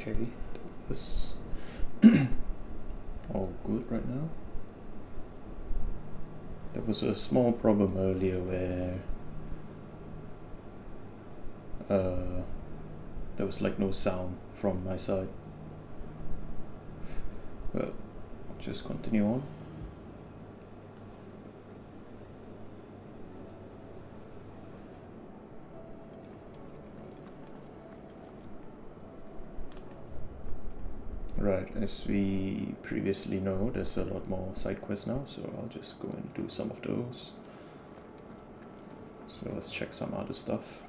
Okay, that was all good right now. There was a small problem earlier where there was like no sound from my side. Well, I'll just continue on. Right, as we previously know, there's a lot more side quests now, so I'll just go and do some of those. So let's check some other stuff.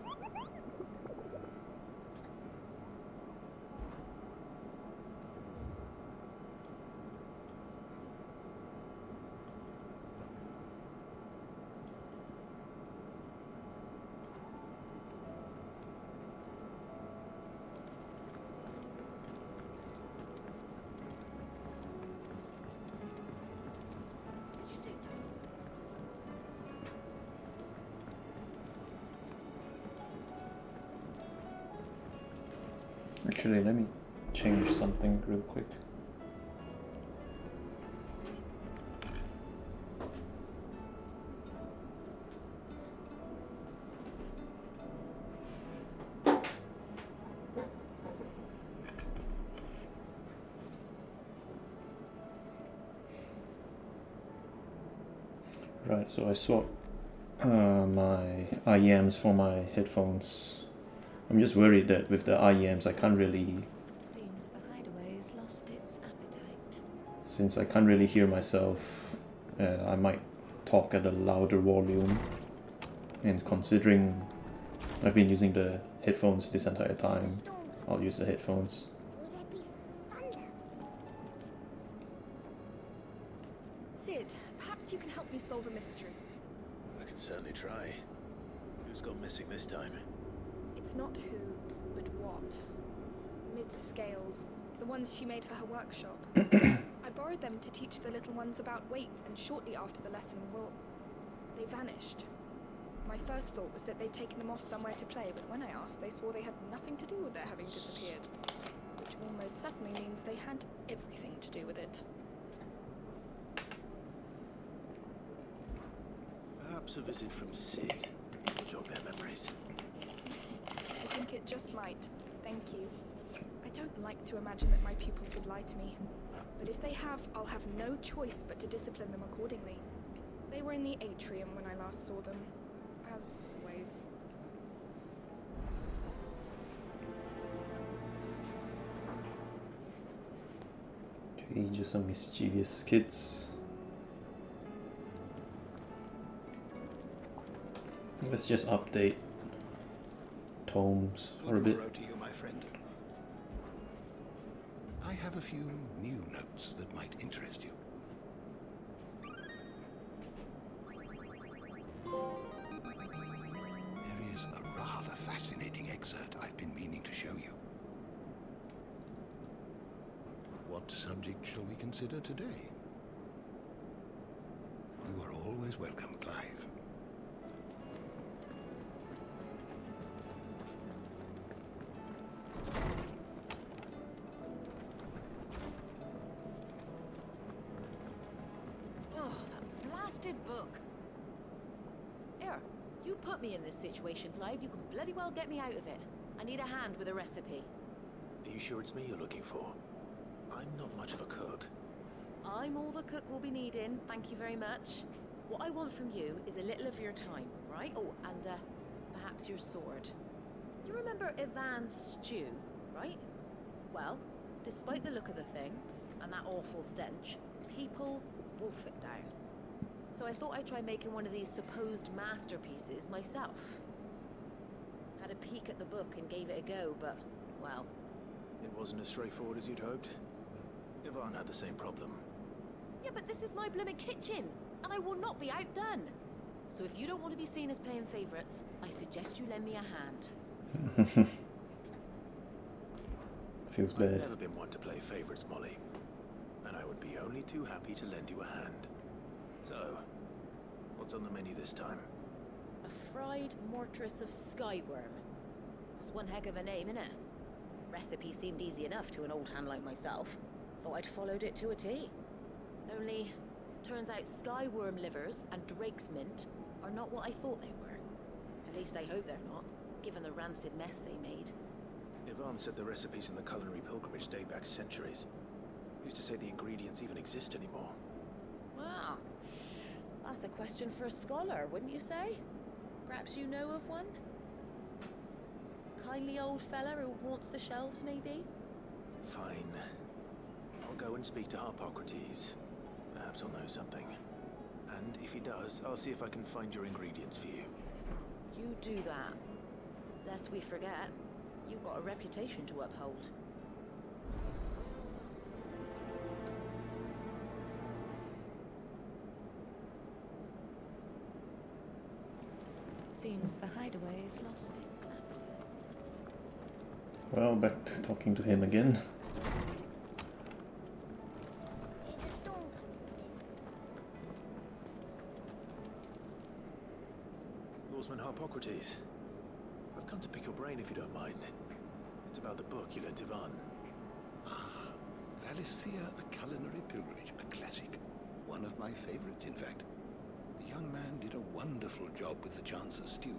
Actually, let me change something real quick. Right, so I swapped my IEMs for my headphones. I'm just worried that with the IEMs I can't really... Seems the hideaway has lost its appetite. Since I can't really hear myself, I might talk at a louder volume. And considering I've been using the headphones this entire time, I'll use the headphones. Sid, perhaps you can help me solve a mystery. I can certainly try. Who's gone missing this time? It's not who, but what. Mid's scales, the ones she made for her workshop. I borrowed them to teach the little ones about weight, and shortly after the lesson, well, they vanished. My first thought was that they'd taken them off somewhere to play, but when I asked, they swore they had nothing to do with their having disappeared. Which almost certainly means they had everything to do with it. Perhaps a visit from Sid will jog their memories. I think it just might. Thank you. I don't like to imagine that my pupils would lie to me. But if they have, I'll have no choice but to discipline them accordingly. They were in the atrium when I last saw them. As always. Okay, just some mischievous kids. Let's just update tomes for a bit. To you, my friend. I have a few new notes that might interest you. There is a rather fascinating excerpt I've been meaning to show you. What subject shall we consider today? You are always welcome, Clive. Book. Here, you put me in this situation, Clive. You can bloody well get me out of it. I need a hand with a recipe. Are you sure it's me you're looking for? I'm not much of a cook. I'm all the cook will be needing, thank you very much. What I want from you is a little of your time, right? Oh, and perhaps your sword. You remember Ivan's stew, right? Well, despite the look of the thing, and that awful stench, people wolf it down. So I thought I'd try making one of these supposed masterpieces myself. Had a peek at the book and gave it a go, but, well... It wasn't as straightforward as you'd hoped. Ivan had the same problem. Yeah, but this is my blooming kitchen, and I will not be outdone. So if you don't want to be seen as playing favourites, I suggest you lend me a hand. Feels bad. I've never been one to play favourites, Molly. And I would be only too happy to lend you a hand. So, what's on the menu this time? A fried mortress of skyworm. That's one heck of a name, innit? Recipe seemed easy enough to an old hand like myself. Thought I'd followed it to a T. Only, turns out skyworm livers and drake's mint are not what I thought they were. At least I hope they're not, given the rancid mess they made. Yvonne said the recipes in the culinary pilgrimage date back centuries. Who's to say the ingredients even exist anymore? Wow. That's a question for a scholar, wouldn't you say? Perhaps you know of one? Kindly old fella who haunts the shelves, maybe? Fine. I'll go and speak to Harpocrates. Perhaps he'll know something. And if he does, I'll see if I can find your ingredients for you. You do that. Lest we forget, you've got a reputation to uphold. Seems the hideaway has lost its appetite. Well, back to talking to him again. Is a storm coming soon? Lawsman Harpocrates. I've come to pick your brain if you don't mind. It's about the book you lent Yvonne. Ah, Valisthea, a culinary pilgrimage, a classic. One of my favorites, in fact. The young man did a wonderful job with the Chance's stew.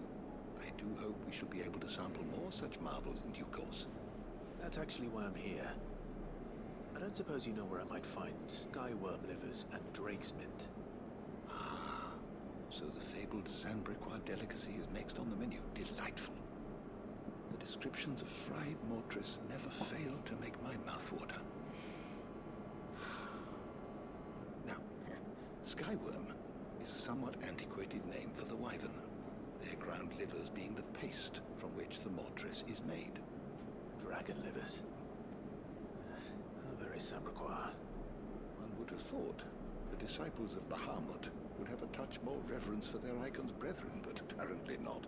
I do hope we shall be able to sample more such marvels in due course. That's actually why I'm here. I don't suppose you know where I might find skyworm livers and drake's mint. Ah, so the fabled Sandbricois delicacy is next on the menu. Delightful. The descriptions of fried mortress never fail to make my mouth water. Now, skyworm is a somewhat antiquated name for the wyvern, their ground livers being the paste from which the mortress is made. Dragon livers. How very Sandbricois. One would have thought the disciples of Bahamut would have a touch more reverence for their icon's brethren, but apparently not.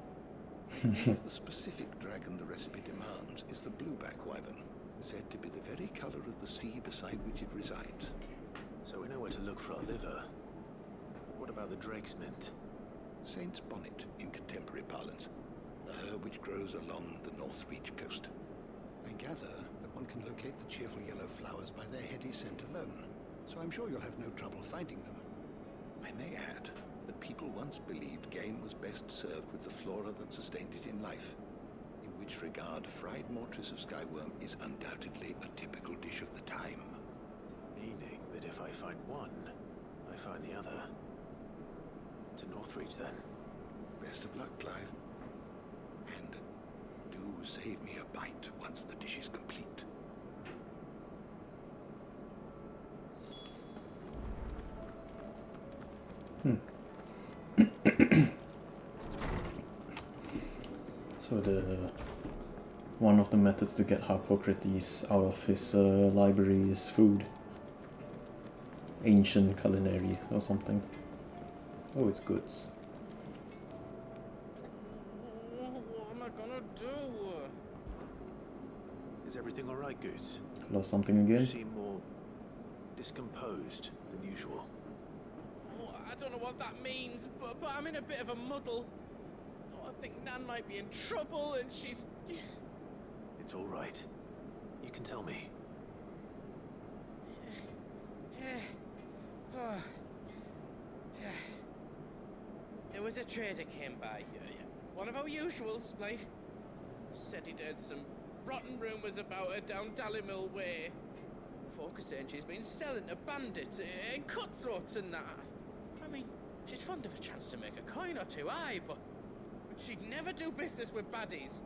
The specific dragon the recipe demands is the blueback wyvern, said to be the very color of the sea beside which it resides. So we know where to look for our liver. What about the drake's mint? Saint's bonnet in contemporary parlance, a herb which grows along the North Reach coast. I gather that one can locate the cheerful yellow flowers by their heady scent alone, so I'm sure you'll have no trouble finding them. I may add that people once believed game was best served with the flora that sustained it in life, in which regard fried mortress of skyworm is undoubtedly a typical dish of the time. Meaning that if I find one, I find the other. To Northreach, then. Best of luck, Clive. And do save me a bite once the dish is complete. So one of the methods to get Harpocrates out of his library is food. Ancient culinary or something. Oh, it's goods. What am I gonna do? Is everything all right, Goots? Lost something You again? seem more discomposed than usual. Oh, I don't know what that means, but I'm in a bit of a muddle. Oh, I think Nan might be in trouble, and she's... It's all right. You can tell me. There was a trader came by, one of our usuals, like, said he'd heard some rotten rumours about her down Dallymill Way. Folk are saying she's been selling to bandits and cutthroats and that. I mean, she's fond of a chance to make a coin or two, aye, but she'd never do business with baddies.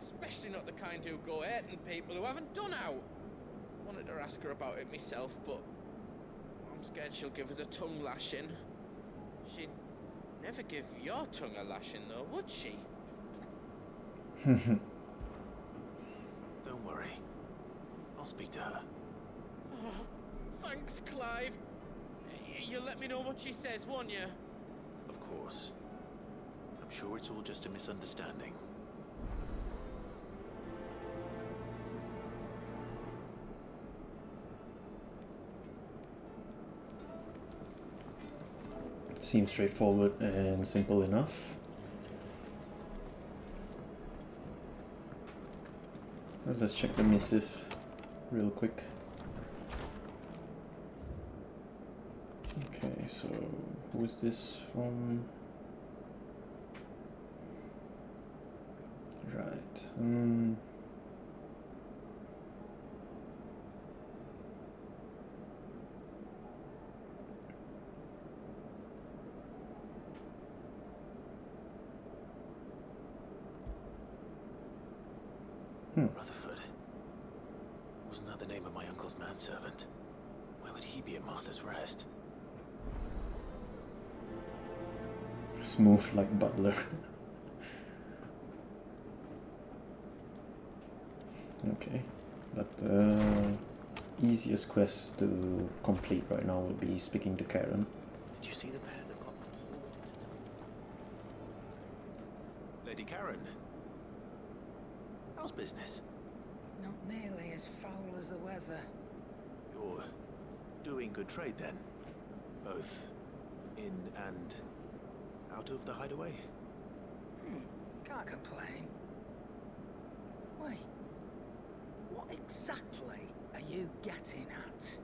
Especially not the kind who go hurting people who haven't done out. Wanted to ask her about it myself, but I'm scared she'll give us a tongue lashing. She'd never give your tongue a lashing, though, would she? Don't worry. I'll speak to her. Oh, thanks, Clive. You'll let me know what she says, won't you? Of course. I'm sure it's all just a misunderstanding. Seems straightforward and simple enough. Let's check the missive real quick. Okay, so who is this from? Right. Rutherford. Wasn't that the name of my uncle's manservant? Why would he be at Martha's Rest? Smooth like butler. Okay, but easiest quest to complete right now would be speaking to Karen. Did you see the pair that got hauled into town? Lady Karen. How's business? Not nearly as foul as the weather. You're doing good trade then? Both in and out of the hideaway? Can't complain. Wait, what exactly are you getting at?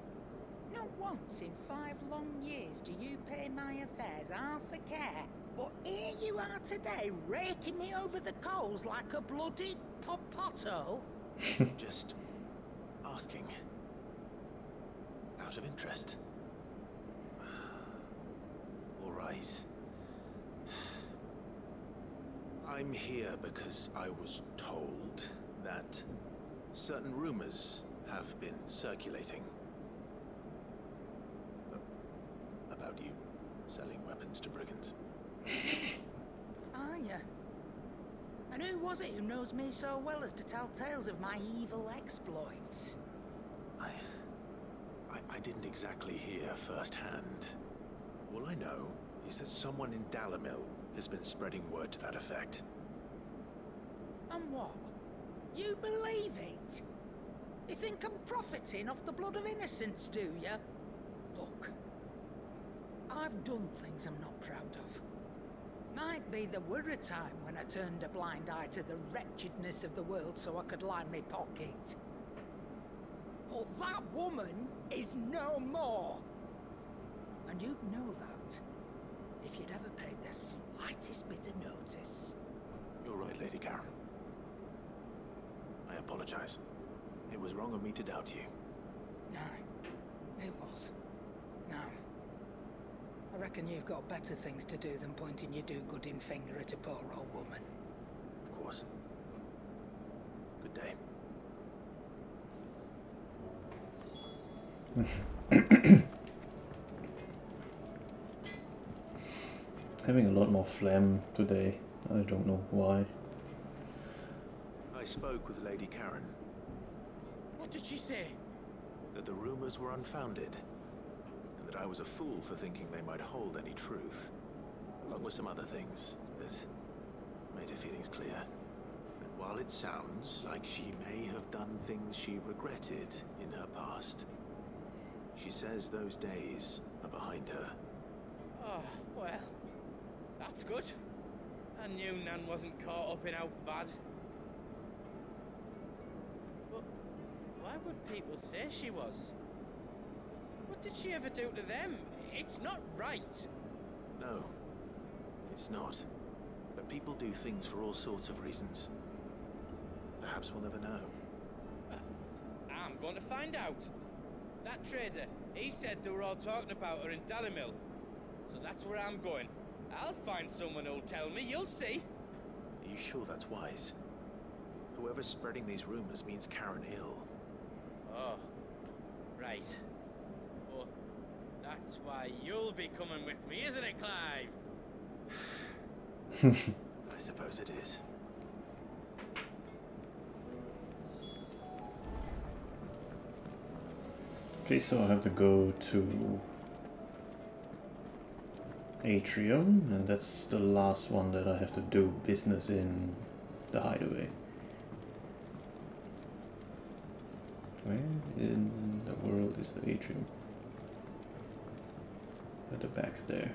Not once in 5 long years do you pay my affairs half a care, but here you are today, raking me over the coals like a bloody popoto. Just asking. Out of interest. All right. I'm here because I was told that certain rumors have been circulating about you selling weapons to brigands. Are you? And who was it who knows me so well as to tell tales of my evil exploits? I didn't exactly hear firsthand. All I know is that someone in Dalimil has been spreading word to that effect. And what? You believe it? You think I'm profiting off the blood of innocents, do you? Look, I've done things I'm not proud of. Might be there were a time when I turned a blind eye to the wretchedness of the world so I could line my pocket. But that woman is no more. And you'd know that if you'd ever paid the slightest bit of notice. You're right, Lady Karen. I apologize. It was wrong of me to doubt you. No, it was. No. I reckon you've got better things to do than pointing your do-gooding finger at a poor old woman. Of course. Good day. Having a lot more phlegm today. I don't know why. I spoke with Lady Karen. What did she say? That the rumors were unfounded, and that I was a fool for thinking they might hold any truth, along with some other things that made her feelings clear. And while it sounds like she may have done things she regretted in her past, she says those days are behind her. Oh, well, that's good. I knew Nan wasn't caught up in how bad. But why would people say she was? What did she ever do to them? It's not right. No, it's not. But people do things for all sorts of reasons. Perhaps we'll never know. I'm going to find out. That trader, he said they were all talking about her in Dalimil. So that's where I'm going. I'll find someone who'll tell me, you'll see. Are you sure that's wise? Whoever's spreading these rumors means Karen Hill. Oh, right. Well, that's why you'll be coming with me, isn't it, Clive? I suppose it is. Okay, so I have to go to Atrium, and that's the last one that I have to do business in the hideaway. Where in the world is the Atrium? At the back there.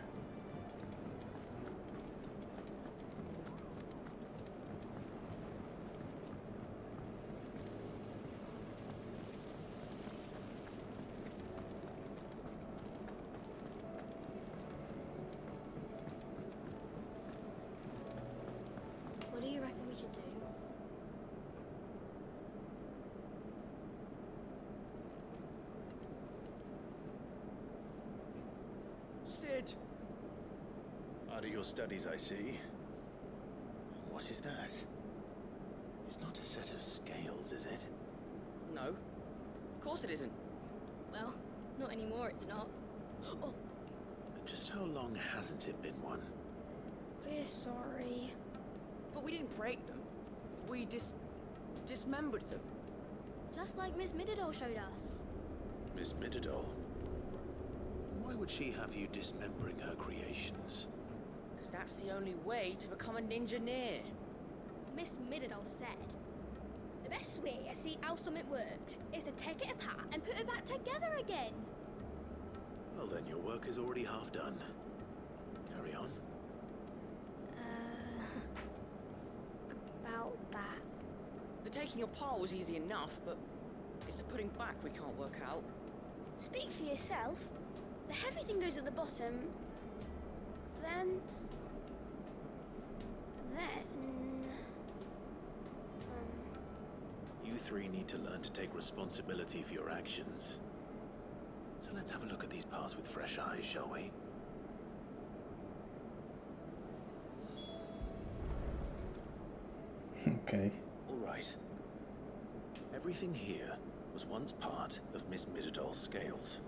Sid! Out of your studies, I see. What is that? It's not a set of scales, is it? No. Of course it isn't. Well, not anymore, it's not. Oh, Just how long hasn't it been one? we're sorry. But we didn't break them. We dismembered them. Just like Miss Mididol showed us. Miss Mididol? Why would she have you dismembering her creations? Because that's the only way to become a ninja-neer. Miss Mididol said, the best way to see how something worked is to take it apart and put it back together again. Well then, your work is already half done. Carry on. About that. The taking apart was easy enough, but it's the putting back we can't work out. Speak for yourself. The heavy thing goes at the bottom. Then... You three need to learn to take responsibility for your actions. So let's have a look at these parts with fresh eyes, shall we? Okay. All right. Everything here was once part of Miss Mididol's scales.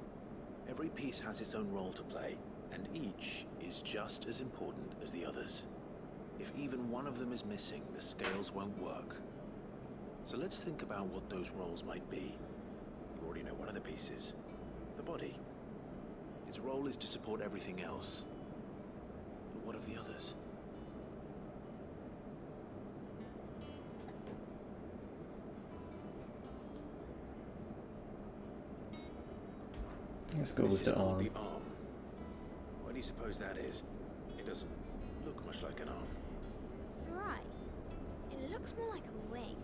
Every piece has its own role to play, and each is just as important as the others. If even one of them is missing, the scales won't work. So let's think about what those roles might be. You already know one of the pieces, the body. Its role is to support everything else. But what of the others? Let's go This with is the called arm. the arm. What do you suppose that is? It doesn't look much like an arm. right. It looks more like a wing.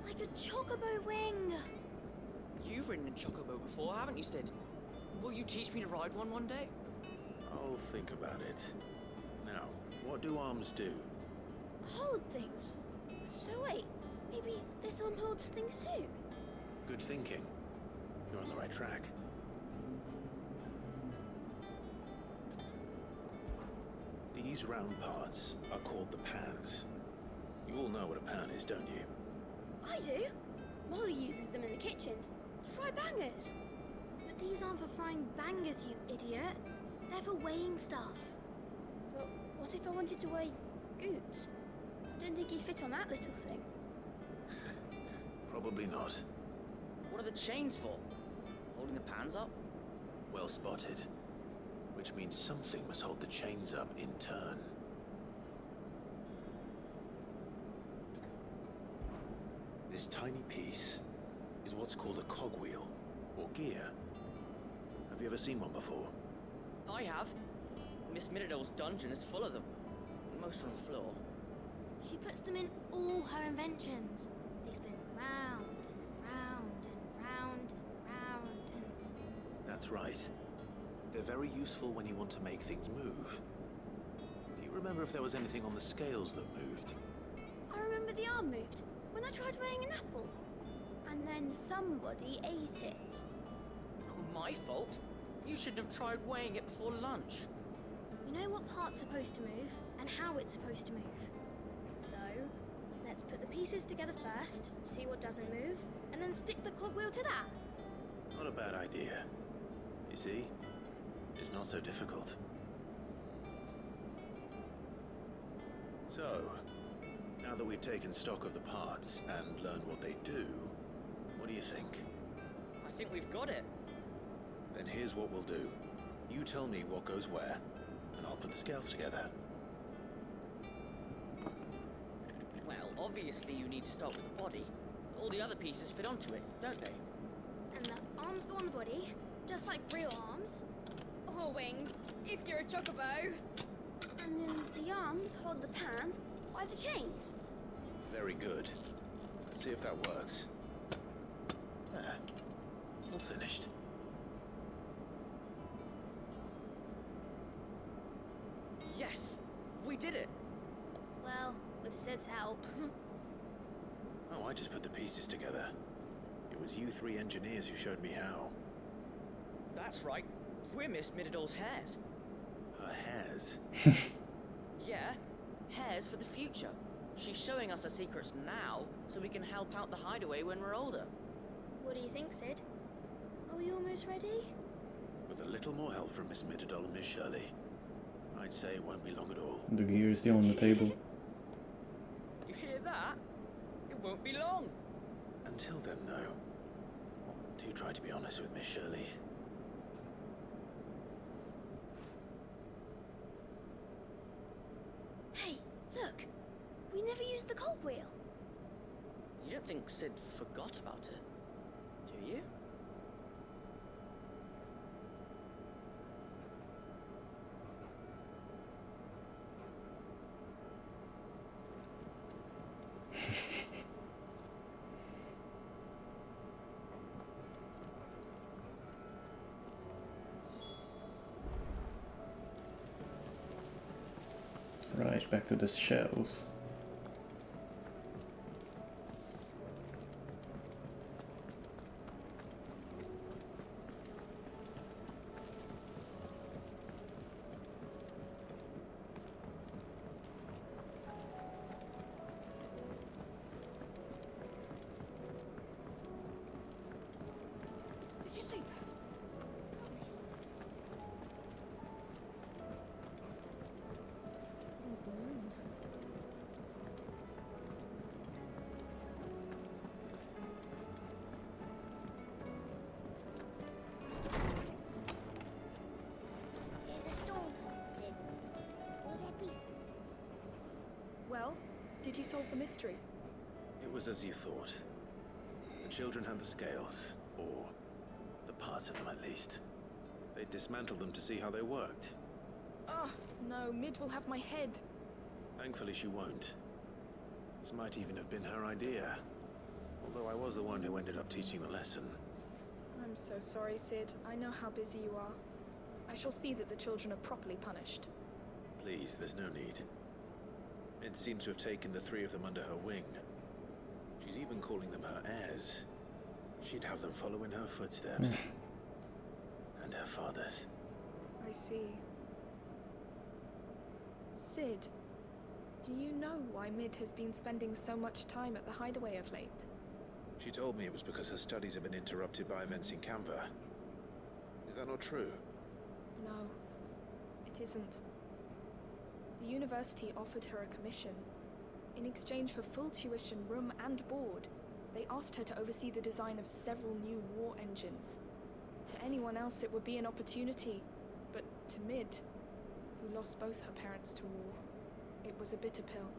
Like a chocobo wing. You've ridden a chocobo before, haven't you, Sid? Will you teach me to ride one day? I'll think about it. Now, what do arms do? Hold things. So wait, maybe this arm holds things too? Good thinking. You're on the right track. These round parts are called the pans. You all know what a pan is, don't you? I do. Molly uses them in the kitchens to fry bangers. But these aren't for frying bangers, you idiot. They're for weighing stuff. But what if I wanted to weigh goods? I don't think he'd fit on that little thing. Probably not. What are the chains for? Holding the pans up? Well spotted. Which means something must hold the chains up in turn. This tiny piece is what's called a cogwheel, or gear. Have you ever seen one before? I have. Miss Mididol's dungeon is full of them. Most on the floor. She puts them in all her inventions. They spin round and round and round and round and... That's right. They're very useful when you want to make things move. Do you remember if there was anything on the scales that moved? I remember the arm moved when I tried weighing an apple. And then somebody ate it. Not my fault. You shouldn't have tried weighing it before lunch. You know what part's supposed to move and how it's supposed to move. So, let's put the pieces together first, see what doesn't move, and then stick the cogwheel to that. Not a bad idea. You see? It's not so difficult. So, now that we've taken stock of the parts and learned what they do, what do you think? I think we've got it. Then here's what we'll do. You tell me what goes where, and I'll put the scales together. Well, obviously you need to start with the body. All the other pieces fit onto it, don't they? And the arms go on the body, just like real arms. Or wings, if you're a chocobo. And then the arms hold the pans by the chains. Very good. Let's see if that works. There. All finished. Yes! We did it! Well, with Sid's help. Oh, I just put the pieces together. It was you three engineers who showed me how. That's right. We're Miss Midadol's heirs. Her hairs. Yeah, heirs for the future. She's showing us her secrets now, so we can help out the hideaway when we're older. What do you think, Sid? Are we almost ready? With a little more help from Miss Midadol and Miss Shirley, I'd say it won't be long at all. The gear is still on the table. You hear that? It won't be long. Until then, though, do try to be honest with Miss Shirley. Hey, look! We never used the cogwheel. You don't think Sid forgot about it, do you? Right, back to the shelves. Did you see that? There's a storm coming, Sid. Will there be... Well, did you solve the mystery? It was as you thought. The children had the scales, or the parts of them at least. They dismantled them to see how they worked. Ah, no, Mid will have my head. Thankfully she won't. This might even have been her idea. Although I was the one who ended up teaching the lesson. I'm so sorry, Sid. I know how busy you are. I shall see that the children are properly punished. Please, there's no need. Mid seems to have taken the three of them under her wing. She's even calling them her heirs. She'd have them follow in her footsteps. And her father's. I see. Sid, do you know why Mid has been spending so much time at the hideaway of late? She told me it was because her studies have been interrupted by events in Canva. Is that not true? No, it isn't. The university offered her a commission. In exchange for full tuition, room and board, they asked her to oversee the design of several new war engines. To anyone else it would be an opportunity, but to Mid, who lost both her parents to war, it was a bitter pill.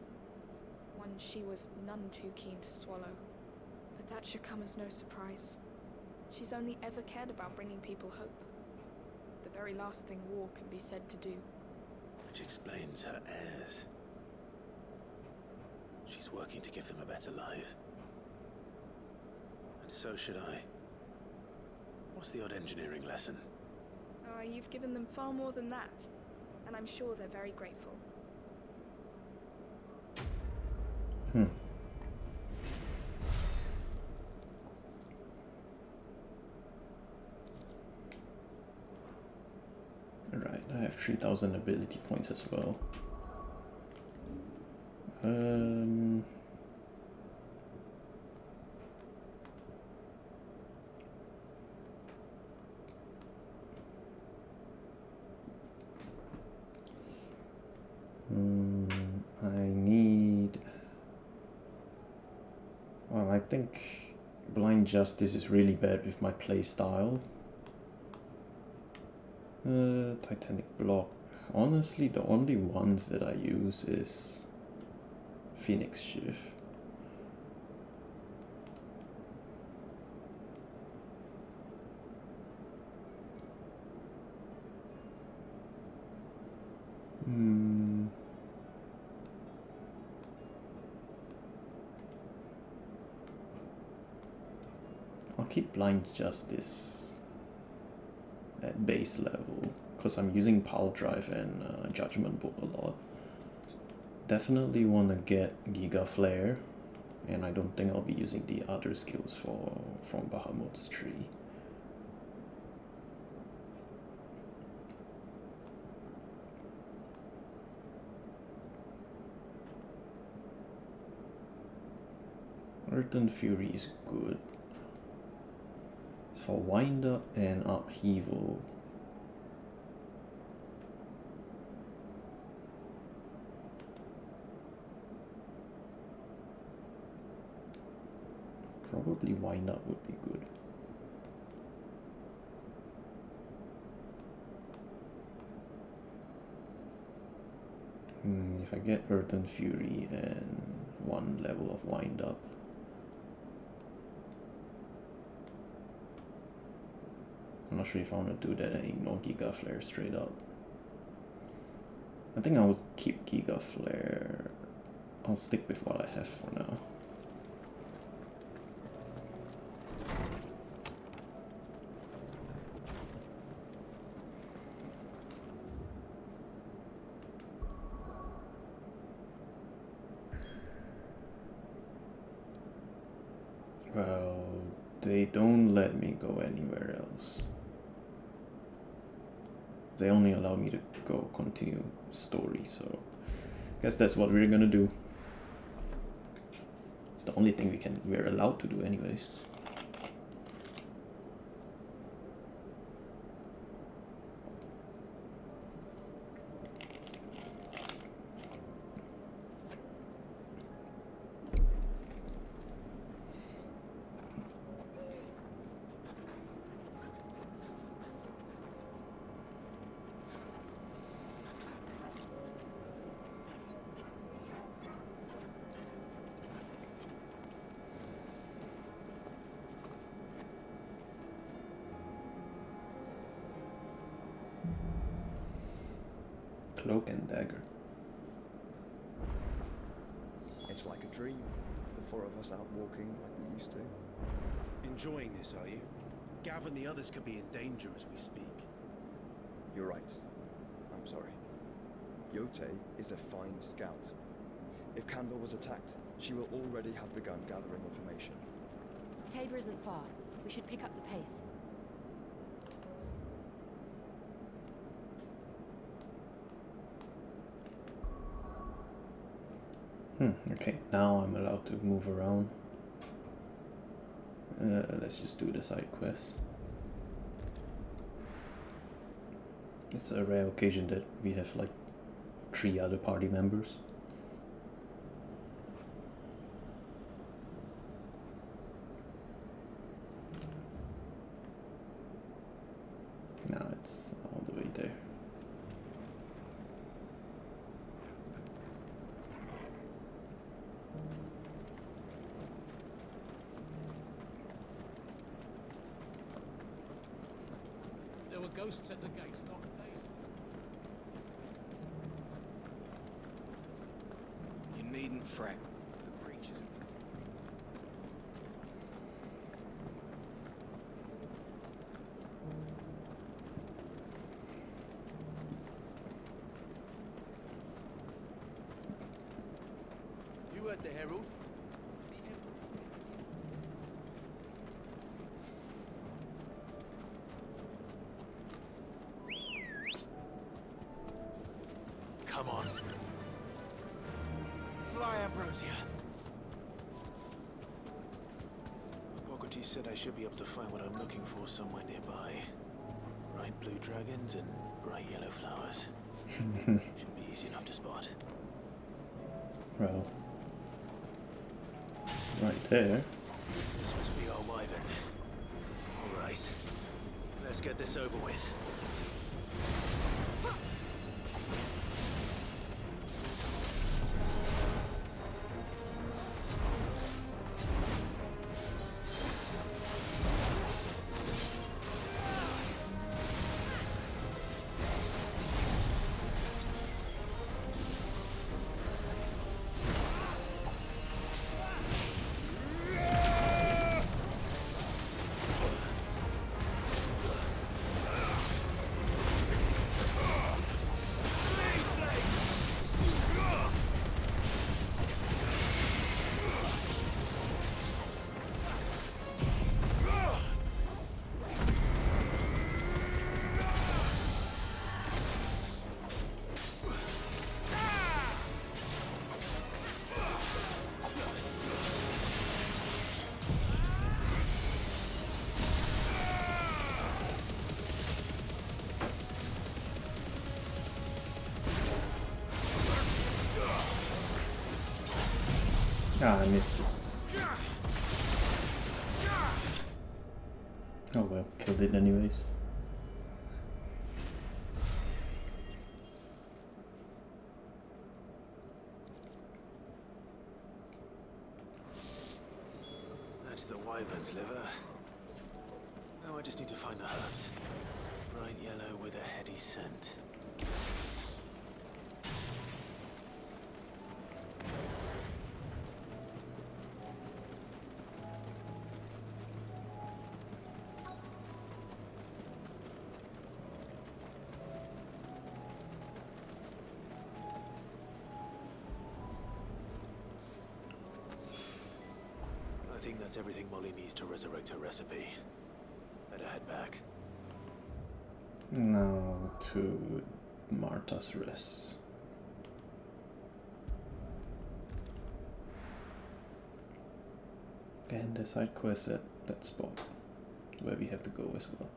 One she was none too keen to swallow. But that should come as no surprise. She's only ever cared about bringing people hope. The very last thing war can be said to do. Which explains her heirs. She's working to give them a better life. And so should I. What's the odd engineering lesson? Oh, you've given them far more than that. And I'm sure they're very grateful. Right, I have 3000 ability points as well. I need... Well, I think Blind Justice is really bad with my playstyle. Titanic Block. Honestly, the only ones that I use is Phoenix Shift. I'll keep Blind Justice at base level, because I'm using Pile Drive and Judgment Book a lot. Definitely want to get Giga Flare, and I don't think I'll be using the other skills from Bahamut's tree. Earth and Fury is good. For wind up and upheaval. Probably wind up would be good. If I get Earth and Fury and one level of wind up. I'm not sure if I want to do that and ignore Giga Flare straight up. I think I'll keep Giga Flare. I'll stick with what I have for now. Well, they don't let me go anywhere else. They only allow me to go continue story, so I guess that's what we're gonna do. It's the only thing we're allowed to do anyways. Cloak and dagger. It's like a dream. The four of us out walking like we used to. Enjoying this, are you? Gav and the others could be in danger as we speak. You're right. I'm sorry. Yote is a fine scout. If Kandor was attacked, she will already have begun gathering information. Tabor isn't far. We should pick up the pace. Okay, now I'm allowed to move around. Let's just do the side quest. It's a rare occasion that we have like 3 other party members. Now it's all the way there. There were ghosts at the gates not days ago. You needn't fret. The creatures are... You heard the herald? Come on. Fly, Ambrosia. Hippocrates said I should be able to find what I'm looking for somewhere nearby. Bright blue dragons and bright yellow flowers. Should be easy enough to spot. Well, right there. This must be our wyvern. Alright. Let's get this over with. Ah, I missed it. Oh well, killed it anyways. That's the wyvern's liver. Now I just need to find the hut. Bright yellow with a heady scent. I think that's everything Molly needs to resurrect her recipe. Better head back. Now to Martha's Rest. And the side quest at that spot, where we have to go as well.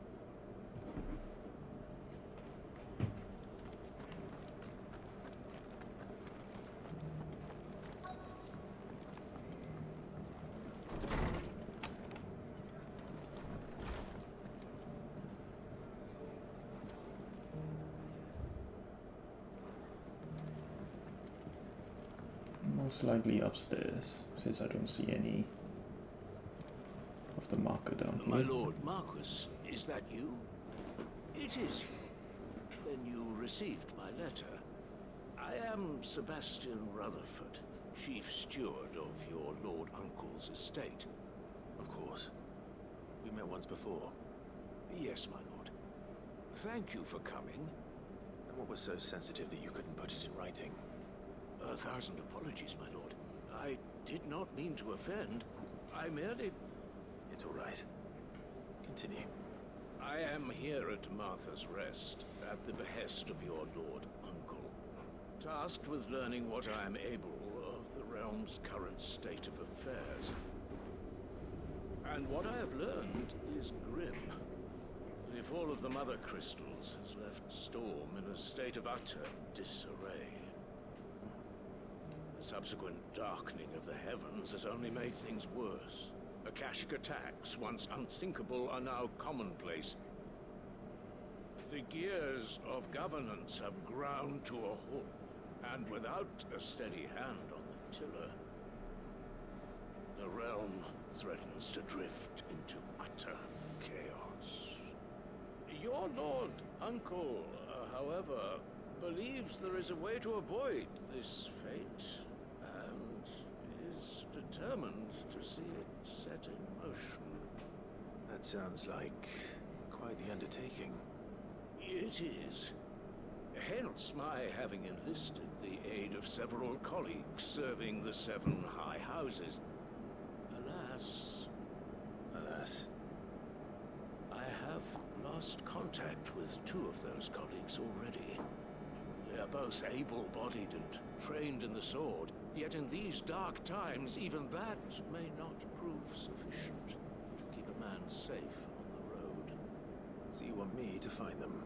Most likely upstairs, since I don't see any of the marker down here. My lord Marquis, is that you? It is you. Then you received my letter. I am Sebastian Rutherford, chief steward of your lord uncle's estate. Of course. We met once before. Yes, my lord. Thank you for coming. And what was so sensitive that you couldn't put it in writing? 1,000 apologies, my lord. I did not mean to offend. I merely... It's all right. Continue. I am here at Martha's Rest, at the behest of your lord uncle, tasked with learning what I am able of the realm's current state of affairs. And what I have learned is grim. The fall of the Mother Crystals has left Storm in a state of utter disarray. The subsequent darkening of the heavens has only made things worse. Akashic attacks, once unthinkable, are now commonplace. The gears of governance have ground to a halt, and without a steady hand on the tiller, the realm threatens to drift into utter chaos. Your lord uncle, however, believes there is a way to avoid this fate, and is determined to see it set in motion. That sounds like quite the undertaking. It is. Hence my having enlisted the aid of several colleagues serving the 7 high houses. Alas, I have lost contact with 2 of those colleagues already. They are both able-bodied and trained in the sword, yet in these dark times, even that may not prove sufficient to keep a man safe on the road. So you want me to find them?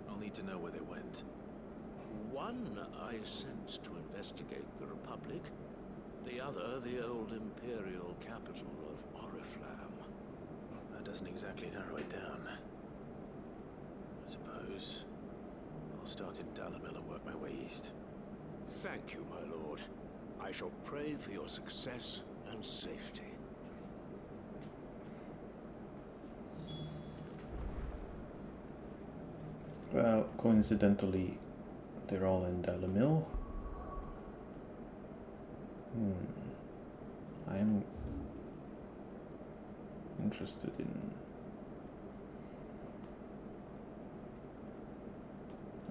I'll need to know where they went. One I sent to investigate the Republic, the other the old Imperial capital of Oriflamme. That doesn't exactly narrow it down. I suppose I'll start in Dalimil and work my way east. Thank you, my lord. I shall pray for your success and safety. Well, coincidentally, they're all in Dalimil. I'm interested in...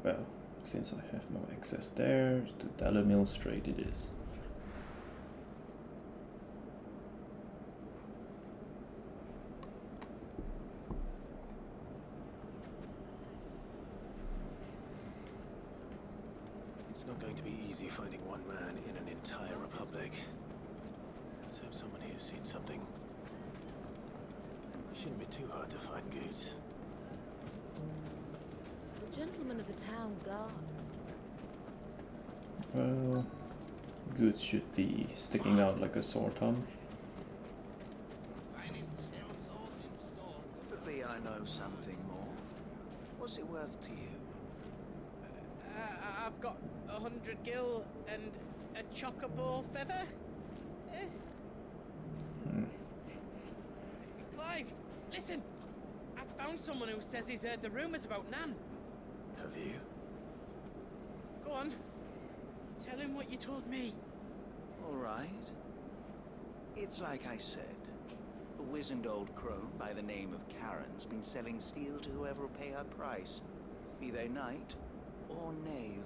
Well, since I have no access there, to Dalimil straight it is. It's not going to be easy finding one man in an entire republic. Let's hope someone here's seen something. It shouldn't be too hard to find goods. The gentleman of the town guard. Well, goods should be sticking out like a sore thumb. Could be I know something more. What's it worth to you? I've got 100 gil and a chocobo feather. Clive, listen! I found someone who says he's heard the rumours about Nan. Have you? Go on. Tell him what you told me. All right. It's like I said. A wizened old crone by the name of Karen's been selling steel to whoever will pay her price, be they knight or knave.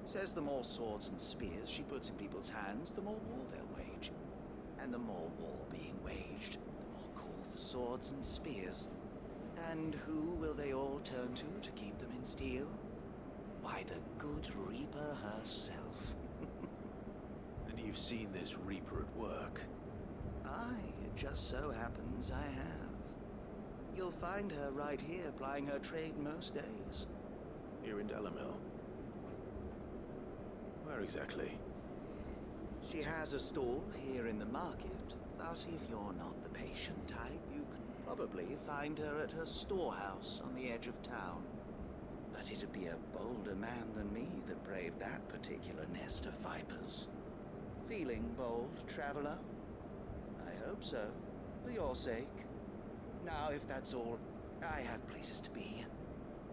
Says the more swords and spears she puts in people's hands, the more war they'll wage. And the more war being waged, the more call for swords and spears. And who will they all turn to keep them in steel? Why, the good Reaper herself. And you've seen this Reaper at work? Aye, it just so happens I have. You'll find her right here plying her trade most days. Here in Delamil? Where exactly? She has a stall here in the market, but if you're not the patient type, you can probably find her at her storehouse on the edge of town. But it'd be a bolder man than me that braved that particular nest of vipers. Feeling bold, traveler? I hope so, for your sake. Now, if that's all, I have places to be.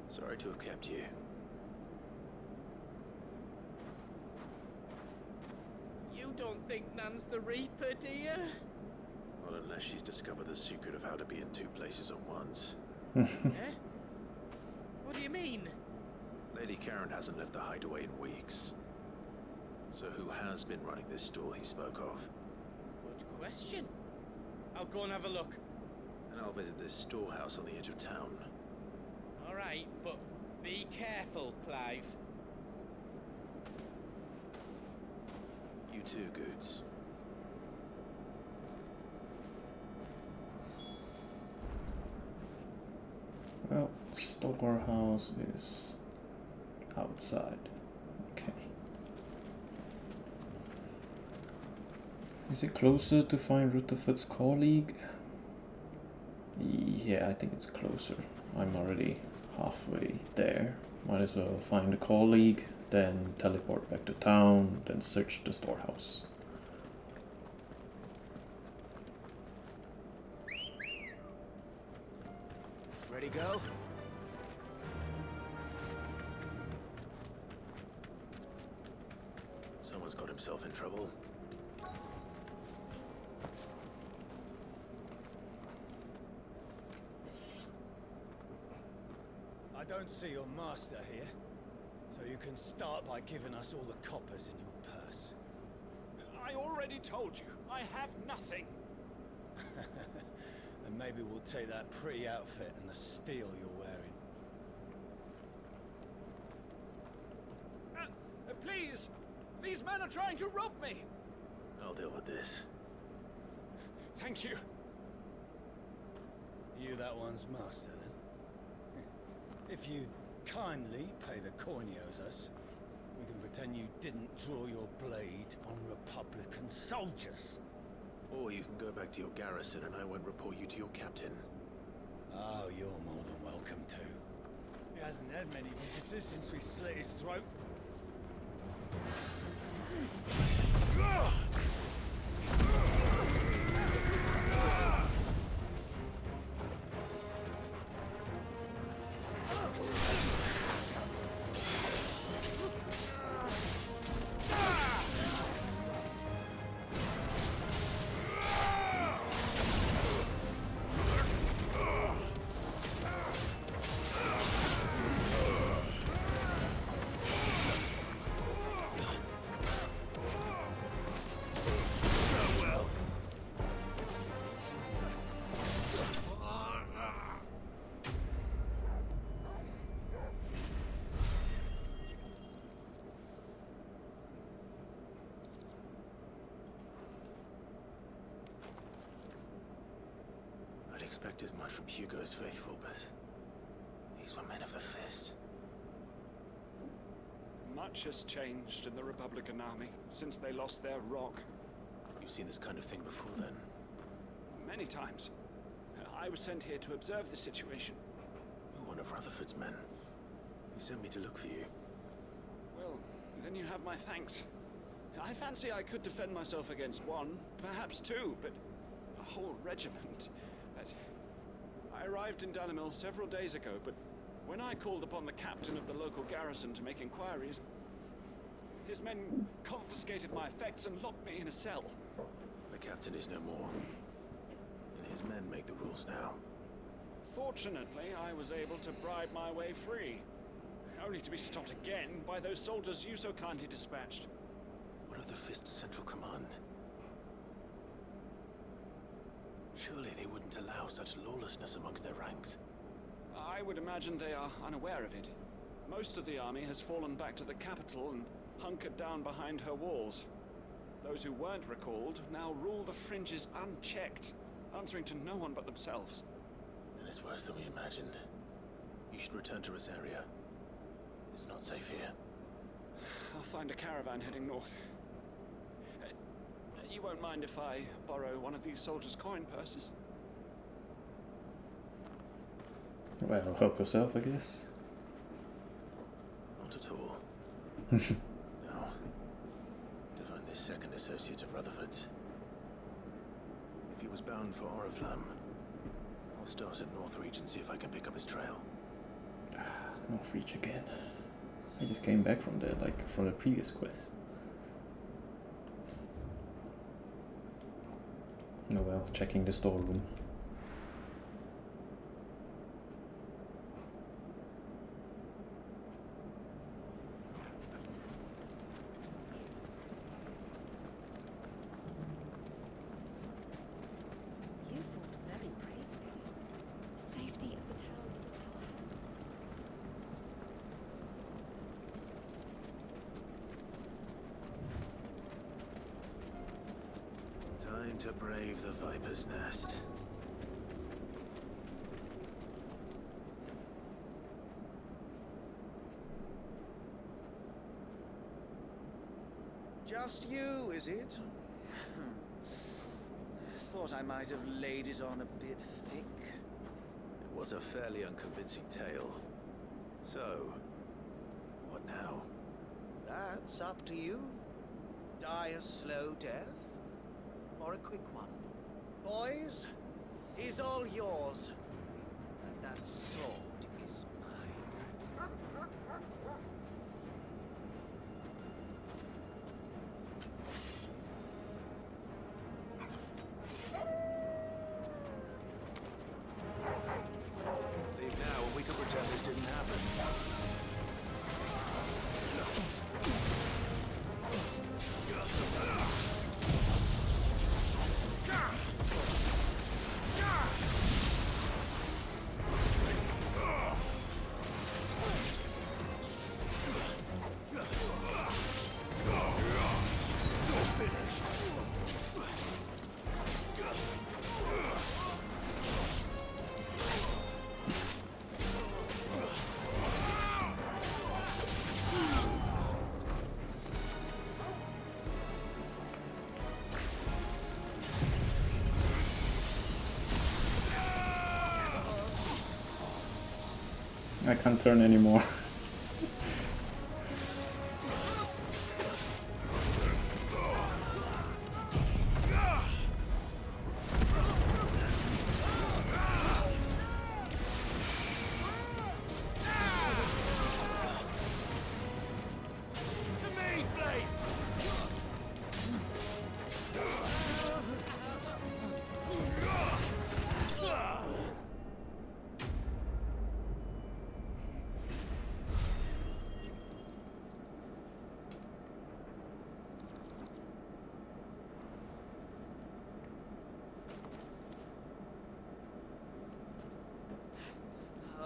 Sorry to have kept you. You don't think Nan's the Reaper, do you? Well, unless she's discovered the secret of how to be in two places at once. Eh? What do you mean? Lady Karen hasn't left the hideaway in weeks. So who has been running this stall he spoke of? Good question. I'll go and have a look. And I'll visit this storehouse on the edge of town. All right, but be careful, Clive. You too, Goods. Well, storehouse is outside. Okay. Is it closer to find Rutherford's colleague? Yeah, I think it's closer. I'm already halfway there. Might as well find the colleague, then teleport back to town, then search the storehouse. Ready, go? Someone's got himself in trouble. I don't see your master here, so you can start by giving us all the coppers in your purse. I already told you, I have nothing. And maybe we'll take that pretty outfit and the steel you're wearing. Please! These men are trying to rob me! I'll deal with this. Thank you. You that one's master, then? If you'd kindly pay the coin he owes us, we can pretend you didn't draw your blade on Republican soldiers. Or you can go back to your garrison and I won't report you to your captain. Oh, you're more than welcome to. He hasn't had many visitors since we slit his throat. Expect as much from Hugo's faithful, but these were men of the fist. Much has changed in the Republican army since they lost their rock. You've seen this kind of thing before, then? Many times. I was sent here to observe the situation. You're one of Rutherford's men. He sent me to look for you. Well, then you have my thanks. I fancy I could defend myself against one, perhaps two, but a whole regiment. I arrived in Dalimil several days ago, but when I called upon the captain of the local garrison to make inquiries, his men confiscated my effects and locked me in a cell. The captain is no more. And his men make the rules now. Fortunately, I was able to bribe my way free, only to be stopped again by those soldiers you so kindly dispatched. What of the Fist's Central Command? Surely they wouldn't allow such lawlessness amongst their ranks. I would imagine they are unaware of it. Most of the army has fallen back to the capital and hunkered down behind her walls. Those who weren't recalled now rule the fringes unchecked, answering to no one but themselves. Then it's worse than we imagined. You should return to Rosaria. It's not safe here. I'll find a caravan heading north. You won't mind if I borrow one of these soldiers' coin purses? Well, help yourself, I guess. Not at all. No. To find this second associate of Rutherford's. If he was bound for Oriflamme, I'll start at Northreach and see if I can pick up his trail. Northreach again. I just came back from there, like from the previous quest. Oh well, checking the storeroom. You fought very bravely. The safety of the town is in our hands. Time to brave the Viper's Nest. Just you, is it? Thought I might have laid it on a bit thick. It was a fairly unconvincing tale. So, what now? That's up to you. Die a slow death, or a quick one. Boys, he's all yours. And that sword is mine. Leave now and we can pretend this didn't happen. I can't turn anymore.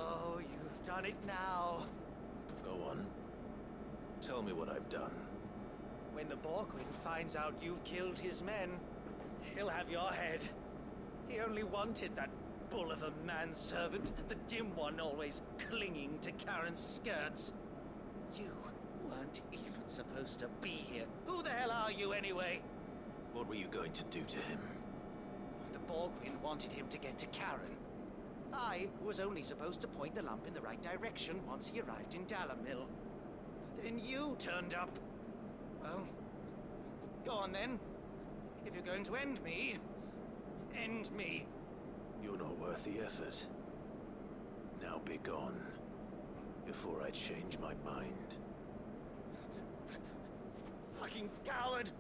Oh, you've done it now. Go on. Tell me what I've done. When the Borgwin finds out you've killed his men, he'll have your head. He only wanted that bull of a manservant, the dim one always clinging to Karen's skirts. You weren't supposed to be here? Who the hell are you, anyway? What were you going to do to him? The Borgwyn wanted him to get to Karen. I was only supposed to point the lamp in the right direction once he arrived in Dalamil. Then you turned up. Well, go on then. If you're going to end me, end me. You're not worth the effort. Now be gone, before I change my mind. Fucking coward!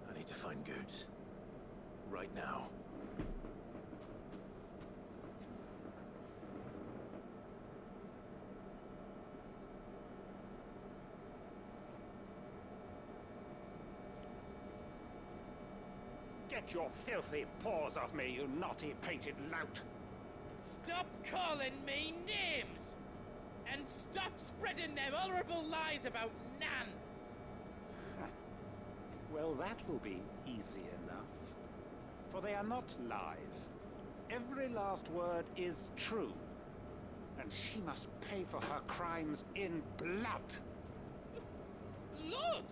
I need to find Goods. Right now. Get your filthy paws off me, you naughty painted lout! Stop calling me names! And stop spreading them horrible lies about Nan! Well, that will be easy enough. For they are not lies. Every last word is true. And she must pay for her crimes in blood. Blood?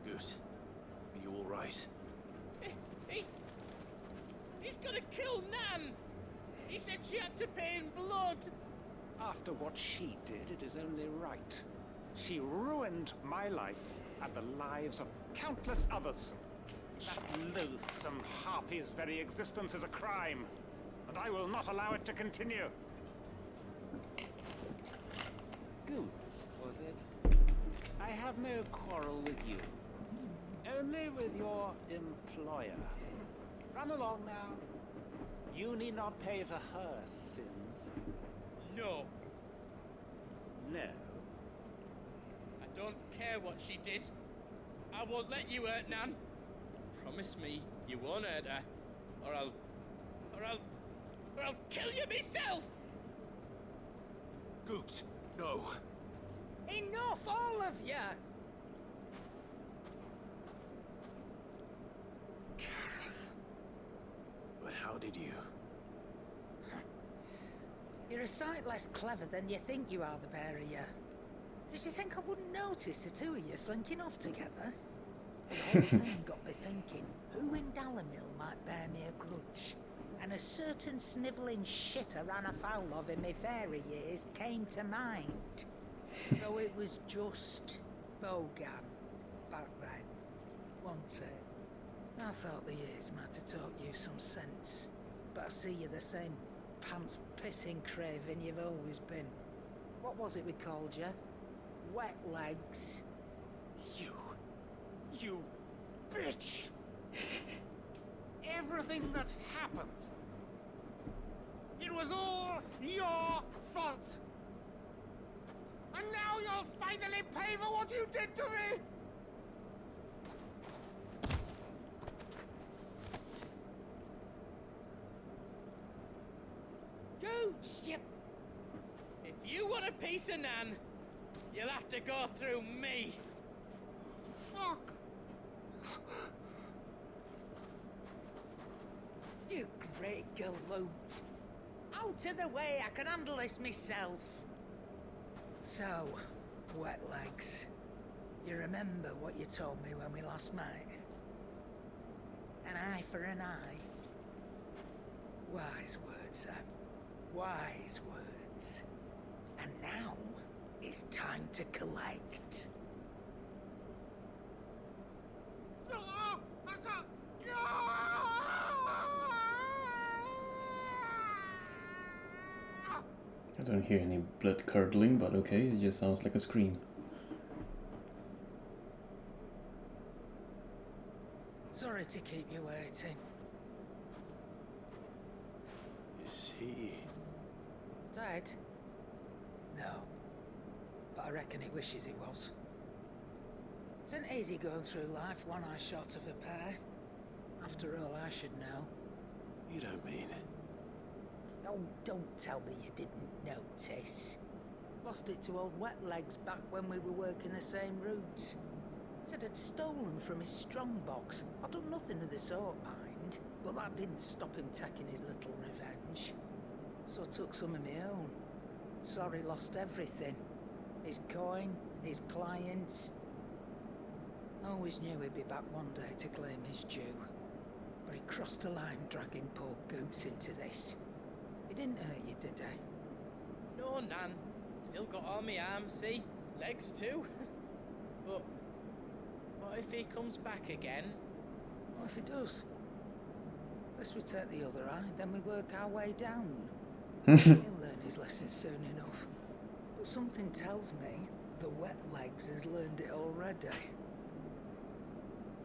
Goose, are you all right? He's gonna kill Nan! He said she had to pay in blood! After what she did, it is only right. She ruined my life and the lives of countless others. That loathsome harpy's very existence is a crime, and I will not allow it to continue. Goods, was it? I have no quarrel with you. Only with your employer. Run along now. You need not pay for her sins. No. No. I don't care what she did. I won't let you hurt Nan. Promise me you won't hurt her, or I'll kill you myself! Goots, no. Enough, all of you! But how did you? You're a sight less clever than you think you are, the pair of you. Did you think I wouldn't notice the two of you slinking off together? The whole thing got me thinking, who in Dalamil might bear me a grudge? And a certain snivelling shit I ran afoul of in my fairy years came to mind. Though it was just Bogan back then, wasn't it? I thought the years might have taught you some sense, but I see you're the same pants-pissing craven you've always been. What was it we called you? Wet legs. You bitch! Everything that happened, it was all your fault! And now you'll finally pay for what you did to me! Gooch, you... If you want a piece of Nan, you'll have to go through me. Fuck! You great galoot. Out of the way, I can handle this myself. So, wet legs. You remember what you told me when we last met? An eye for an eye. Wise words, wise words. And now, it's time to collect. I don't hear any blood curdling, but okay, it just sounds like a scream. Sorry to keep you waiting. Is he... Dead? No. But I reckon he wishes he was. It isn't easy going through life one eye short of a pair. After all, I should know. You don't mean... Oh, don't tell me you didn't notice. Lost it to old Wet Legs back when we were working the same routes. Said I'd stolen from his strongbox. I'd done nothing of the sort, mind, but that didn't stop him taking his little revenge. So I took some of my own. Sorry, lost everything. His coin, his clients. Always knew he'd be back one day to claim his due. But he crossed the line dragging poor Goots into this. He didn't hurt you, did he? No, Nan. Still got all my arms, see? Legs too. But what if he comes back again? What if he does? First we take the other eye, then we work our way down. He'll learn his lesson soon enough. But something tells me the wet legs has learned it already.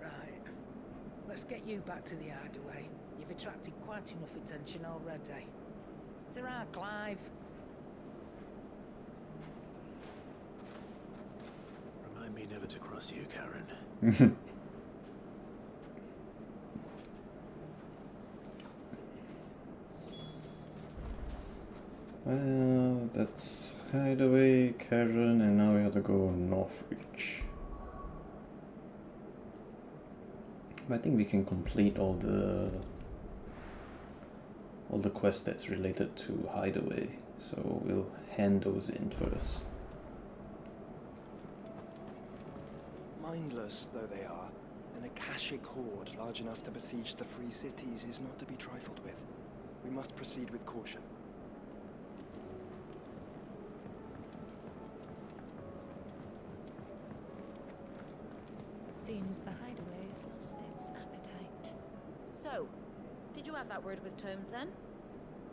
Right. Let's get you back to the hideaway. You've attracted quite enough attention already. Ta-ra, Clive. Remind me never to cross you, Karen. Well, that's Hideaway, Karen, and now we have to go Northreach. But I think we can complete all the quests that's related to Hideaway, so we'll hand those in first. Mindless though they are, an Akashic horde large enough to besiege the free cities is not to be trifled with. We must proceed with caution. Seems the hideaway has lost its appetite. So, did you have that word with Tomes then?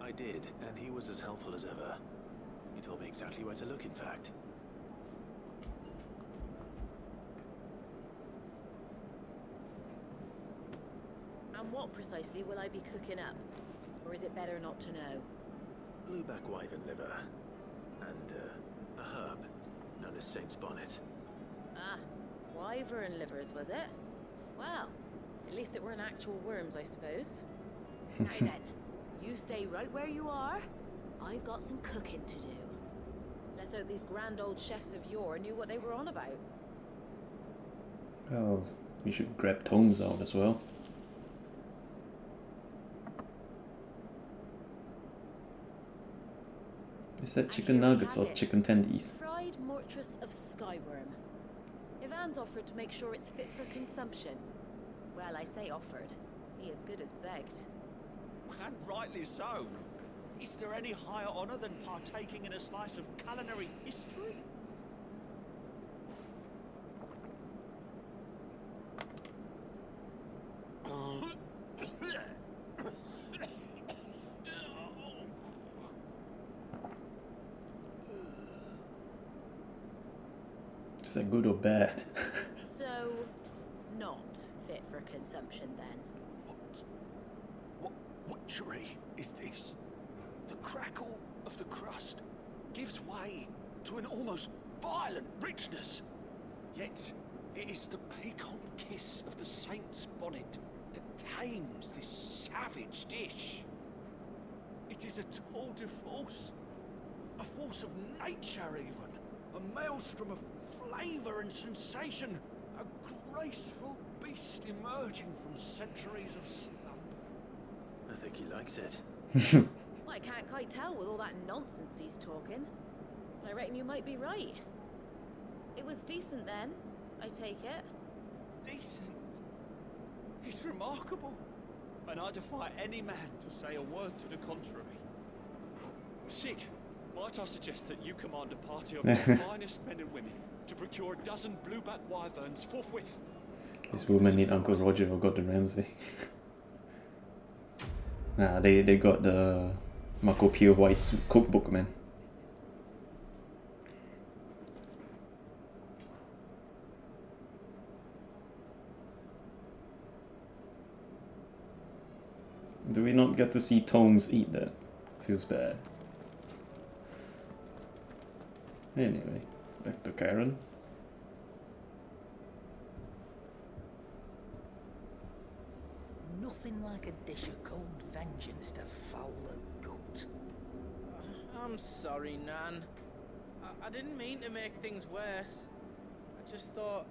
I did, and he was as helpful as ever. He told me exactly where to look, in fact. And what precisely will I be cooking up? Or is it better not to know? Blueback wyvern liver, and a herb known as Saint's Bonnet. Ah, wyvern livers, was it? Well, at least it weren't actual worms, I suppose. Now then, you stay right where you are. I've got some cooking to do. Let's hope these grand old chefs of yore knew what they were on about. Well, we should grab Tomes out as well. Is that chicken nuggets or chicken tendies? Fried mortress of skyworm. Ivan's offered to make sure it's fit for consumption. Well, I say offered. He as good as begged. And rightly so. Is there any higher honor than partaking in a slice of culinary history? Is that good or bad? So, not fit for consumption then? What witchery is this? The crackle of the crust gives way to an almost violent richness. Yet, it is the piquant kiss of the Saint's Bonnet that tames this savage dish. It is a tour de force, a force of nature even, a maelstrom of flavour and sensation, a graceful beast emerging from centuries of slumber. I think he likes it. Well, I can't quite tell with all that nonsense he's talking. But I reckon you might be right. It was decent then, I take it. Decent? It's remarkable. And I defy any man to say a word to the contrary. Sid, might I suggest that you command a party of the finest men and women to procure a dozen blueback wyverns forthwith? These women need Uncle Roger or Gordon Ramsay. Nah, they got the Marco Pio White's cookbook, man. Do we not get to see Tomes eat that? Feels bad. Anyway, back to Karen. Nothing like a dish of cold vengeance to foul a gut. I'm sorry, Nan. I didn't mean to make things worse. I just thought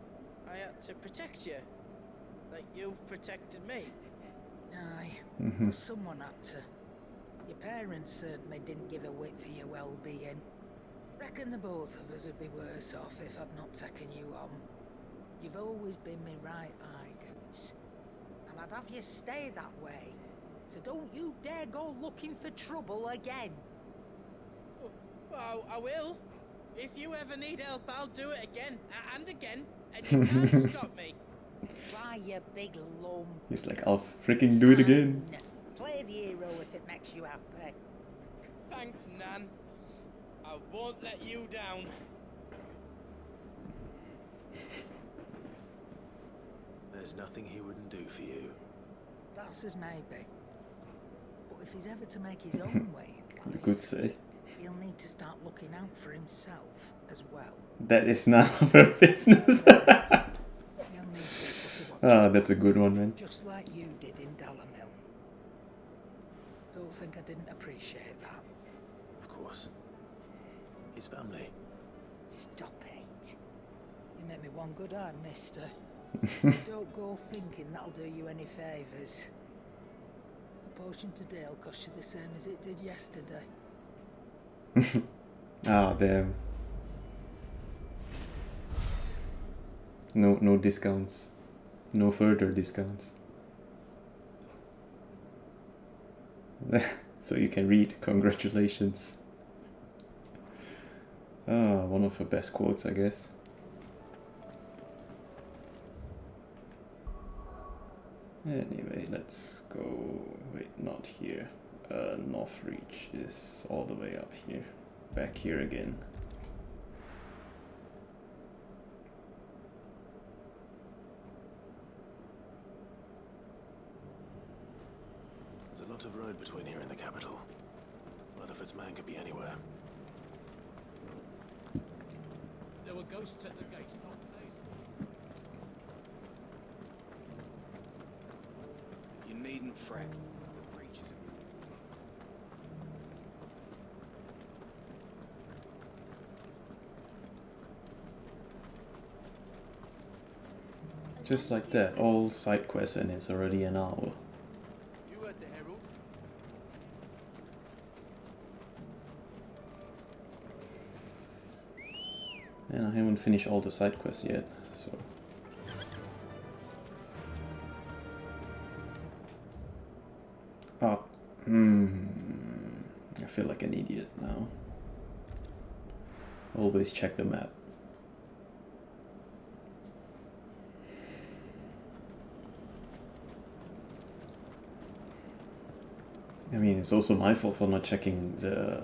I had to protect you. Like you've protected me. Aye, Mhm. someone had to. Your parents certainly didn't give a whit for your well-being. Reckon the both of us would be worse off if I'd not taken you on. You've always been me right eye, Goose. And I'd have you stay that way. So don't you dare go looking for trouble again. Well, I will. If you ever need help, I'll do it again and again, and you can't stop me. Why, you big lump. He's like, I'll freaking do it again. Play the hero if it makes you happy. Thanks, Nan. I won't let you down. There's nothing he wouldn't do for you. That's as maybe. But if he's ever to make his own way in life, You could say. he'll need to start looking out for himself as well. That is none of her business. He'll need people to watch That's a good one, man. just like you did in Dalamil. Don't think I didn't appreciate that. Of course. His family. Stop it. You make me one good eye, mister. Don't go thinking that'll do you any favours. A potion today will cost you the same as it did yesterday. Ah, damn. No discounts. No further discounts. So you can read. Congratulations. Ah, one of her best quotes, I guess. Anyway, let's go. Wait, not here. Northreach is all the way up here. Back here again. There's a lot of road between here and the capital. Rutherford's man could be anywhere. There were ghosts at the gates not days ago. You needn't fret. The creatures are... Just like that, all side quests and it's already an hour. You heard the herald? And I haven't finished all the side quests yet, so... Oh, I feel like an idiot now. Always check the map. I mean, it's also my fault for not checking the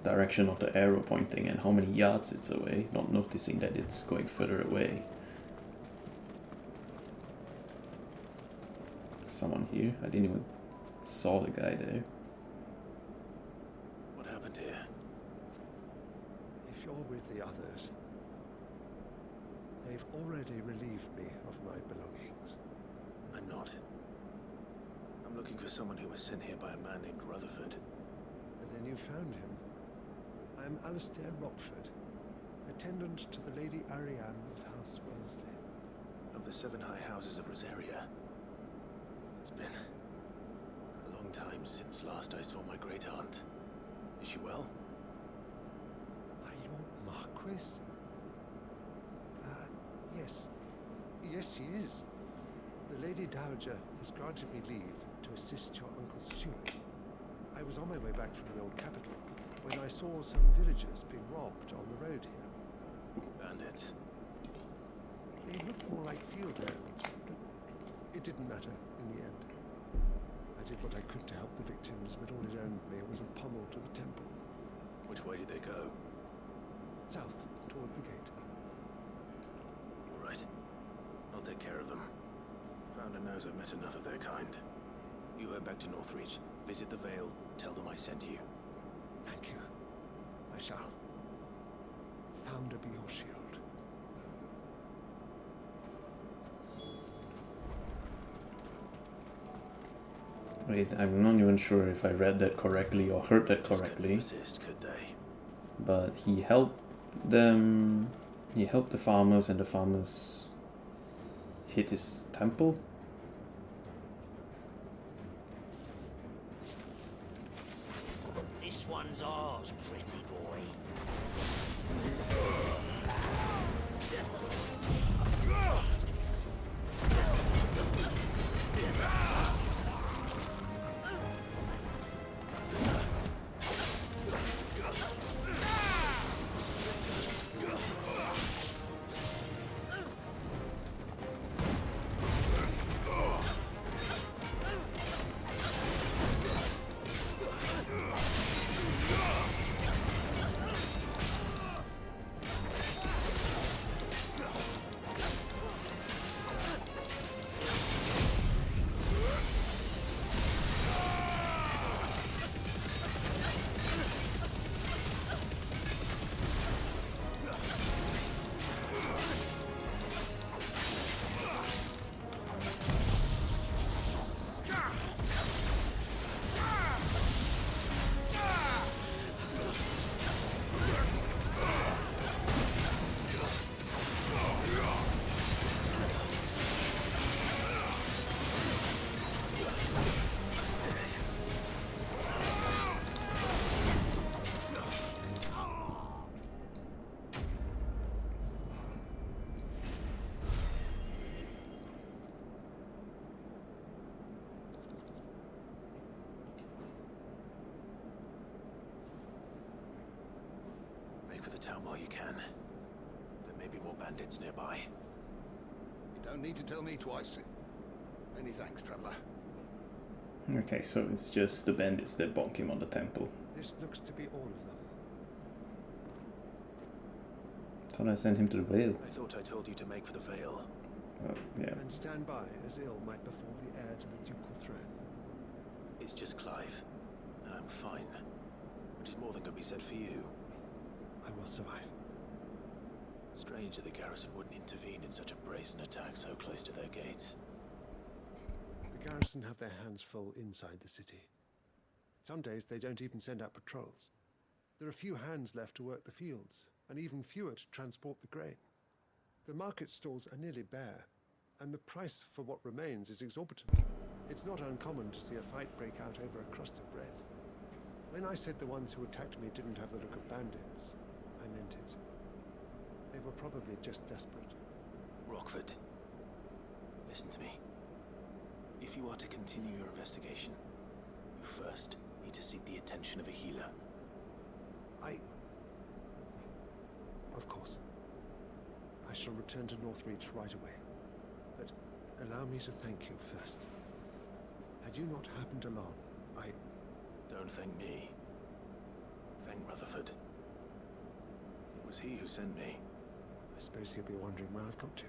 direction of the arrow pointing and how many yards it's away, not noticing that it's going further away. Someone here? I didn't even saw the guy there. What happened here? If you're with the others, they've already relieved me of my belongings. I'm not. I'm looking for someone who was sent here by a man named Rutherford. And then you found him. I'm Alistair Rockford, attendant to the Lady Ariane of House Wellesley. Of the 7 high houses of Rosaria. It's been a long time since last I saw my great aunt. Is she well? My Lord Marquis? Yes. Yes, she is. The Lady Dowager has granted me leave to assist your Uncle Stuart. I was on my way back from the old capital when I saw some villagers being robbed on the road here. Bandits. They looked more like field hands, but it didn't matter in the end. I did what I could to help the victims, but all it earned me was a pummel to the temple. Which way did they go? South, toward the gate. All right. I'll take care of them. Founder knows I've met enough of their kind. You head back to Northreach, visit the Vale, tell them I sent you. Thank you. I shall. Founder be your shield. Wait, I'm not even sure if I read that correctly or heard that correctly. Resist, could they? But he helped them. He helped the farmers, and the farmers hit his temple. This one's ours, pretty boy. around while you can. There may be more bandits nearby. You don't need to tell me twice. Many thanks, traveler. Okay, so it's just the bandits that bonk him on the temple. This looks to be all of them. Thought I sent him to the Vale. I thought I told you to make for the Vale. Yeah. And stand by, as ill might befall the heir to the ducal throne. It's just Clive, and I'm fine. Which is more than could be said for you. I will survive. Strange that the garrison wouldn't intervene in such a brazen attack so close to their gates. The garrison have their hands full inside the city. Some days they don't even send out patrols. There are few hands left to work the fields, and even fewer to transport the grain. The market stalls are nearly bare, and the price for what remains is exorbitant. It's not uncommon to see a fight break out over a crust of bread. When I said the ones who attacked me didn't have the look of bandits, I meant it. They were probably just desperate. Rockford, listen to me. If you are to continue your investigation, you first need to seek the attention of a healer. Of course. I shall return to Northreach right away. But allow me to thank you first. Had you not happened along, Don't thank me. Thank Rutherford. It was he who sent me. I suppose he'll be wondering where I've got to.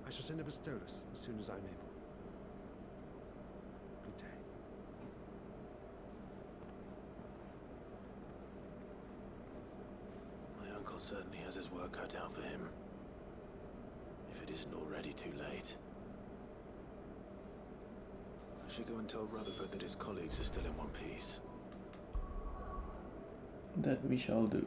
I shall send a Bastolus as soon as I'm able. Good day. My uncle certainly has his work cut out for him. If it isn't already too late. I should go and tell Rutherford that his colleagues are still in one piece. That we shall do.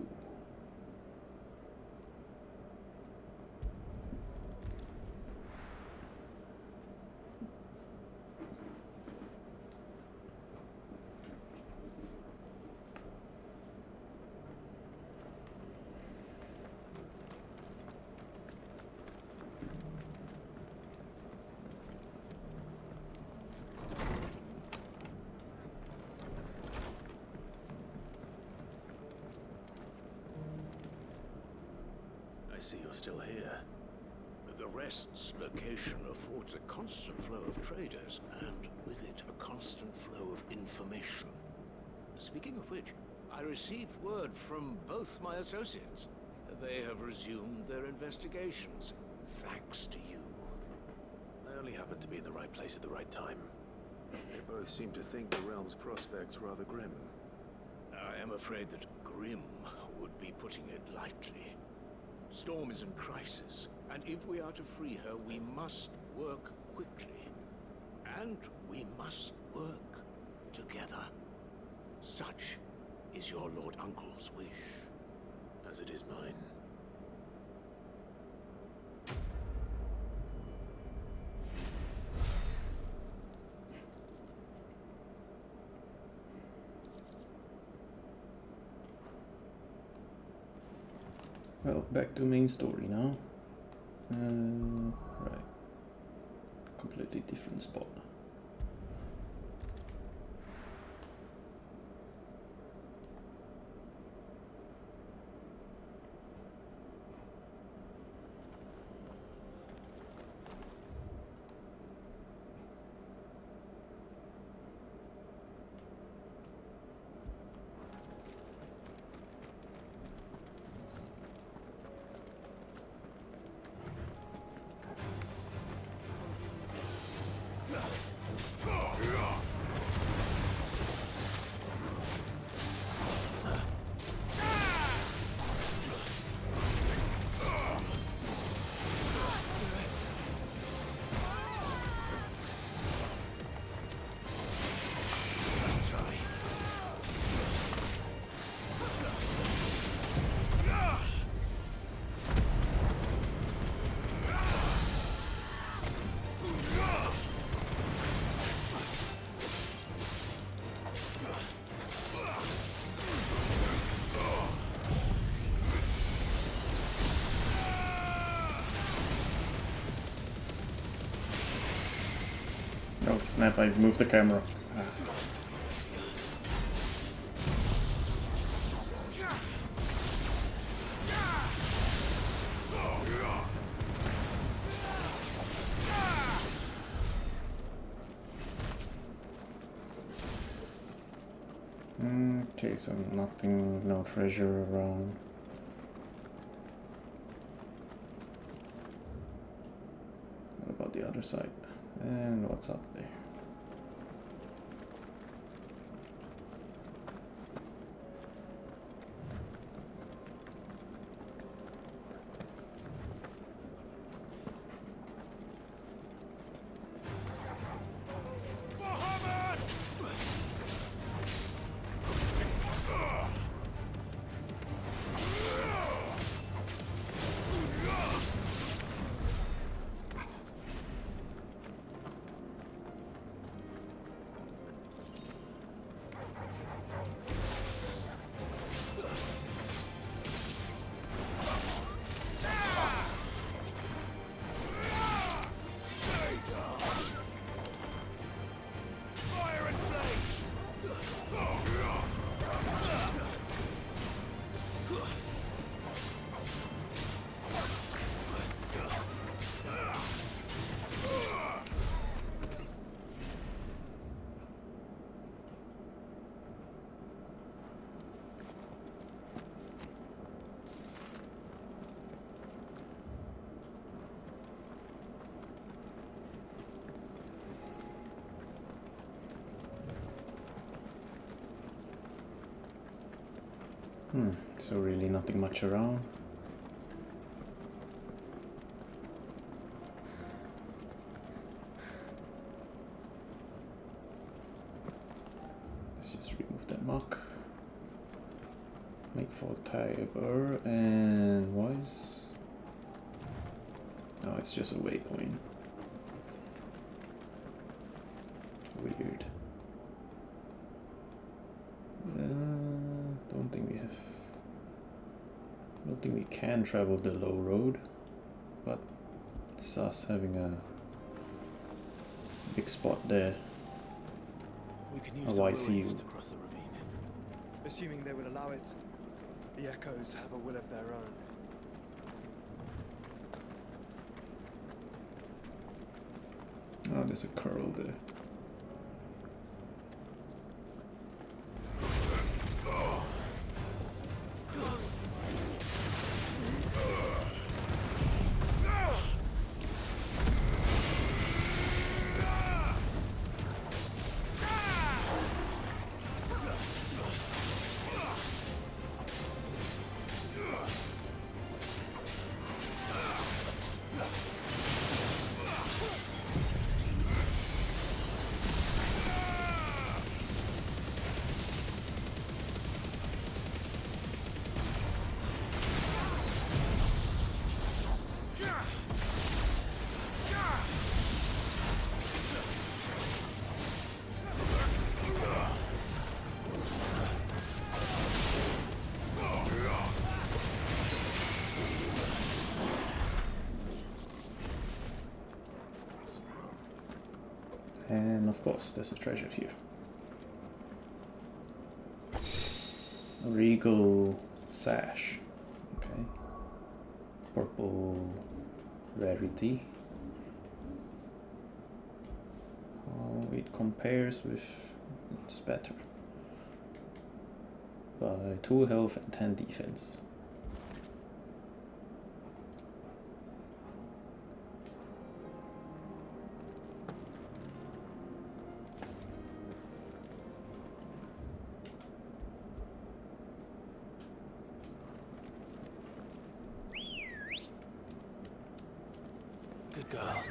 I see you're still here. The Rest's location affords a constant flow of traders, and with it a constant flow of information. Speaking of which, I received word from both my associates. They have resumed their investigations, thanks to you. I only happened to be in the right place at the right time. They both seem to think the realm's prospects rather grim. I am afraid that grim would be putting it lightly. Storm is in crisis, and if we are to free her, we must work quickly. And we must work together. Such is your Lord Uncle's wish. As it is mine. Well, back to main story now. Right. Completely different spot. Oh snap, I moved the camera. Ah. Okay, so nothing, no treasure around. What about the other side? And what's up there? So really nothing much around. Let's just remove that muck. Make for Tiber and Wise. No, it's just a waypoint. Weird. Don't think we can travel the low road, but it's us having a big spot there. We can A use wide the ruins field. to cross the ravine. Assuming they will allow it, the echoes have a will of their own. Oh, there's a curl there. And of course, there's a treasure here. A regal sash. Okay. Purple rarity. How it compares with... it's better. By 2 health and 10 defense. Good girl.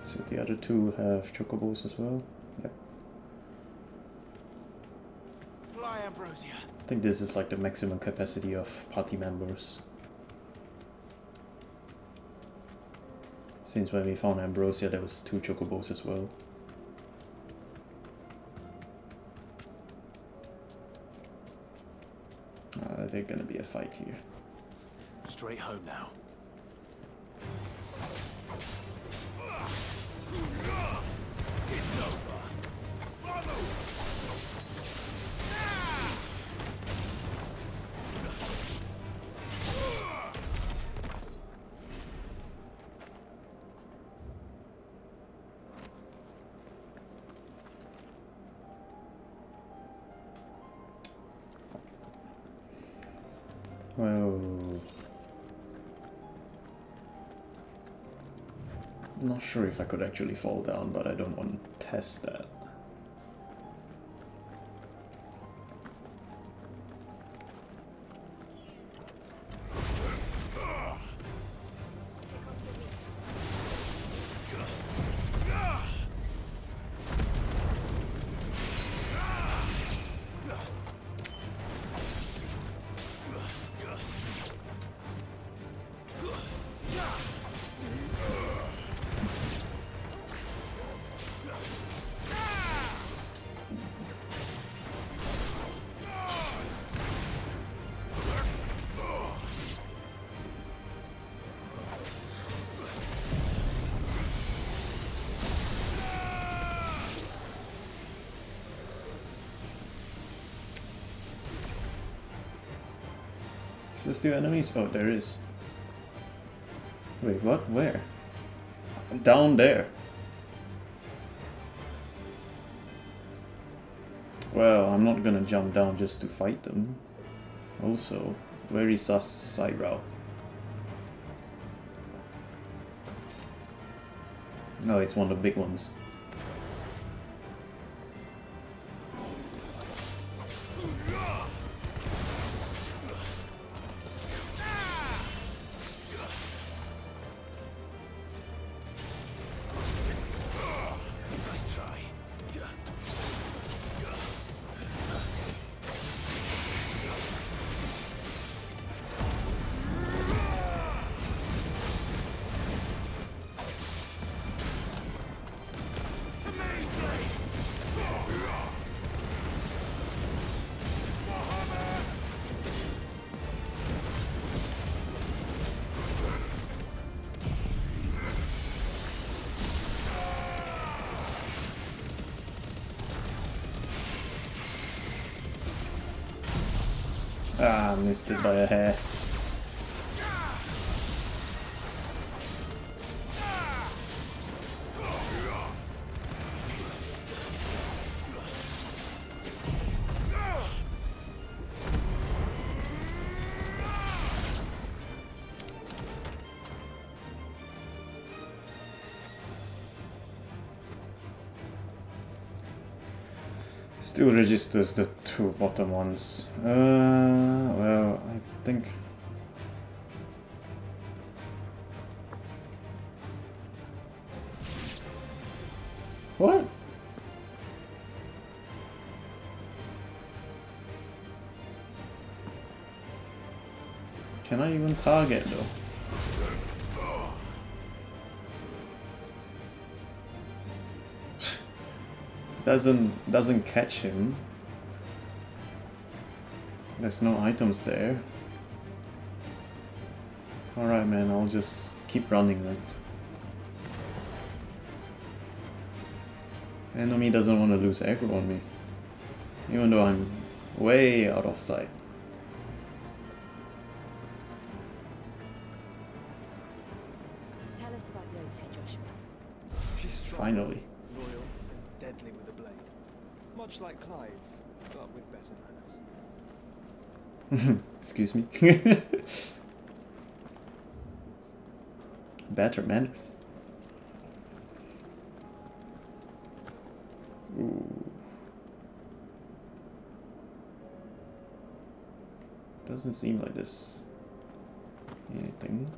So the other two have chocobos as well. Yep. Fly, Ambrosia. I think this is like the maximum capacity of party members. Since when we found Ambrosia, there was 2 chocobos as well. There's gonna be a fight here. Straight home now. It's over. Follow. not sure if I could actually fall down, but I don't want to test that. Is there still enemies? Oh, there is. Wait, what? Where? Down there. Well, I'm not gonna jump down just to fight them. Also, where is us side route? Oh, it's one of the big ones. Ah, missed it by a hair. Still registers the two bottom ones. Well, I think... What? Can I even target though? Doesn't catch him. There's no items there. Alright man, I'll just keep running then. Enemy doesn't want to lose aggro on me. Even though I'm way out of sight. Tell us about Yote, Joshua. She's strong, Finally. loyal, and deadly with a blade. Much like Clive, but with better manners. Excuse me. Better manners. Ooh. Doesn't seem like this. Anything.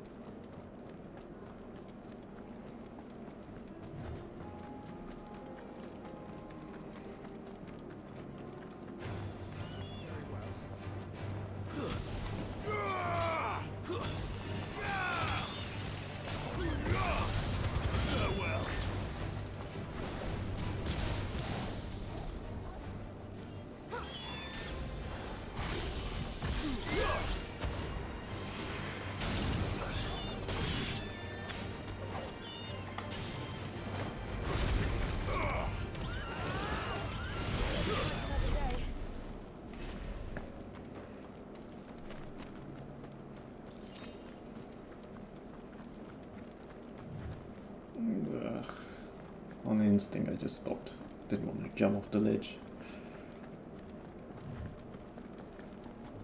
On instinct I just stopped. Didn't want to jump off the ledge.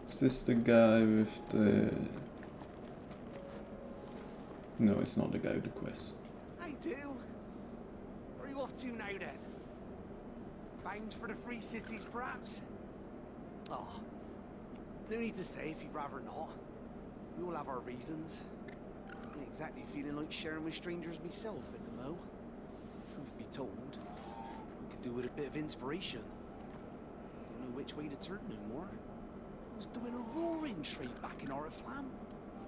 Is this the guy with the... No, it's not the guy with the quest. Ain't do. Where are you off to now then? Bound for the Free Cities, perhaps? Oh, no need to say if you'd rather not. We all have our reasons. I ain't exactly feeling like sharing with strangers myself at the mo. Truth be told, I could do with a bit of inspiration. Don't know which way to turn no more. I was doing a roaring trade back in Oriflamme,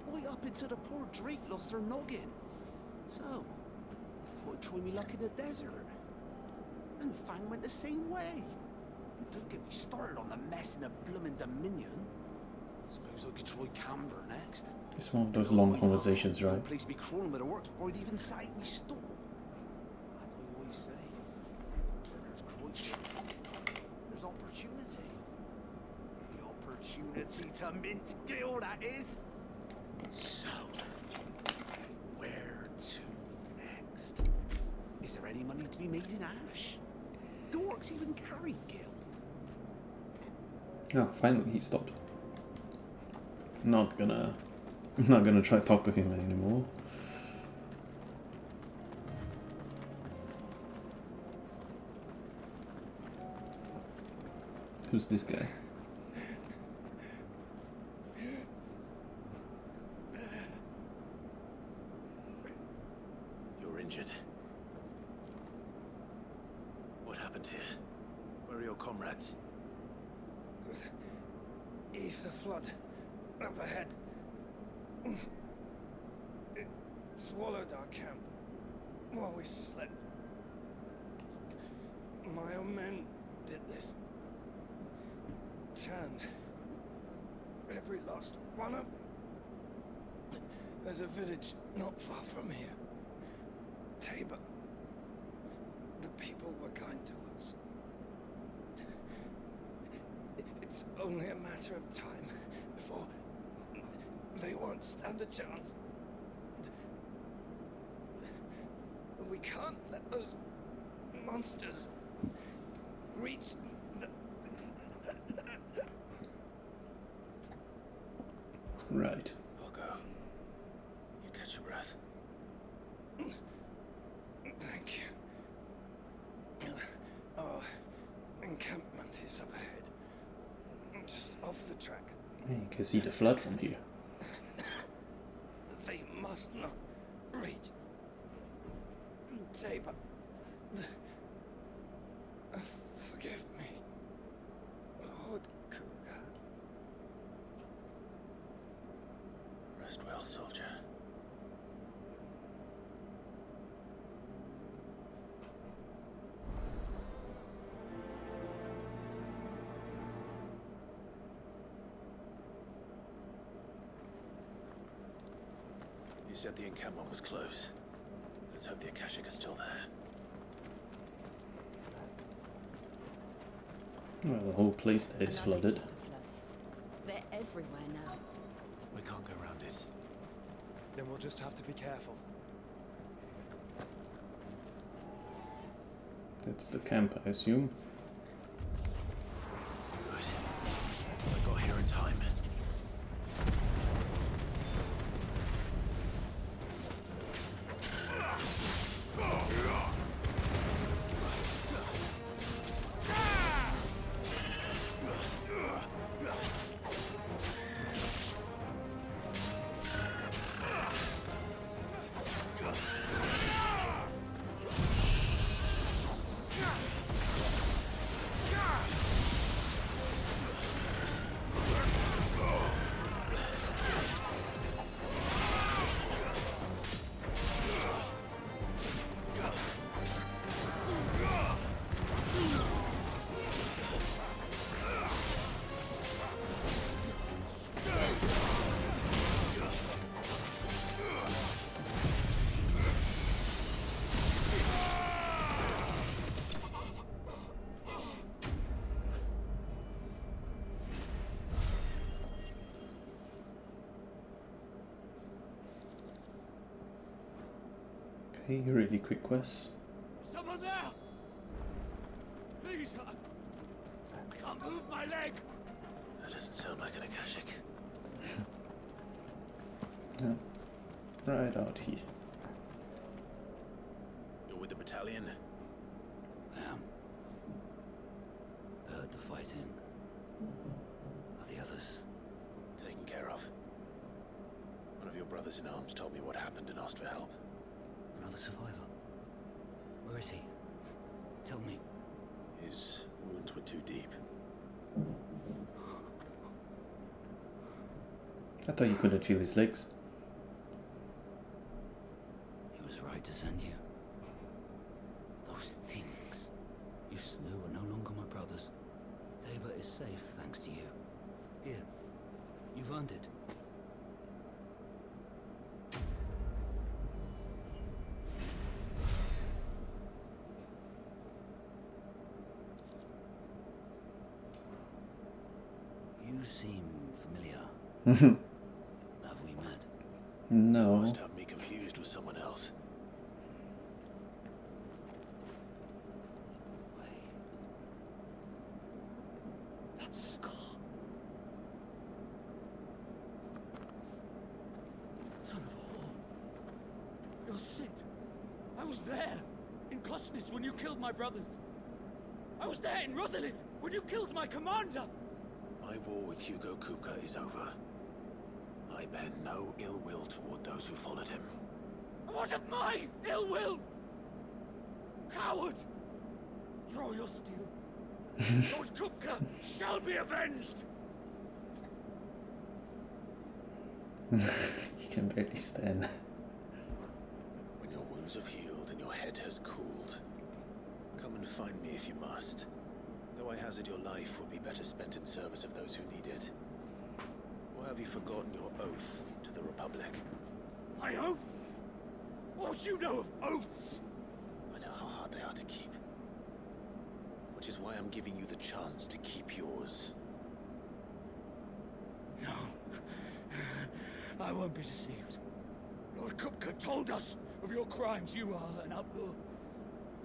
right up until the poor Drake lost her noggin. So, I thought I'd try me luck in the desert. And Fang went the same way. And don't get me started on the mess in the bloomin' Dominion. Suppose I could try Camber next. It's one of those long conversations, right? No place to be crawling with the works before I'd even sat in my store. As I always say, there's crisis, there's opportunity. The opportunity to mint Gil, that is. So, where to next? Is there any money to be made in Ash? Do orcs even carry Gil? Oh, finally he stopped. I'm not gonna try to talk to him anymore. Who's this guy? You're injured. What happened here? Where are your comrades? Ether flood up ahead. It swallowed our camp while we slept. My own men did this. Turned every last one of them. There's a village not far from here. Tabor. The people were kind to us. It's only a matter of time before they won't stand a chance. We can't let those monsters reach the... Right. I'll go. You catch your breath. Thank you. Our encampment is up ahead. Just off the track. You can see the flood from here. They must not reach Tabor. Forgive me, Lord Cougar. Rest well, soldier. You said the encampment was close. Let's hope the Akashic are still there. Well, the whole place there is flooded. They're everywhere now. We can't go around it. Then we'll just have to be careful. That's the camp, I assume. Good. I got here in time. Okay, really quick quests. Someone there! Please, I can't move my leg! That doesn't sound like an Akashic. Yeah. Right out here. with the battalion? I am. Heard the fighting. Are the others? Taken care of. One of your brothers in arms told me what happened and asked for help. Another survivor? Where is he? Tell me. His wounds were too deep. I thought you couldn't feel his legs. He was right to send you. Those things you slew are no longer my brothers. Tabor is safe thanks to you. Here, you've earned it. You seem familiar. Have we met? No. You must have me confused with someone else. That scar. Son of a whore. You're Sid. I was there in Cosmis when you killed my brothers. I was there in Rosalith when you killed my commander. My war with Hugo Kupka is over. I bear no ill will toward those who followed him. What of my ill will? Coward! Draw your steel. Lord Kupka shall be avenged! You can barely stand. When your wounds have healed and your head has cooled, come and find me if you must. Though I hazard your life would be better spent in service of those who need it. Or have you forgotten your oath to the Republic? My oath? What do you know of oaths? I know how hard they are to keep. Which is why I'm giving you the chance to keep yours. No. I won't be deceived. Lord Kupka told us of your crimes. You are an outlaw.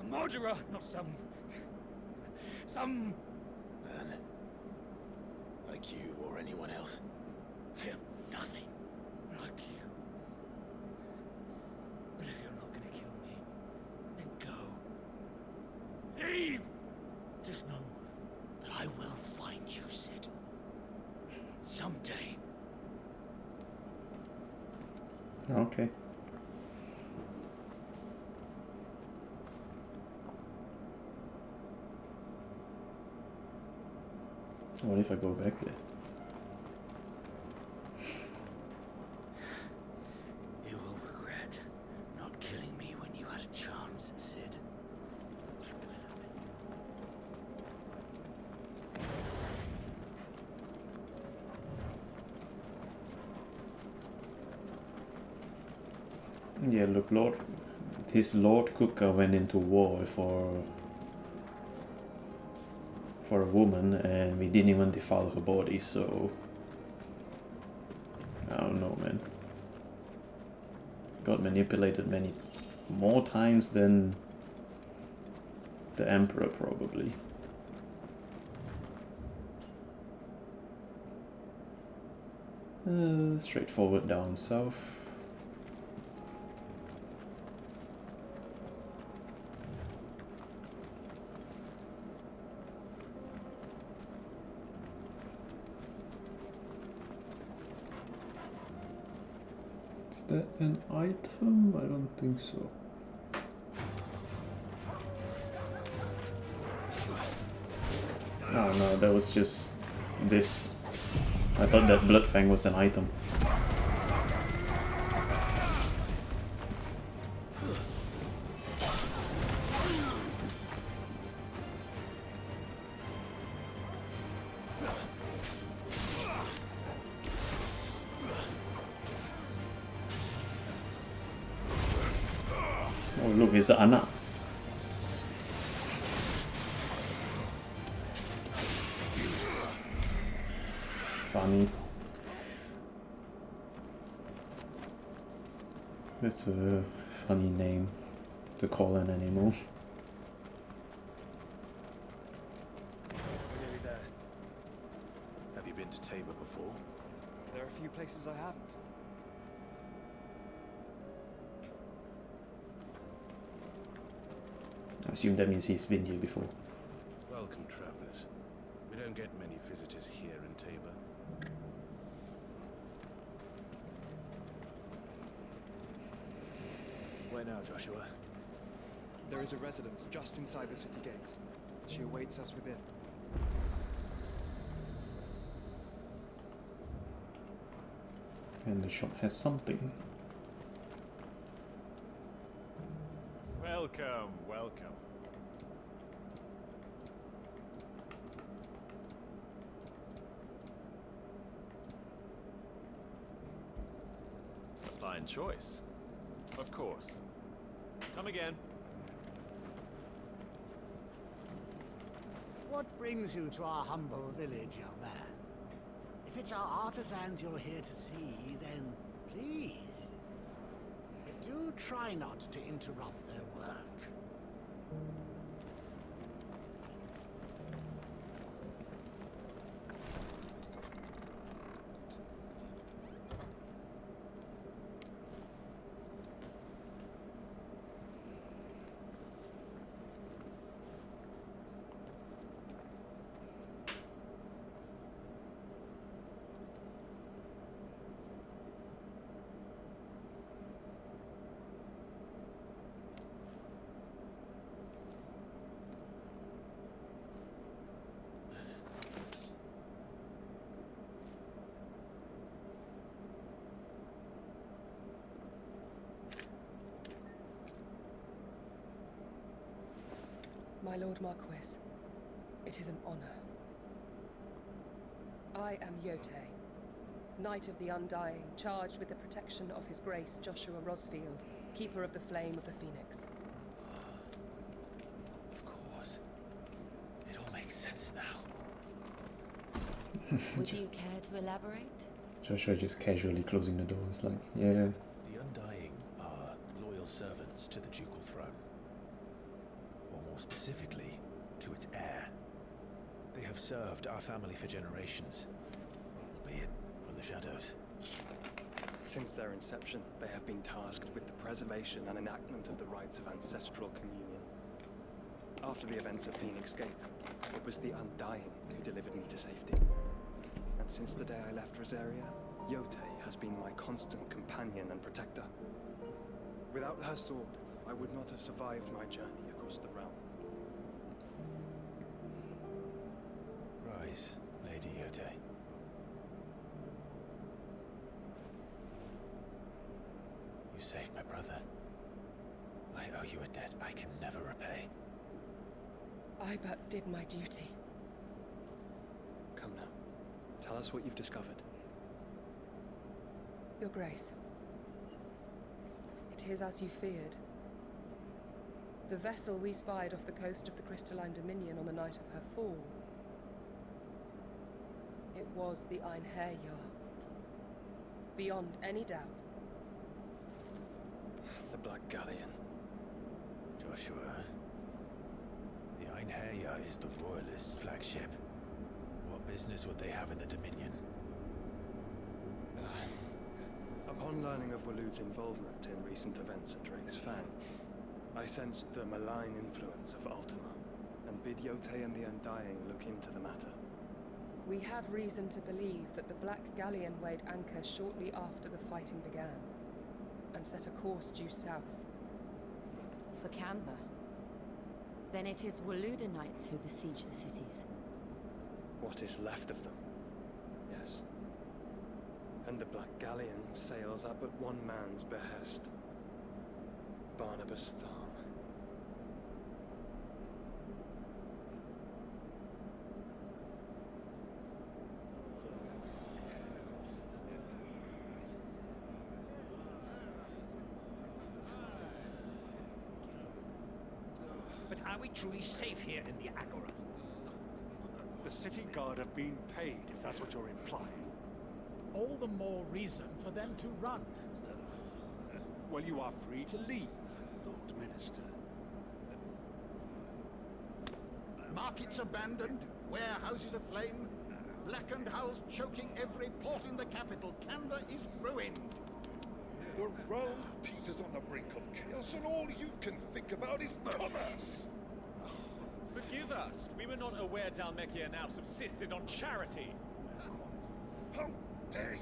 A murderer, not some man. Like you or anyone else. I am nothing like you. But if you're not gonna kill me, then go. Leave! Just know that I will find you, Sid. Someday. Okay. What if I go back there? You will regret not killing me when you had a chance, Sid. Yeah, look, his Lord Kupka went into war for a woman, and we didn't even defile her body, so I don't know, man. Got manipulated many more times than the Emperor, probably. Straightforward down south. Is that an item? I don't think so. Oh no, that was just this. I thought that Bloodfang was an item. Oh look, it's Anna. Funny. That's a funny name to call an animal. We're nearly there. Have you been to Tabor before? There are a few places I haven't. assume that means he's been here before. Welcome, travelers. We don't get many visitors here in Tabor. Where now, Joshua? There is a residence just inside the city gates. She awaits us within. And the shop has something. Welcome, welcome. A fine choice. Of course. Come again. What brings you to our humble village, young man? If it's our artisans you're here to see, then please. But do try not to interrupt their work. My Lord Marquis, it is an honor. I am Yote, Knight of the Undying, charged with the protection of His Grace Joshua Rosfield, Keeper of the Flame of the Phoenix. Of course. It all makes sense now. Would you care to elaborate? Joshua just casually closing the door. It's like, yeah. The Undying are loyal servants to the ducal throne. Or more specifically, to its heir. They have served our family for generations, albeit from the shadows. Since their inception, they have been tasked with the preservation and enactment of the rites of ancestral communion. After the events of Phoenix Gate, it was the Undying who delivered me to safety. And since the day I left Rosaria, Yote has been my constant companion and protector. Without her sword, I would not have survived my journey across the realm. Rise, Lady Yote. You saved my brother. I owe you a debt I can never repay. I but did my duty. Come now. Tell us what you've discovered. Your Grace. It is as you feared. The vessel we spied off the coast of the Crystalline Dominion on the night of her fall. It was the Einherjar. Beyond any doubt. The Black Galleon. Joshua, the Einherjar is the Royalist flagship. What business would they have in the Dominion? Upon learning of Waloed's involvement in recent events at Drake's Fang, I sensed the malign influence of Ultima, and bid Yote and the Undying look into the matter. We have reason to believe that the Black Galleon weighed anchor shortly after the fighting began, and set a course due south. For Canva. Then it is Waloed knights who besiege the cities. What is left of them? Yes. And the Black Galleon sails at but one man's behest. Barnabas Thorne. But are we truly safe here in the Agora? The city guard have been paid, if that's what you're implying. All the more reason for them to run. Well, you are free to leave, Lord Minister. Markets abandoned, warehouses aflame, blackened hulls choking every port in the capital. Canva is ruined. The realm teeters on the brink of chaos, and all you can think about is commerce. Forgive us. We were not aware Dhalmekia now subsisted on charity. How dare you?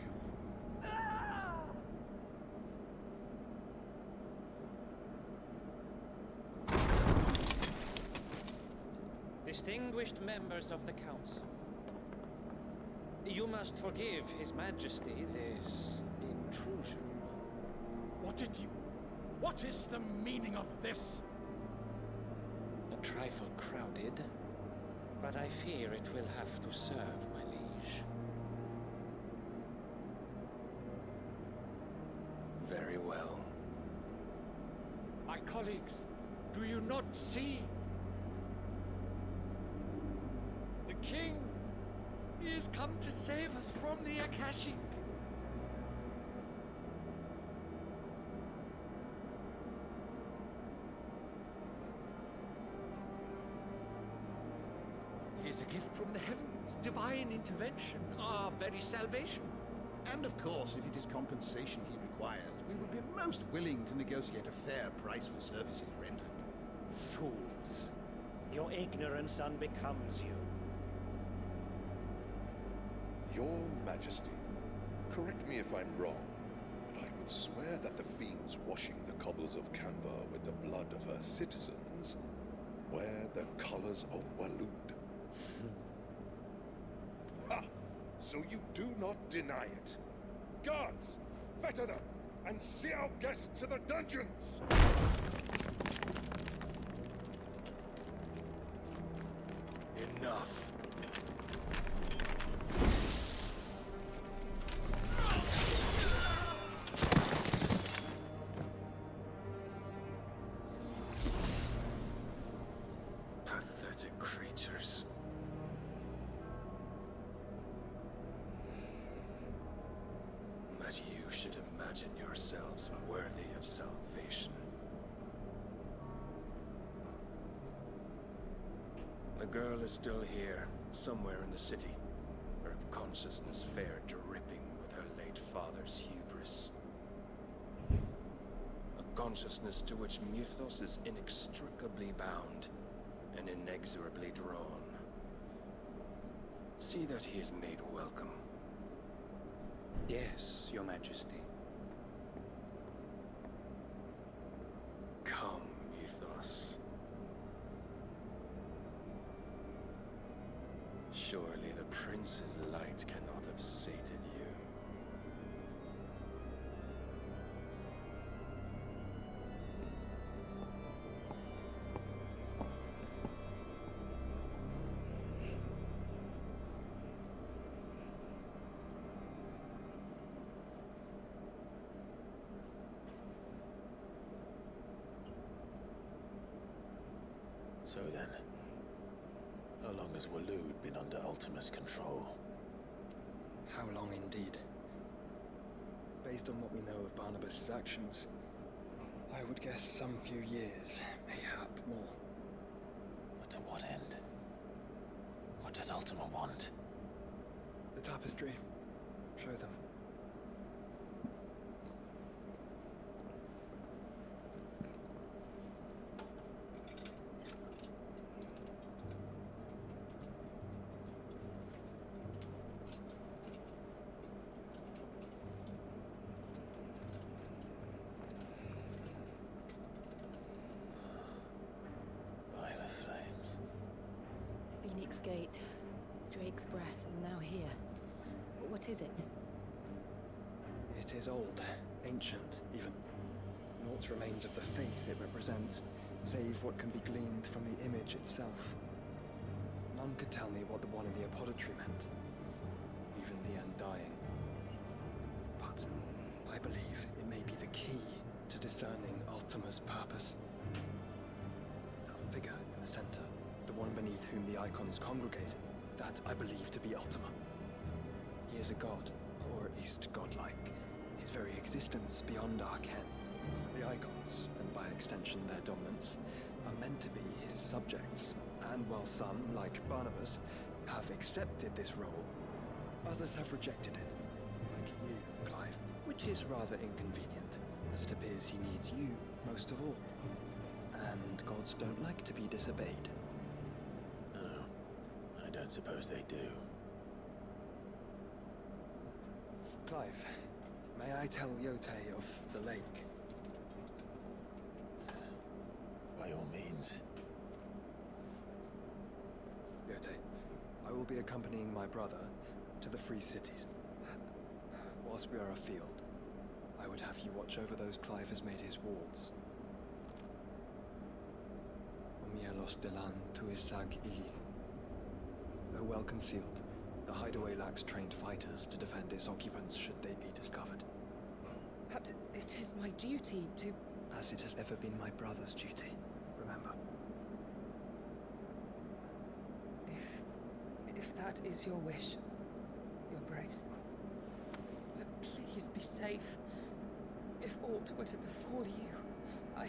Distinguished members of the council, you must forgive His Majesty this intrusion. What is the meaning of this? A trifle crowded, but I fear it will have to serve, my liege. Very well. My colleagues, do you not see? The king, he has come to save us from the Akashic. He is a gift from the heavens, divine intervention, our very salvation. And of course, if it is compensation he requires, we would be most willing to negotiate a fair price for services rendered. Fools. Your ignorance unbecomes you. Your Majesty, correct me if I'm wrong, but I would swear that the fiends washing the cobbles of Canva with the blood of her citizens wear the colors of Waloed. Ha! So you do not deny it. Guards, fetter them, and see our guests to the dungeons! Enough. Pathetic creatures. That you should imagine yourselves worthy of salvation. The girl is still here, somewhere in the city, her consciousness fair dripping with her late father's hubris. A consciousness to which Mythos is inextricably bound and inexorably drawn. See that he is made welcome. Yes, Your Majesty. Come, Mythos. Surely the prince's light cannot have sated you. So then, how long has Waloed been under Ultima's control? How long indeed? Based on what we know of Barnabas' actions, I would guess some few years, mayhap more. But to what end? What does Ultima want? The tapestry. Show them. Phoenix Gate, Drake's Breath, and now here. What is it? It is old, ancient, even. Naught remains of the faith it represents, save what can be gleaned from the image itself. None could tell me what the one in the apothecary meant, even the Undying. But I believe it may be the key to discerning Ultima's purpose. That figure in the center, the one beneath whom the icons congregate, that I believe to be Ultima. He is a god, or at least godlike. His very existence beyond our ken. The icons, and by extension their dominance, are meant to be his subjects, and while some, like Barnabas, have accepted this role, others have rejected it, like you, Clive, which is rather inconvenient, as it appears he needs you most of all. And gods don't like to be disobeyed. don't suppose they do. Clive, may I tell Yote of the lake? By all means. Yote, I will be accompanying my brother to the Free Cities. Whilst we are afield, I would have you watch over those Clive has made his wards. Omielos delan tuisag ilith. Though well concealed, the hideaway lacks trained fighters to defend its occupants should they be discovered. But it is my duty to... As it has ever been my brother's duty, remember. If that is your wish, Your Grace. But please be safe. If aught were to befall you,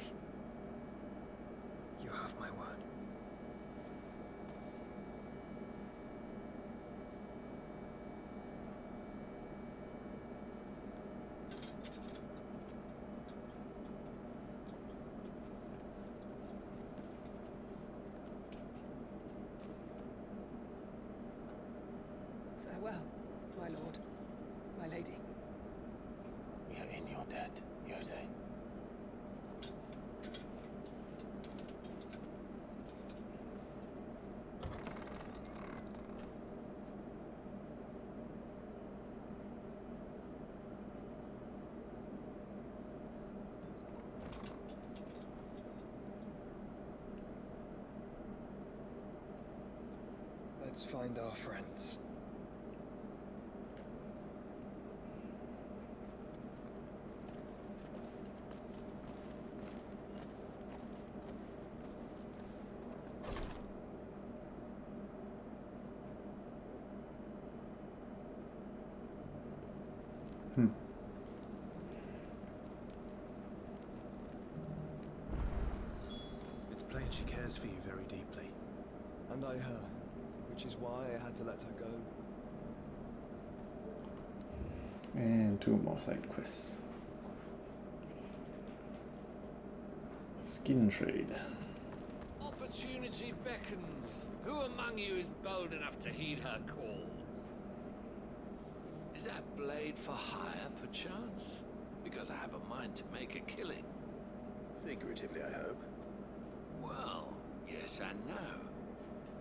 You have my word. Farewell, my lord, my lady. We are in your debt, Yote. Let's find our friends. It's plain she cares for you very deeply. And I her, which is why I had to let her go. And 2 more side quests. Skin trade. Opportunity beckons. Who among you is bold enough to heed her call? Is that blade for hire, perchance? Because I have a mind to make a killing. Figuratively, I hope. Well, yes and no.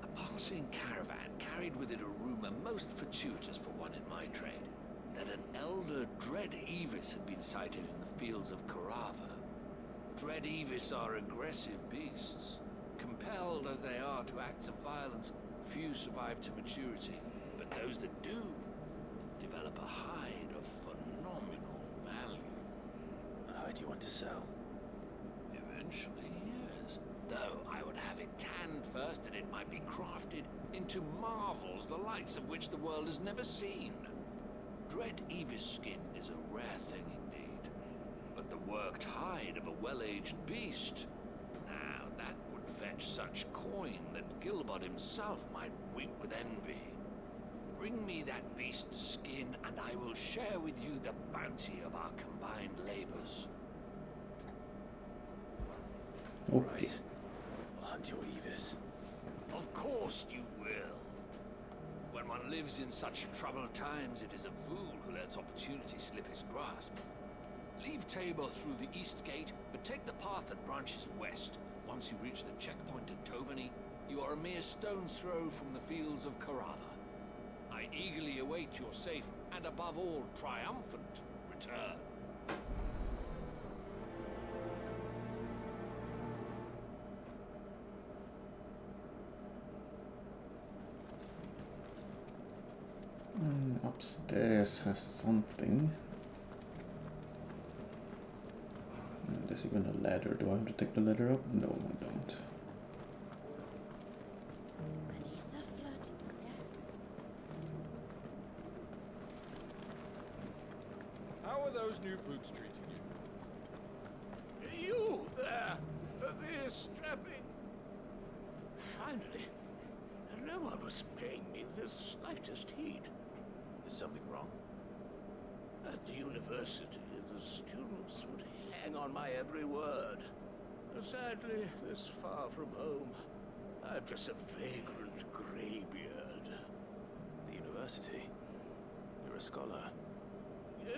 A passing caravan carried with it a rumor most fortuitous for one in my trade, that an elder Dread Evis had been sighted in the fields of Carava. Dread Evis are aggressive beasts. Compelled as they are to acts of violence, few survive to maturity, but those that do develop a hide of phenomenal value. A hide you want to sell? Eventually, yes. Though I would have it tanned first that it might be crafted into marvels the likes of which the world has never seen. Dread Evis skin is a rare thing indeed. But the worked hide of a well-aged beast, now that would fetch such coin that Gilbert himself might weep with envy. Bring me that beast's skin, and I will share with you the bounty of our combined labors. Okay. Right. We'll hunt your Evis. Of course you will. When one lives in such troubled times, it is a fool who lets opportunity slip his grasp. Leave Tabor through the east gate, but take the path that branches west. Once you reach the checkpoint at Tovany, you are a mere stone's throw from the fields of Carava. I eagerly await your safe, and above all, triumphant return. Upstairs have something. There's even a ladder. Do I have to take the ladder up? No, I don't. Beneath the flood, yes. How are those new boots treating you? You there, the strapping. Finally, no one was paying me the slightest heed. Is something wrong? At the university, the students would hang on my every word. Sadly, this far from home, I'm just a vagrant graybeard. university. You're a scholar.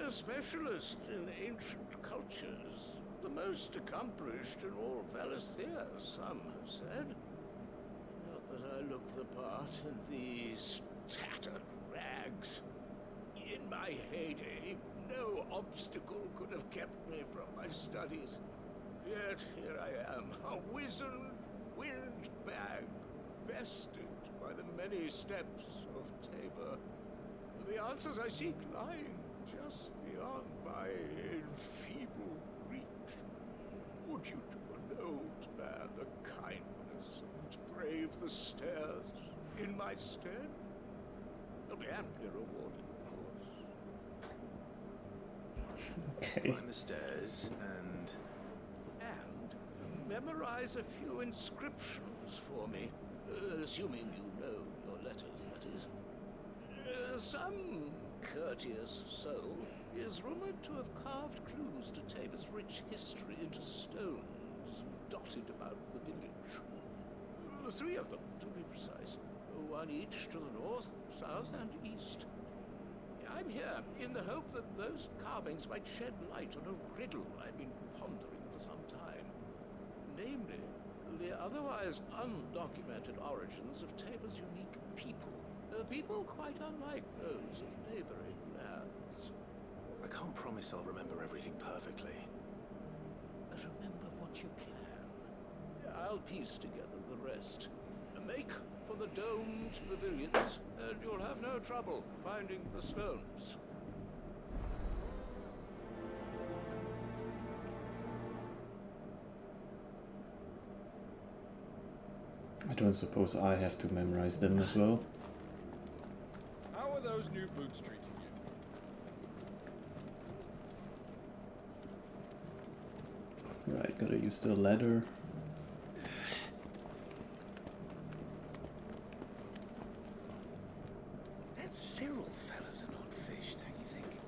A specialist in ancient cultures. The most accomplished in all Valisthea, some have said. Not that I look the part in these tattered rags. In my heyday, no obstacle could have kept me from my studies. Yet here I am, a wizened windbag, bested by the many steps of Tabor. The answers I seek lying just beyond my enfeebled reach. Would you do an old man a kindness and brave the stairs in my stead? You'll be amply rewarded, of course. Okay. Climb the stairs and memorize a few inscriptions for me, assuming you know your letters, that is. Some courteous soul is rumored to have carved clues to Tabor's rich history into stones dotted about the village. 3 of them, to be precise. 1 each to the north, south, and east. I'm here in the hope that those carvings might shed light on a riddle I've been pondering for some time. Namely, the otherwise undocumented origins of Tabor's unique people. People quite unlike those of neighboring lands. I can't promise I'll remember everything perfectly. Remember what you can. I'll piece together the rest. Make for the domed pavilions, and you'll have no trouble finding the stones. I don't suppose I have to memorize them as well. How are those new boots treating you? Right, gotta use the ladder. That Cyril fella's an odd fish, don't you think?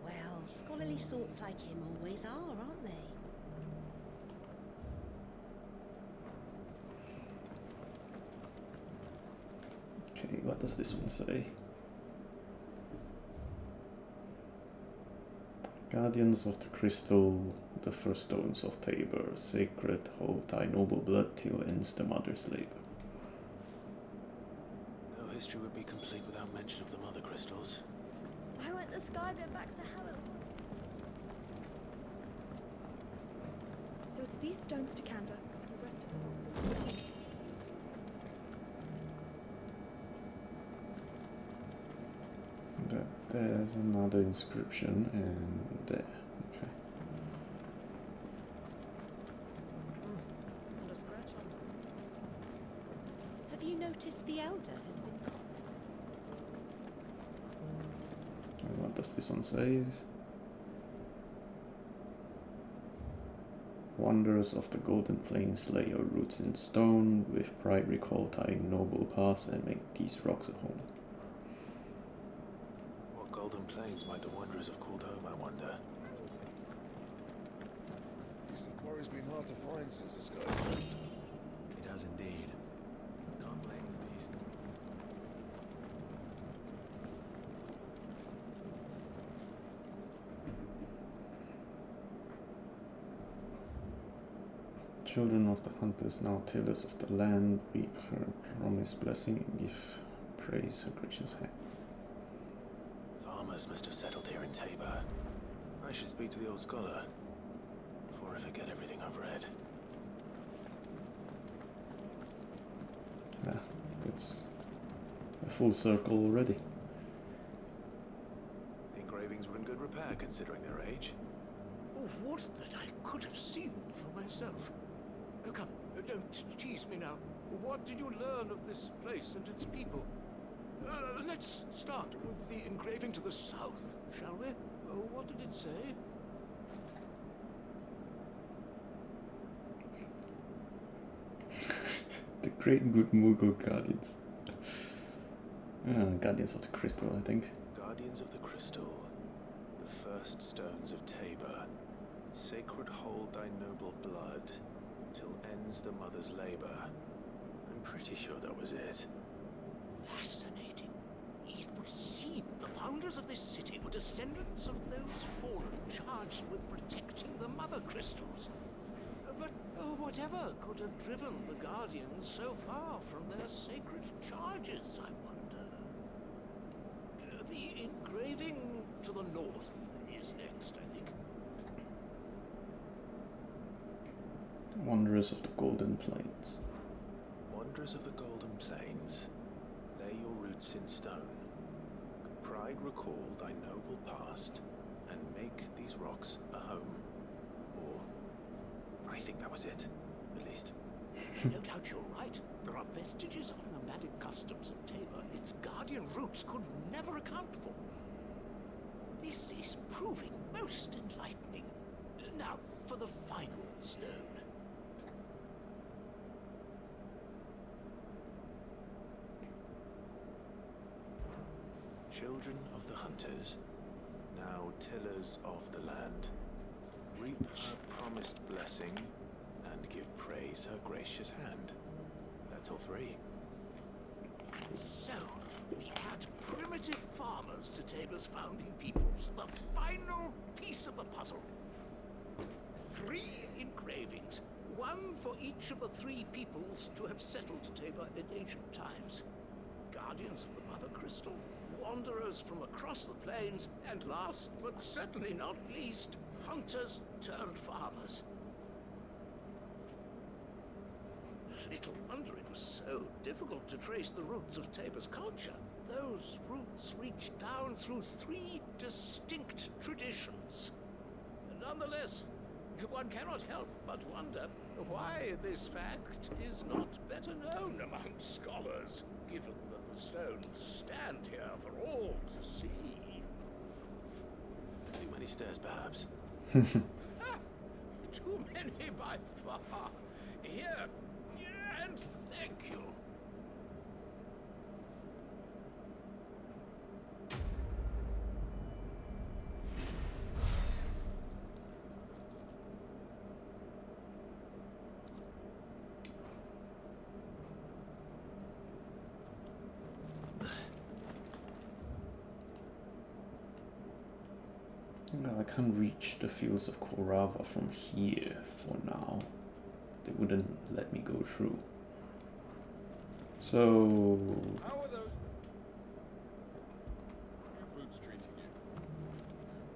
Well, scholarly sorts like him always are, aren't they? Okay, what does this one say? Guardians of the Crystal, the first stones of Tabor, sacred, hold thy noble blood till ends the mother's labor. No history would be complete without mention of the mother crystals. Why won't the sky go back to how it was? So it's these stones to Canva, and the rest of the boxes. There's another inscription, and there. Okay. And a scratch on them. Have you noticed the elder has been coughing? And what does this one say? Wanderers of the Golden Plains lay your roots in stone, with pride recall thy noble past and make these rocks a home. What Golden Plains might the wanderers have called home, I wonder? Decent quarry's been hard to find since the skies changed. It has indeed. Can't blame the beasts. Children of the hunters, now tillers of the land, reap her promised blessing and give praise her gracious hand. Farmers must have settled here in Tabor. I should speak to the old scholar before I forget everything I've read. Yeah, it's a full circle already. The engravings were in good repair considering their age. Oh, would that I could have seen for myself. Oh, come, don't tease me now. What did you learn of this place and its people? Let's start with the engraving to the south, shall we? Oh, what did it say? The great good Mughal guardians. Guardians of the Crystal, I think. Guardians of the Crystal, the first stones of Tabor, sacred hold thy noble blood, till ends the mother's labor. I'm pretty sure that was it. Fascinating. It would not seen? The founders of this city were descendants of those fallen charged with protecting the mother crystals. But whatever could have driven the Guardians so far from their sacred charges, I wonder? The engraving to the north is next, I think. Wanderers of the Golden Plains. Wanderers of the Golden Plains, lay your roots in stone. With pride recall thy noble past, and make these rocks a home. Or, I think that was it, at least. No doubt you're right. There are vestiges of nomadic customs in Tabor its guardian roots could never account for. This is proving most enlightening. Now, for the final stone. Children of the hunters, now tillers of the land, reap her promised blessing and give praise her gracious hand. That's all three. And so, we add primitive farmers to Tabor's founding peoples, the final piece of the puzzle. 3 engravings, one for each of the 3 peoples to have settled Tabor in ancient times. Guardians of the Mother Crystal, wanderers from across the plains, and last but certainly not least, hunters turned farmers. Little wonder it was so difficult to trace the roots of Tabor's culture. Those roots reach down through 3 distinct traditions. Nonetheless, one cannot help but wonder why this fact is not better known among scholars, given that the stones stand here for all to see. Too many stairs, perhaps. Too many by far. Here, and thank you. Well, I can't reach the fields of Korava from here for now. They wouldn't let me go through. So... How are those recruits treating you?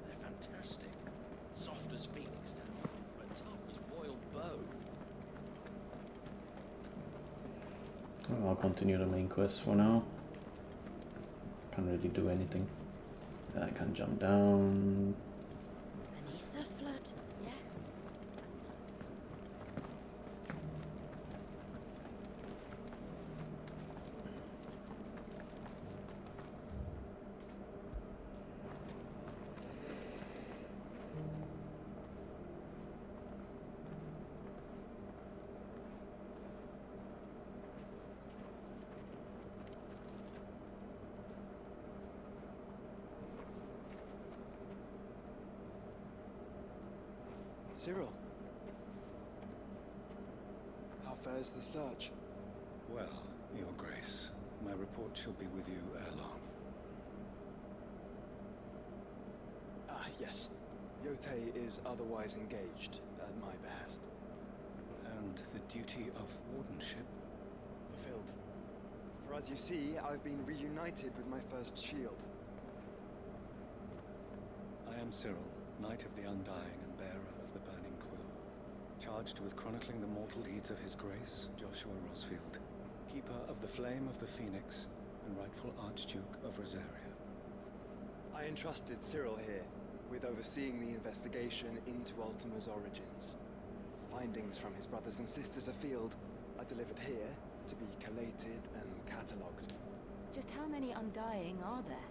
They're fantastic. Soft as phoenix down, but tough as boiled bone. Well, I'll continue the main quest for now. Can't really do anything. I can jump down. Beneath the flood, yes. Cyril, how fares the search? Well, Your Grace, my report shall be with you ere long. Ah, yes. Yotei is otherwise engaged, at my behest. And the duty of wardenship? Fulfilled. For as you see, I've been reunited with my first shield. I am Cyril, Knight of the Undying and bearer of the Burning Quill, charged with chronicling the mortal deeds of His Grace, Joshua Rosfield, keeper of the Flame of the Phoenix and rightful Archduke of Rosaria. I entrusted Cyril here with overseeing the investigation into Ultima's origins. Findings from his brothers and sisters afield are delivered here to be collated and catalogued. Just how many Undying are there?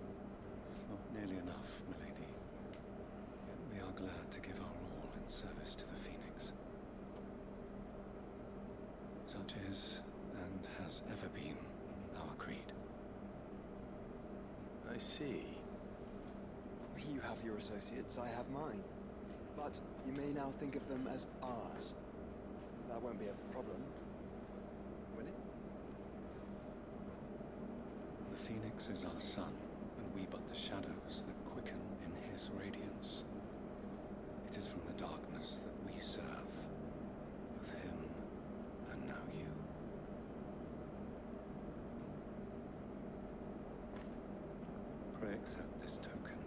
Not nearly enough, milady. Yet we are glad to give our all in service to the Phoenix. Such is, and has ever been, our creed. I see. You have your associates, I have mine. But you may now think of them as ours. That won't be a problem, will it? The Phoenix is our sun, we but the shadows that quicken in his radiance. It is from the darkness that we serve, both him and now you. Pray accept this token.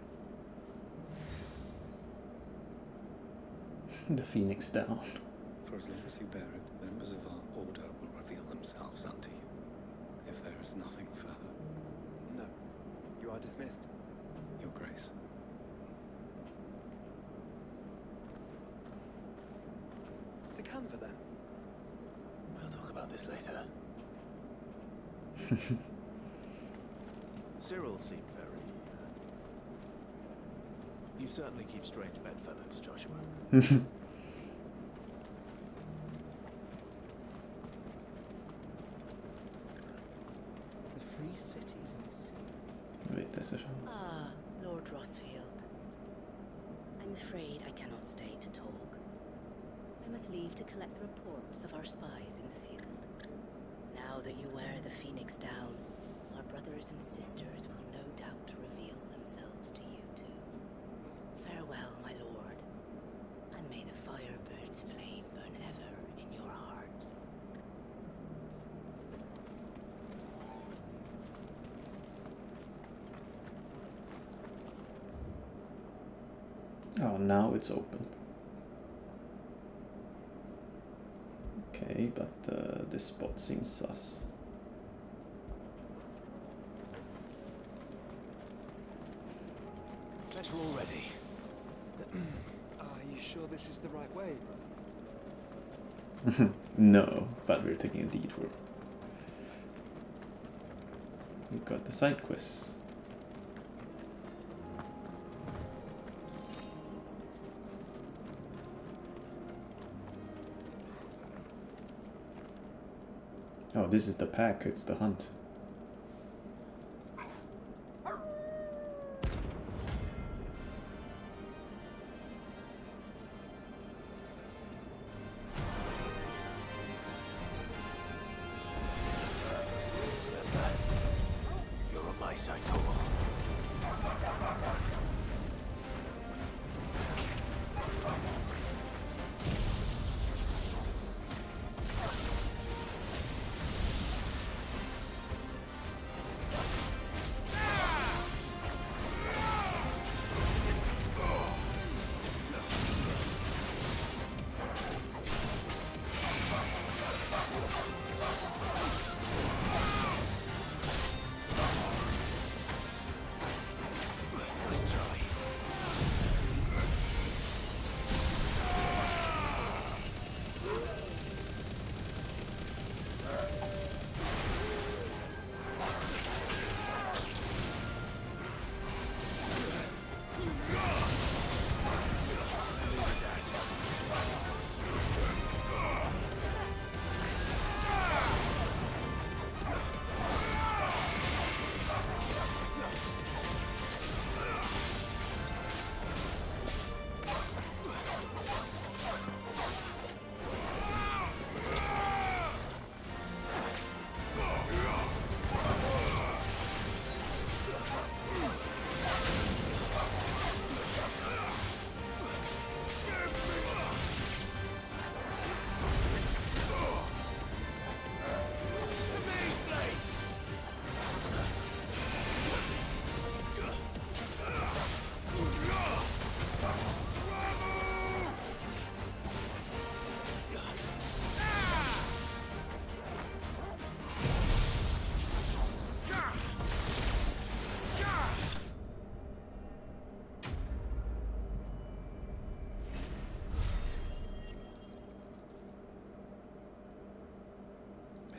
The Phoenix down. For as long as you bear it, members of our order will reveal themselves unto you, if there is nothing further. No. You are dismissed. Your Grace. To Canva, then. We'll talk about this later. Cyril seemed very... You certainly keep strange bedfellows, Joshua. The free cities I see. Wait, there's a... Ah, Lord Rosfield. I'm afraid I cannot stay to talk. I must leave to collect the reports of our spies in the field. Now that you wear the Phoenix down, our brothers and sisters will no doubt reveal themselves to you too. Farewell, my lord, and may the Firebird's flame burn ever in your heart. Oh, now it's open. Okay, but this spot seems sus. Better already. Are you sure this is the right way, brother? No, but we're taking a detour. We've got the side quest. Oh, this is the pack, it's the hunt. You're on my side, Torval.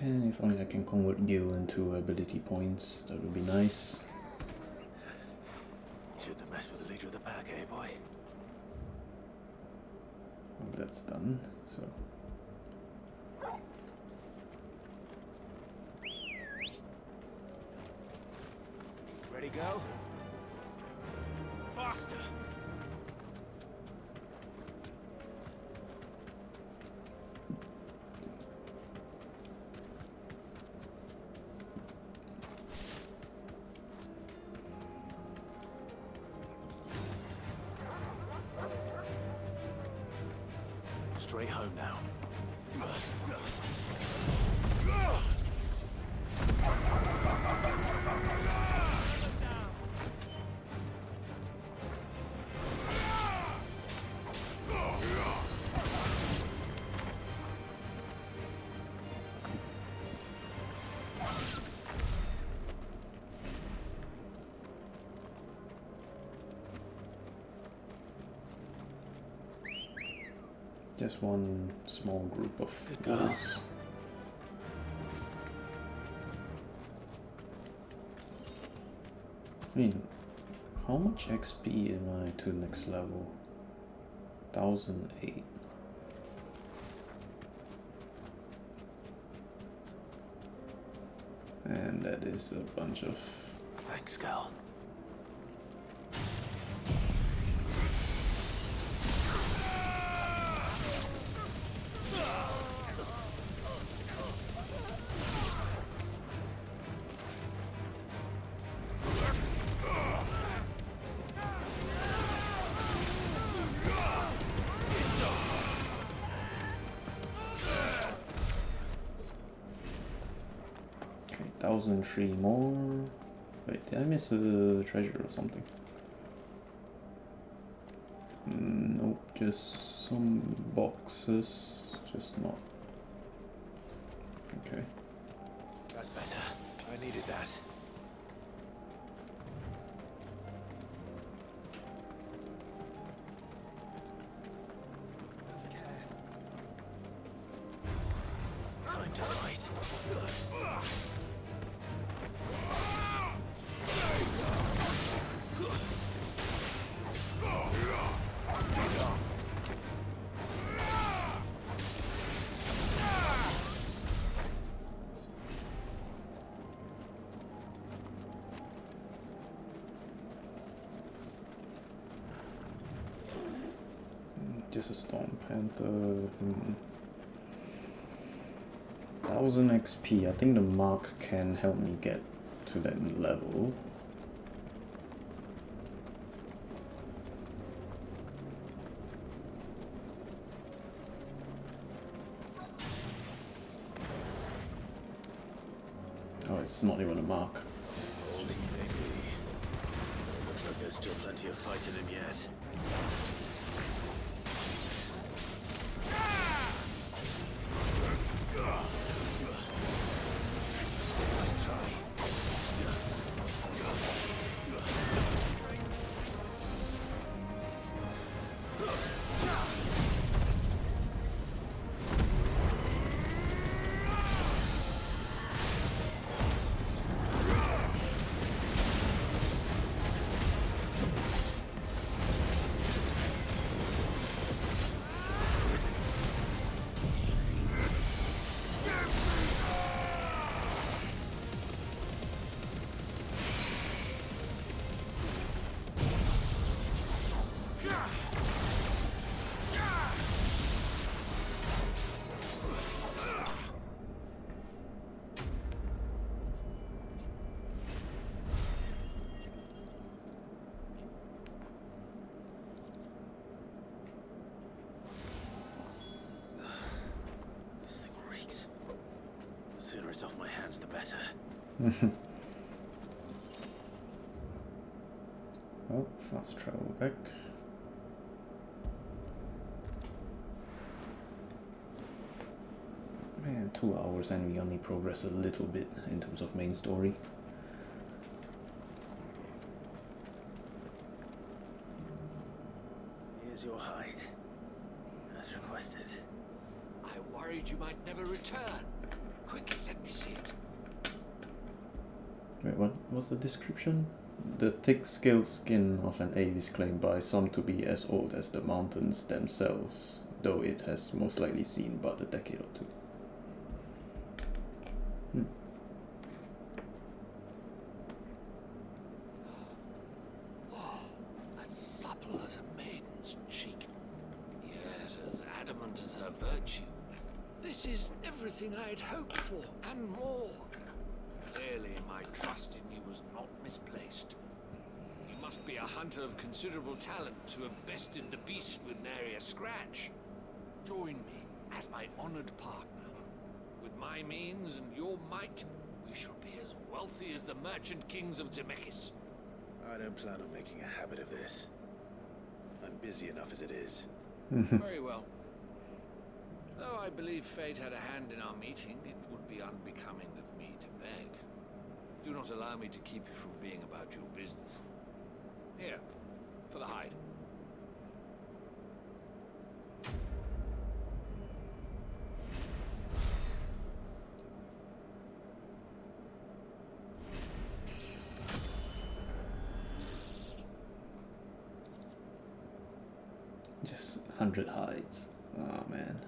And if only I can convert Gil into ability points, that would be nice. Shouldn't have messed with the leader of the pack, eh, boy? Well, that's done, so... Ready, go? Faster! Straight home now. Just one small group of wolves. I mean, how much XP am I to next level? 1008. And that is a bunch of... Thanks, Gal. Okay, 1003 more. Wait, did I miss a treasure or something? Nope, just some boxes, just not. Okay. That's better. I needed that. Time to fight. Just a Storm Panther. 1000 XP. I think the mark can help me get to that level. Oh, it's not even a mark. Holy baby. Looks like there's still plenty of fight in him yet. Nice try. This thing reeks. The sooner it's off my hands, the better. Well, fast travel back. Man, 2 hours and we only progress a little bit in terms of main story. Here's your hide. As requested. I worried you might never return. Quickly, let me see it. Wait, what was the description? The thick scaled skin of an ape is claimed by some to be as old as the mountains themselves, though it has most likely seen about a decade or two. As supple as a maiden's cheek, yet as adamant as her virtue. This is everything I'd hoped for, and more. Clearly, my trust in you was not misplaced. You must be a hunter of considerable talent to have bested the beast with nary a scratch. Join me as my honored partner. With my means and your might, we shall be as wealthy as the merchant kings of Zemeckis. I don't plan on making a habit of this. I'm busy enough as it is. Very well. Though I believe fate had a hand in our meeting, it would be unbecoming of me to beg. Do not allow me to keep you from being about your business. Here, for the hide. Just 100 hides. Oh man,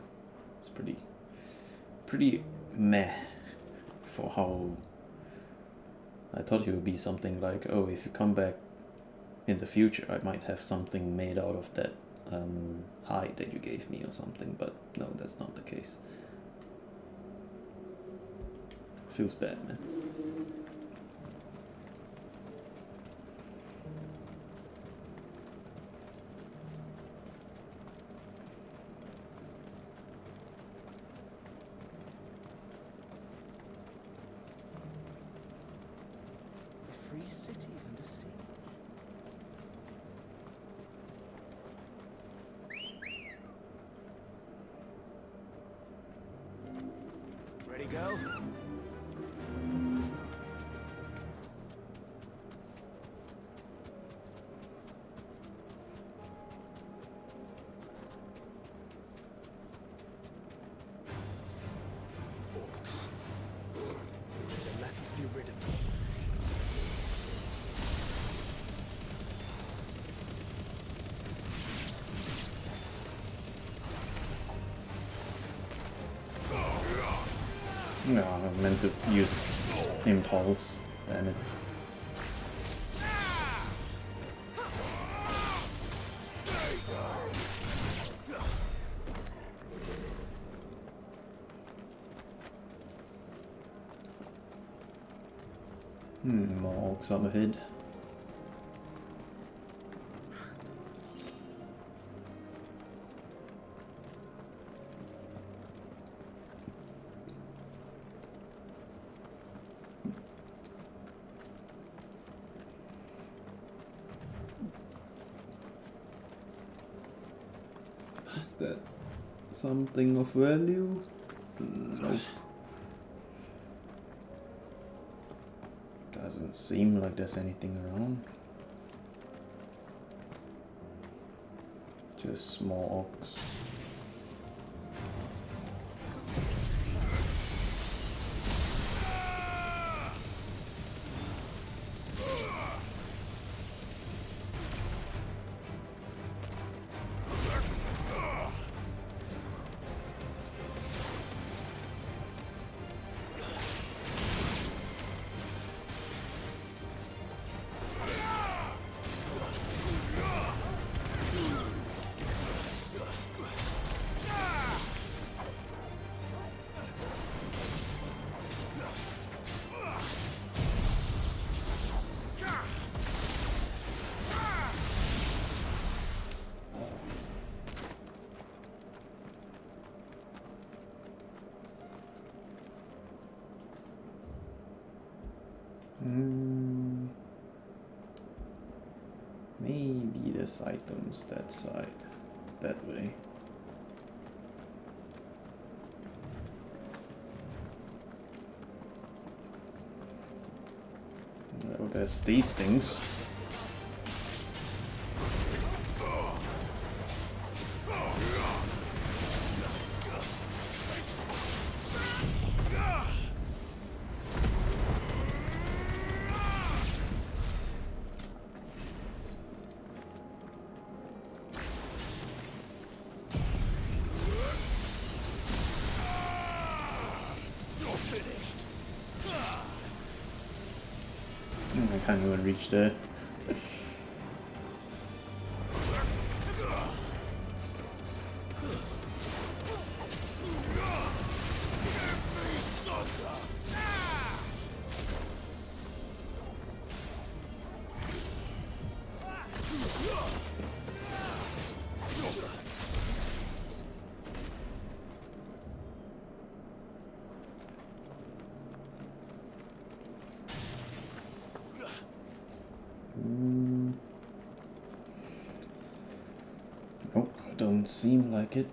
it's pretty meh for how I thought it would be something like, oh, if you come back in the future, I might have something made out of that hide that you gave me or something, but no, that's not the case. Feels bad, man. Free cities under siege. Ready, go? Orcs. Then let us be rid of them. No, I meant to use impulse. Damn it. More orcs up ahead. Is that something of value? Nope. Doesn't seem like there's anything around. Just small orcs. Maybe there's items that side, that way. Well, there's these things. I can't even reach there. Don't seem like it.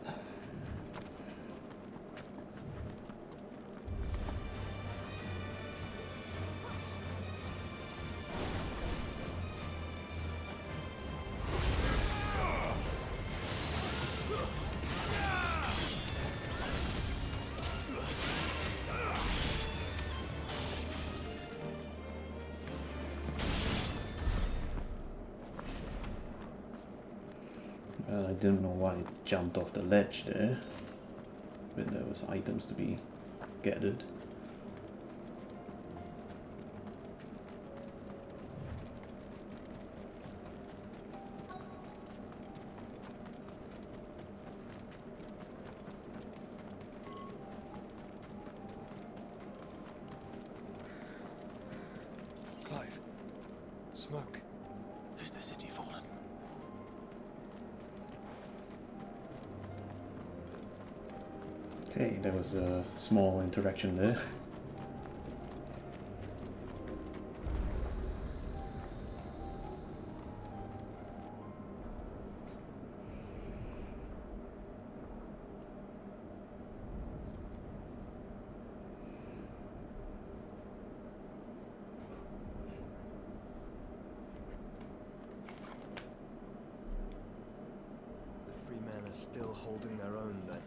Well, I didn't know why I jumped off the ledge there, when there was items to be gathered. Clive. Smoke. Is the city fallen? Okay, there was a small interaction there. The free men are still holding their own then.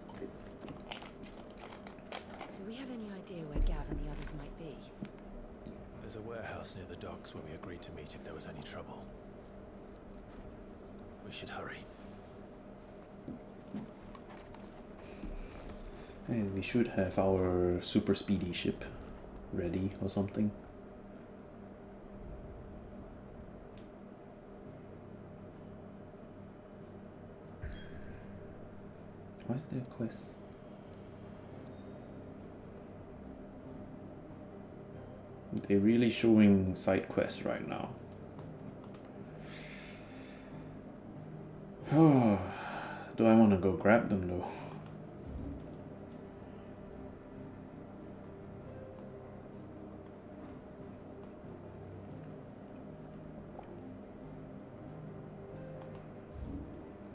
Do we have any idea where Gav and the others might be? There's a warehouse near the docks where we agreed to meet if there was any trouble. We should hurry. And we should have our super speedy ship ready or something. Why is there a quest? They're really showing side quests right now. Oh, do I want to go grab them though?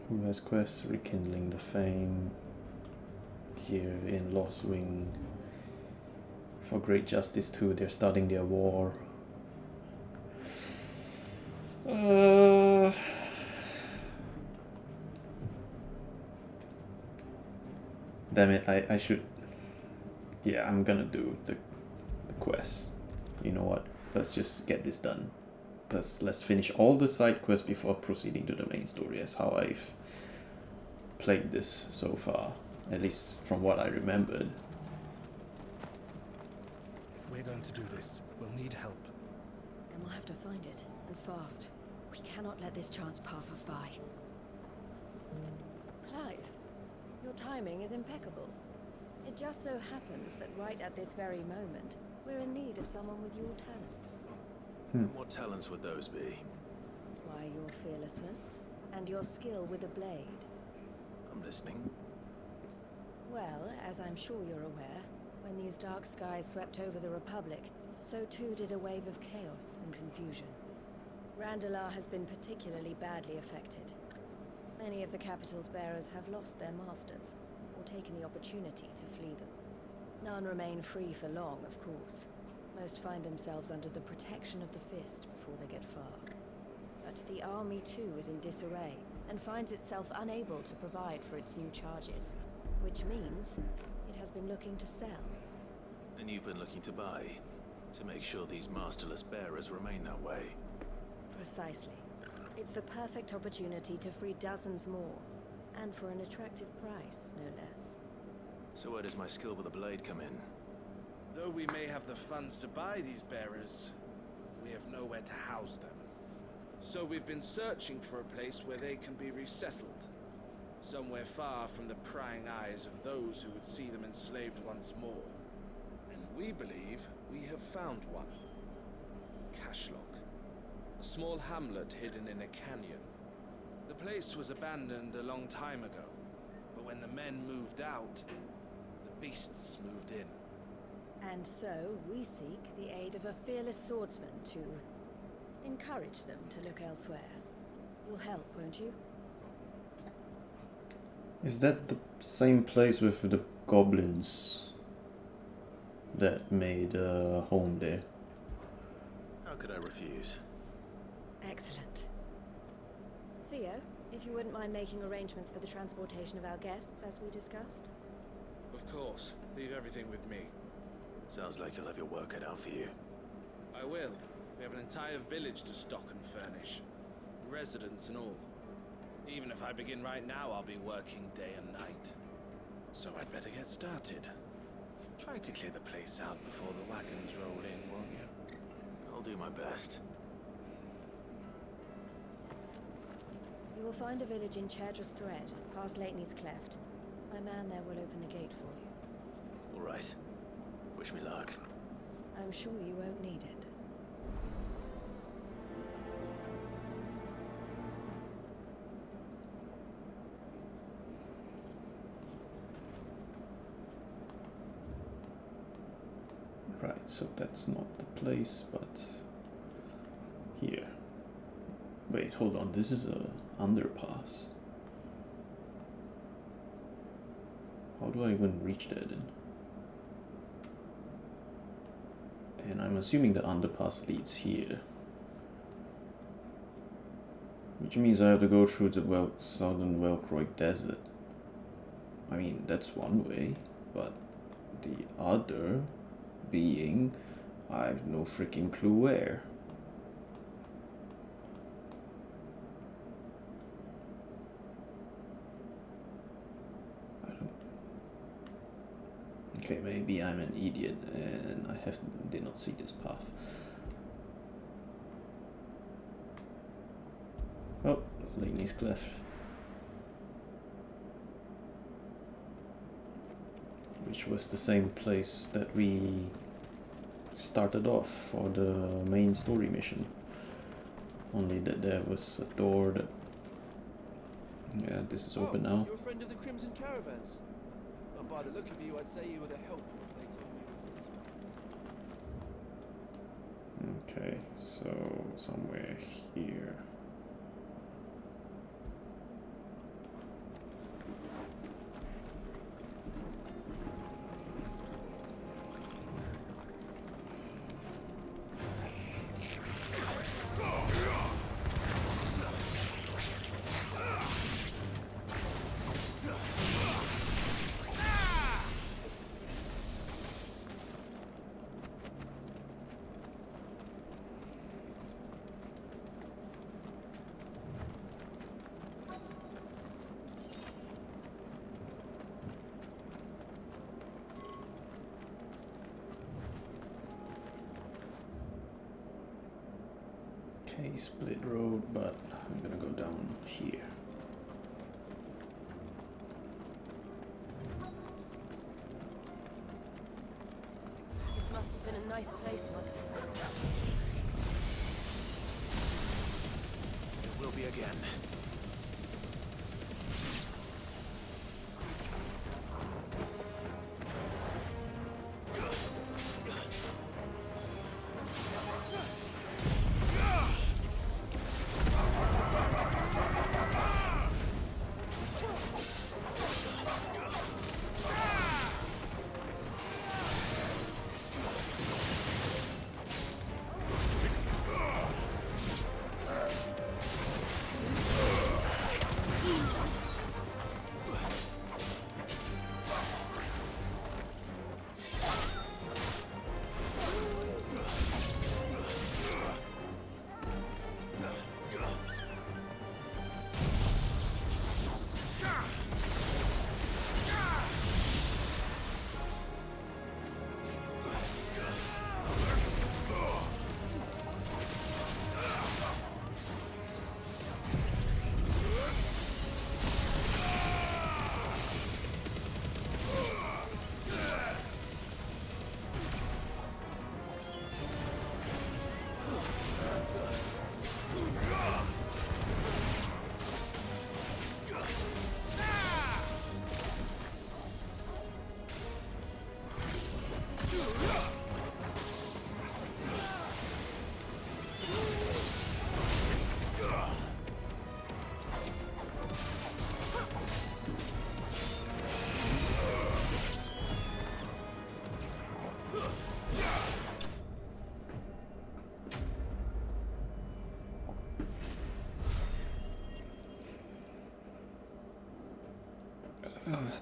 Who has quests? Rekindling the Fame. Here in Lost Wing. For Great Justice 2, they're starting their war. Damn it, I should... Yeah, I'm gonna do the quest. You know what? Let's just get this done. Let's finish all the side quests before proceeding to the main story. That's how I've played this so far. At least from what I remembered. If we're going to do this, we'll need help. Then we'll have to find it, and fast. We cannot let this chance pass us by. Clive, your timing is impeccable. It just so happens that right at this very moment, we're in need of someone with your talents. What talents would those be? Why, your fearlessness, and your skill with a blade. I'm listening. Well, as I'm sure you're aware, when these dark skies swept over the Republic, so too did a wave of chaos and confusion. Randalar has been particularly badly affected. Many of the capital's bearers have lost their masters, or taken the opportunity to flee them. None remain free for long, of course. Most find themselves under the protection of the Fist before they get far. But the army too is in disarray, and finds itself unable to provide for its new charges. Which means it has been looking to sell. And you've been looking to buy, to make sure these masterless bearers remain that way. Precisely. It's the perfect opportunity to free dozens more, and for an attractive price, no less. So where does my skill with a blade come in? Though we may have the funds to buy these bearers, we have nowhere to house them. So we've been searching for a place where they can be resettled. Somewhere far from the prying eyes of those who would see them enslaved once more. And we believe we have found one. Cashlock. A small hamlet hidden in a canyon. The place was abandoned a long time ago, but when the men moved out, the beasts moved in. And so, we seek the aid of a fearless swordsman to encourage them to look elsewhere. You'll help, won't you? Is that the same place with the goblins that made a home there? How could I refuse? Excellent. Theo, if you wouldn't mind making arrangements for the transportation of our guests, as we discussed. Of course. Leave everything with me. Sounds like you'll have your work cut out for you. I will. We have an entire village to stock and furnish. Residents and all. Even if I begin right now, I'll be working day and night. So I'd better get started. Try to clear the place out before the wagons roll in, won't you? I'll do my best. You will find a village in Chadra's Thread, past Lateney's Cleft. My man there will open the gate for you. All right. Wish me luck. I'm sure you won't need it. Right, so that's not the place, but here. Wait, hold on, this is a underpass. How do I even reach there then? And I'm assuming the underpass leads here. Which means I have to go through the southern Velcroid Desert. I mean, that's one way, but the other being, I have no freaking clue where. Okay, maybe I'm an idiot and I did not see this path. Oh, Lateney's Cleft. Which was the same place that we started off for the main story mission. Only that there was a door that... Yeah, this is open now. You're a friend of the Crimson Caravans. And by the look of you, I'd say you were the help they told me was. Okay, so somewhere here. Okay, split road, but I'm gonna go down here. This must have been a nice place once. It will be again.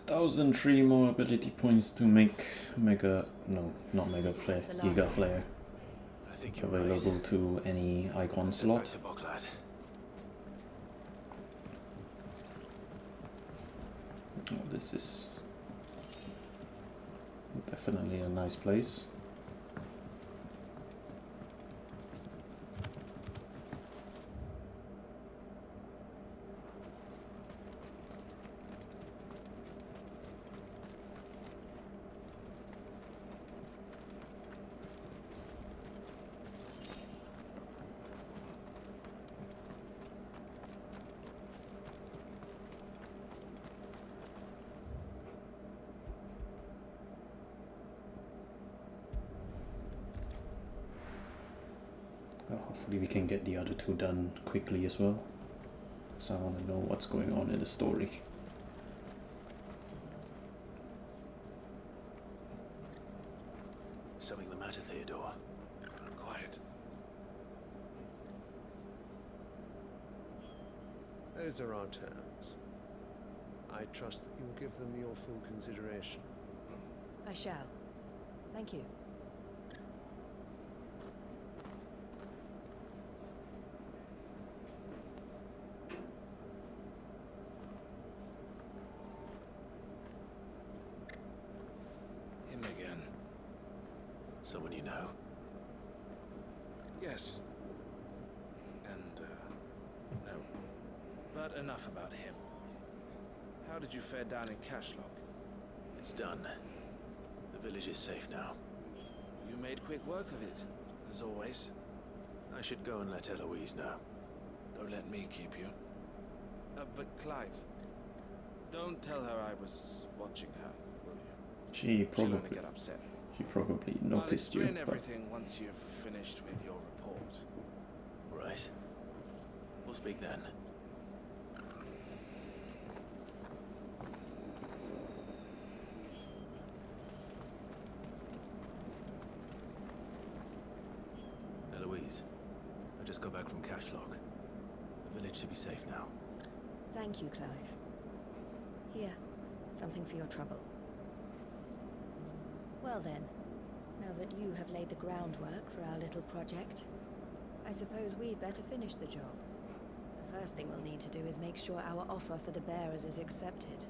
1,003 more ability points to make Mega... No, not Mega Flare. Giga Flare. I think you're Available right. to any icon Back slot. to Boklad. Oh, this is definitely a nice place. Hopefully we can get the other two done quickly as well, because I want to know what's going on in the story. Something the matter, Theodore? Quiet. Those are our terms. I trust that you'll give them your full consideration. I shall. Thank you. Him again. Someone you know? Yes. And, no. But enough about him. How did you fare down in Cashlock? It's done. The village is safe now. You made quick work of it, as always. I should go and let Eloise know. Don't let me keep you. But Clive, don't tell her I was watching her, will you? She'll She'll only get upset. She probably noticed I'll you. explain everything once you've finished with your report. Right. We'll speak then. Eloise, I just got back from Cashlock. The village should be safe now. Thank you, Clive. Here, something for your trouble. Well then, now that you have laid the groundwork for our little project, I suppose we'd better finish the job. The first thing we'll need to do is make sure our offer for the bearers is accepted.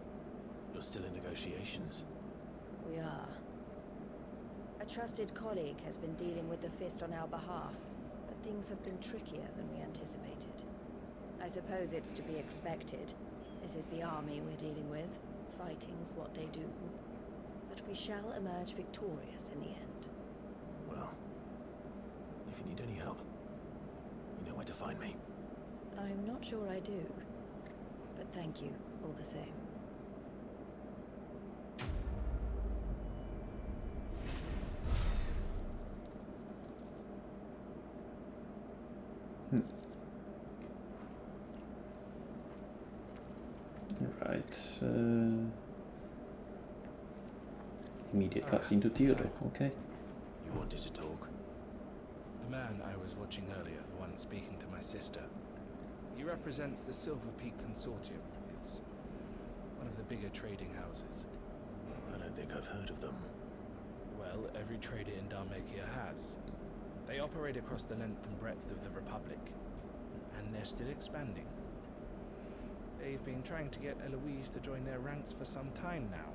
You're still in negotiations? We are. A trusted colleague has been dealing with the Fist on our behalf, but things have been trickier than we anticipated. I suppose it's to be expected. This is the army we're dealing with. Fighting's what they do. But we shall emerge victorious in the end. Well, if you need any help, you know where to find me. I'm not sure I do, but thank you all the same. Right. Immediate cutscene to Theodore. Okay. You wanted to talk? The man I was watching earlier, the one speaking to my sister, he represents the Silver Peak Consortium. It's one of the bigger trading houses. I don't think I've heard of them. Well, every trader in Dharmakia has. They operate across the length and breadth of the Republic, and they're still expanding. They've been trying to get Eloise to join their ranks for some time now,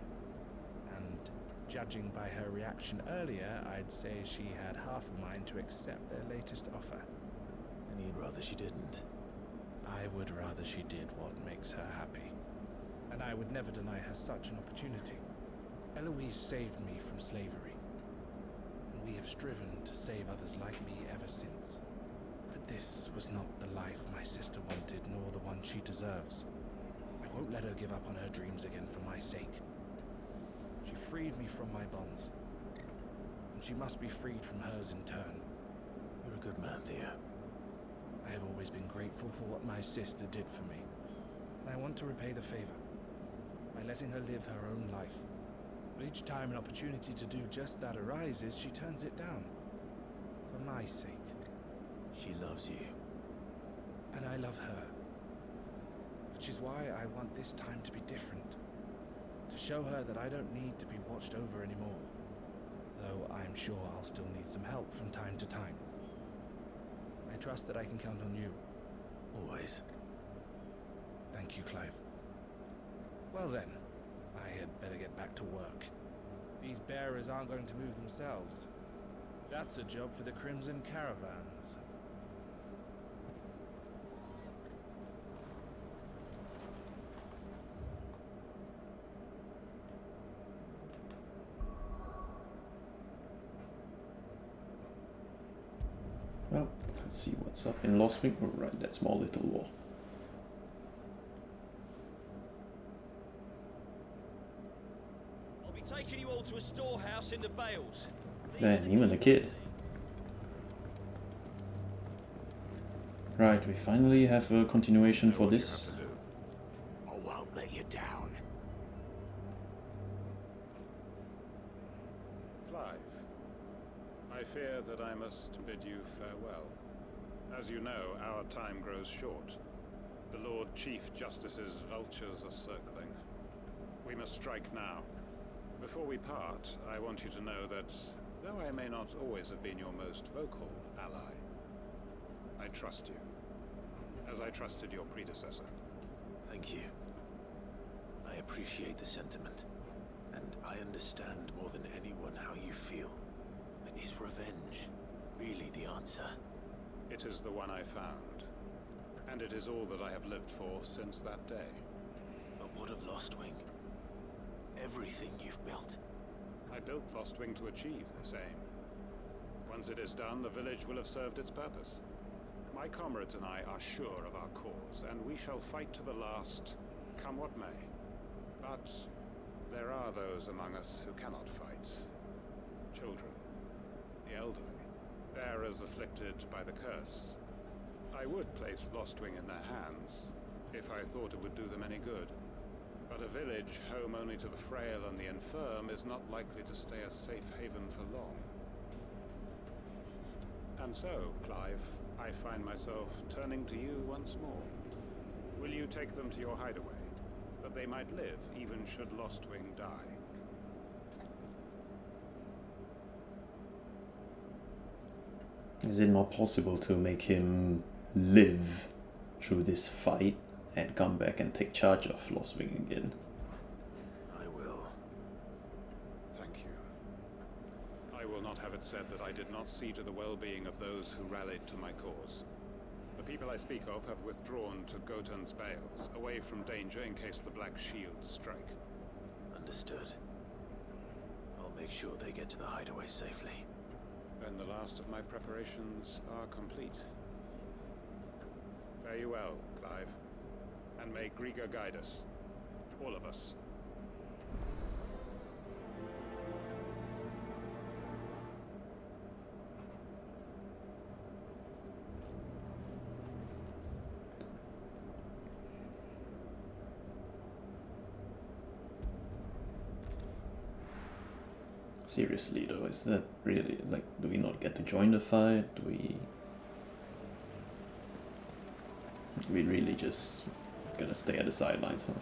and judging by her reaction earlier, I'd say she had half a mind to accept their latest offer. And you'd rather she didn't? I would rather she did what makes her happy, and I would never deny her such an opportunity. Eloise saved me from slavery, and we have striven to save others like me ever since. But this was not the life my sister wanted, nor the one she deserves. I won't let her give up on her dreams again for my sake. She freed me from my bonds, and she must be freed from hers in turn. You're a good man, Theo. I have always been grateful for what my sister did for me, and I want to repay the favor by letting her live her own life. But each time an opportunity to do just that arises, she turns it down. For my sake. She loves you. And I love her. Which is why I want this time to be different. To show her that I don't need to be watched over anymore. Though I'm sure I'll still need some help from time to time. I trust that I can count on you. Always. Thank you, Clive. Well then, I had better get back to work. These bearers aren't going to move themselves. That's a job for the Crimson Caravans. Well, let's see what's up in Lostwing. Oh, right, that small little wall. I'll be taking you all to a storehouse in the Bales. Man, even a kid. Right, we finally have a continuation for this. I won't let you down. Clive, I fear that I must bid you farewell. As you know, our time grows short. The Lord Chief Justice's vultures are circling. We must strike now. Before we part, I want you to know that, though I may not always have been your most vocal ally, I trust you, as I trusted your predecessor. Thank you. I appreciate the sentiment, and I understand more than anyone how you feel. But is revenge really the answer? It is the one I found, and it is all that I have lived for since that day. But what of Lostwing? Everything you've built. I built Lostwing to achieve this aim. Once it is done, the village will have served its purpose. My comrades and I are sure of our cause, and we shall fight to the last, come what may. But there are those among us who cannot fight. Children, the elderly, bearers afflicted by the curse. I would place Lostwing in their hands, if I thought it would do them any good. But a village home only to the frail and the infirm is not likely to stay a safe haven for long. And so, Clive, I find myself turning to you once more. Will you take them to your hideaway, that they might live, even should Lostwing die? Is it not possible to make him live through this fight and come back and take charge of Lostwing again? I will. Thank you. I will not have it said that I did not see to the well-being of those who rallied to my cause. The people I speak of have withdrawn to Gotan's Bales, away from danger in case the Black Shields strike. Understood. I'll make sure they get to the hideaway safely. Then the last of my preparations are complete. Fare you well, Clive. And may Griga guide us. All of us. Seriously though, is that really, like, do we not get to join the fight? Do we really just gonna stay at the sidelines, huh?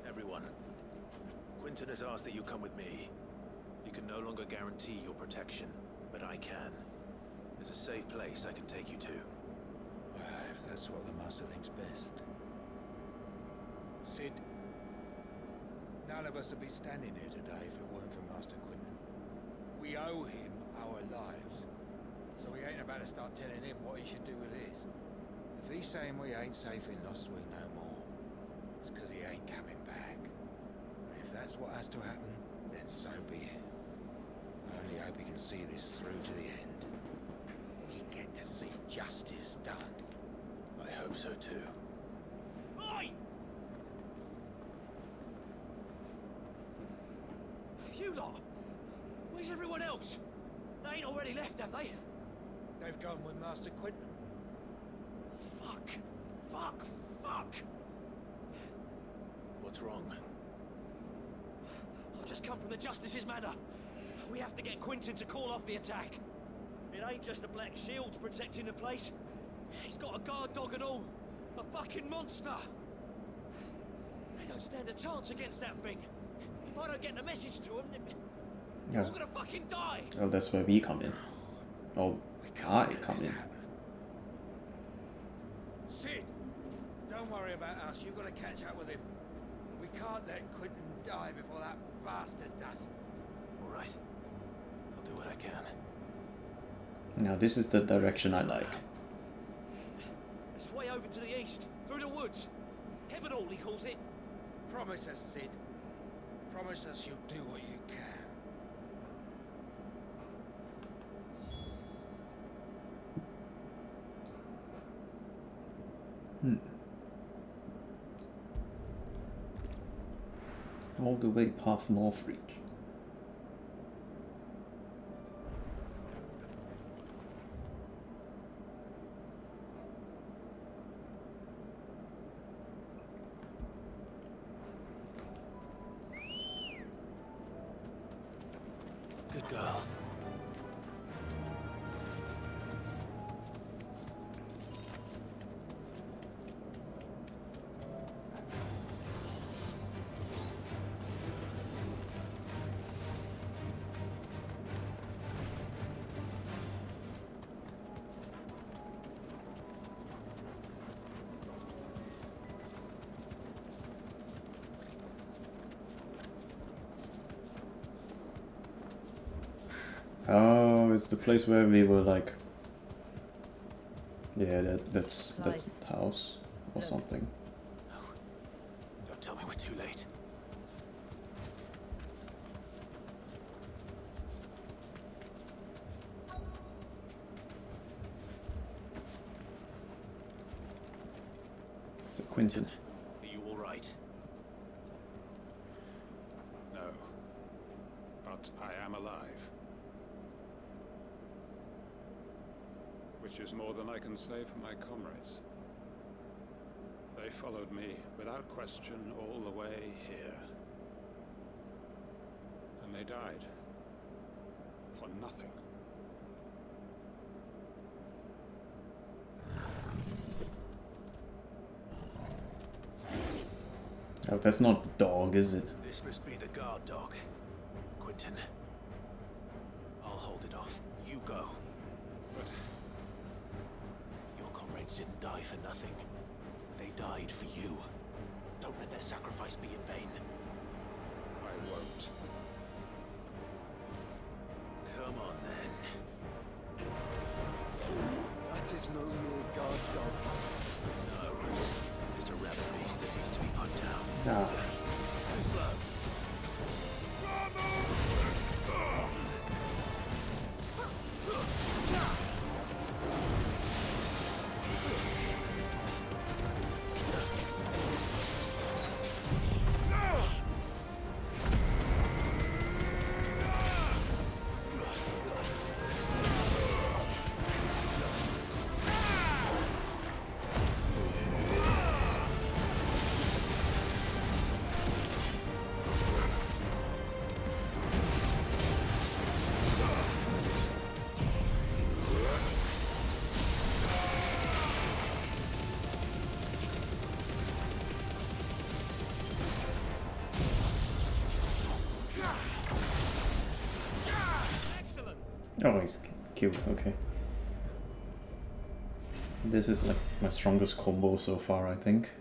Everyone, Quinton has asked that you come with me. You can no longer guarantee your protection, but I can. There's a safe place I can take you to. Well, if that's what the Master thinks best. Sid, none of us would be standing here today if it weren't for Master Quinton. We owe him our lives, so we ain't about to start telling him what he should do with his. If he's saying we ain't safe in Lostwing no more, it's because he ain't coming back. And if that's what has to happen, then so be it. I only hope he can see this through to the end. We get to see justice done. I hope so too. Oi! You lot! Where's everyone else? They ain't already left, have they? They've gone with Master Quinton. Fuck. Fuck. Fuck. What's wrong? I've just come from the Justice's Manor. We have to get Quinton to call off the attack. It ain't just the Black Shields protecting the place. He's got a guard dog and all. A fucking monster. They don't stand a chance against that thing. If I don't get the message to them, they're all gonna fucking die. Well, that's where we come in. Oh, I come in. Sid! Don't worry about us. You've got to catch up with him. We can't let Quinton die before that bastard does. All right. I'll do what I can. Now this is the direction I like. It's way over to the east, through the woods. Heaven Hall, he calls it. Promise us, Sid. Promise us you'll do what you can. All the way past Northreach. Good girl. Oh, it's the place where we were like, yeah, that's the house or something. Don't tell me we're too late. It's a Quinton. Are you all right? No. But I am alive. Which is more than I can say for my comrades. They followed me without question all the way here. And they died. For nothing. Oh, that's not dog, is it? This must be the guard dog. Quinton. I'll hold it off. You go. But your comrades didn't die for nothing. They died for you. Don't let their sacrifice be in vain. I won't. Come on, then. That is no mere guard dog. No. Just a rabid beast that needs to be put down. Nah. Too slow. Oh, he's killed, okay. This is like my strongest combo so far, I think.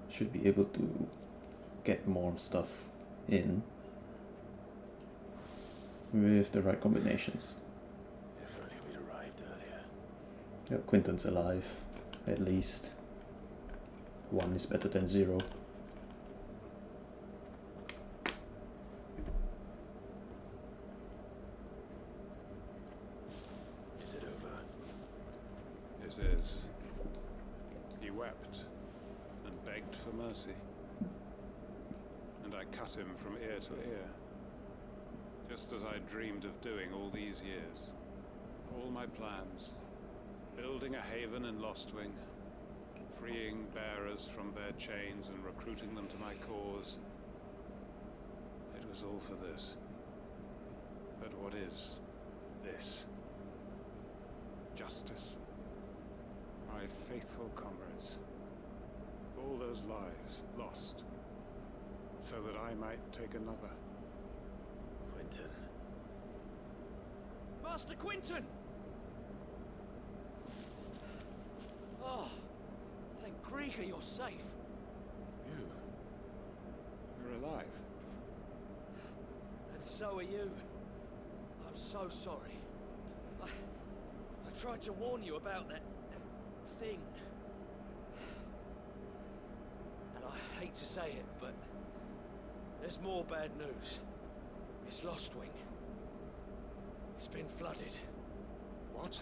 Should be able to get more stuff in with the right combinations. If only we'd arrived earlier. Yeah, Quinton's alive, at least. 1 is better than 0. Is it over? This is. He wept and begged for mercy. And I cut him from ear to ear. Just as I dreamed of doing all these years. All my plans. Building a haven in Lostwing. Freeing bearers from their chains and recruiting them to my cause. It was all for this. But what is this? Justice? My faithful comrades. All those lives lost. So that I might take another. Quentin. Master Quentin! Oh, thank Grieger you're safe. You're alive. And so are you. I'm so sorry. I tried to warn you about that thing. And I hate to say it, but there's more bad news. It's Lostwing. It's been flooded. What?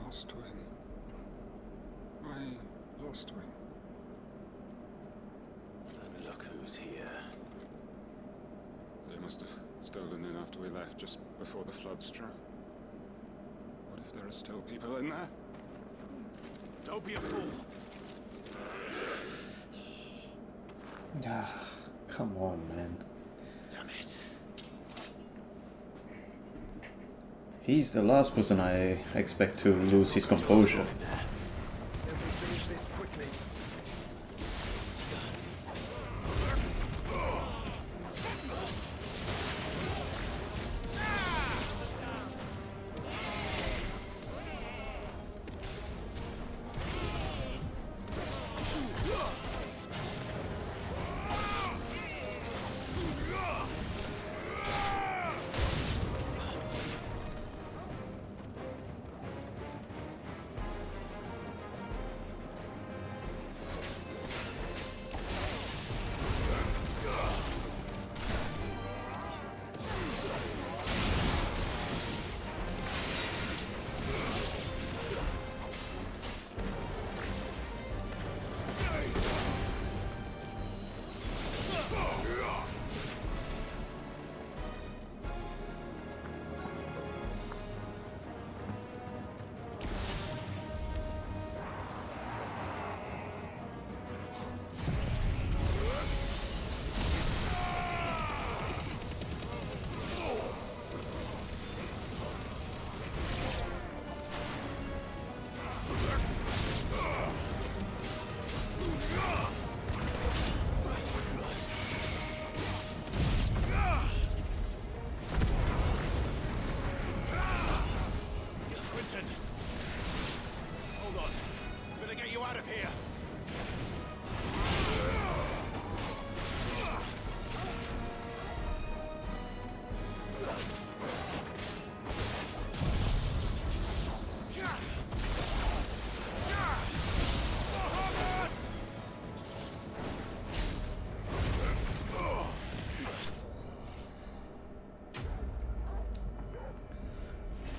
Lostwing. My Lostwing. And look who's here. They must have stolen in after we left, just before the flood struck. What if there are still people in there? Don't be a fool. Ah, come on, man. Damn it. He's the last person I expect to lose his composure. Finish this quickly.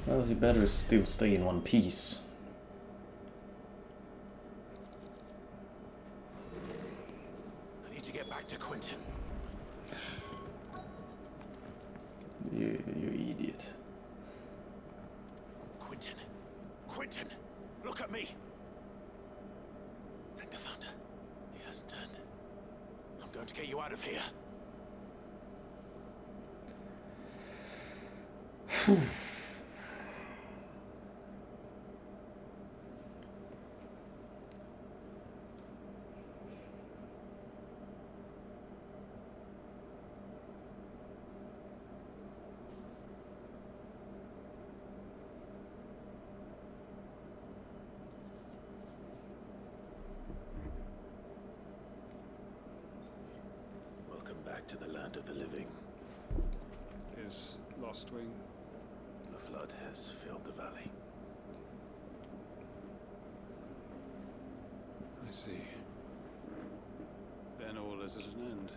Well, he better still stay in one piece. I need to get back to Quentin. You idiot. Quentin. Quentin! Look at me! Thank the Founder. He hasn't turned. I'm going to get you out of here. Welcome back to the land of the living. Is Lostwing? The flood has filled the valley. see. Then all is at an end.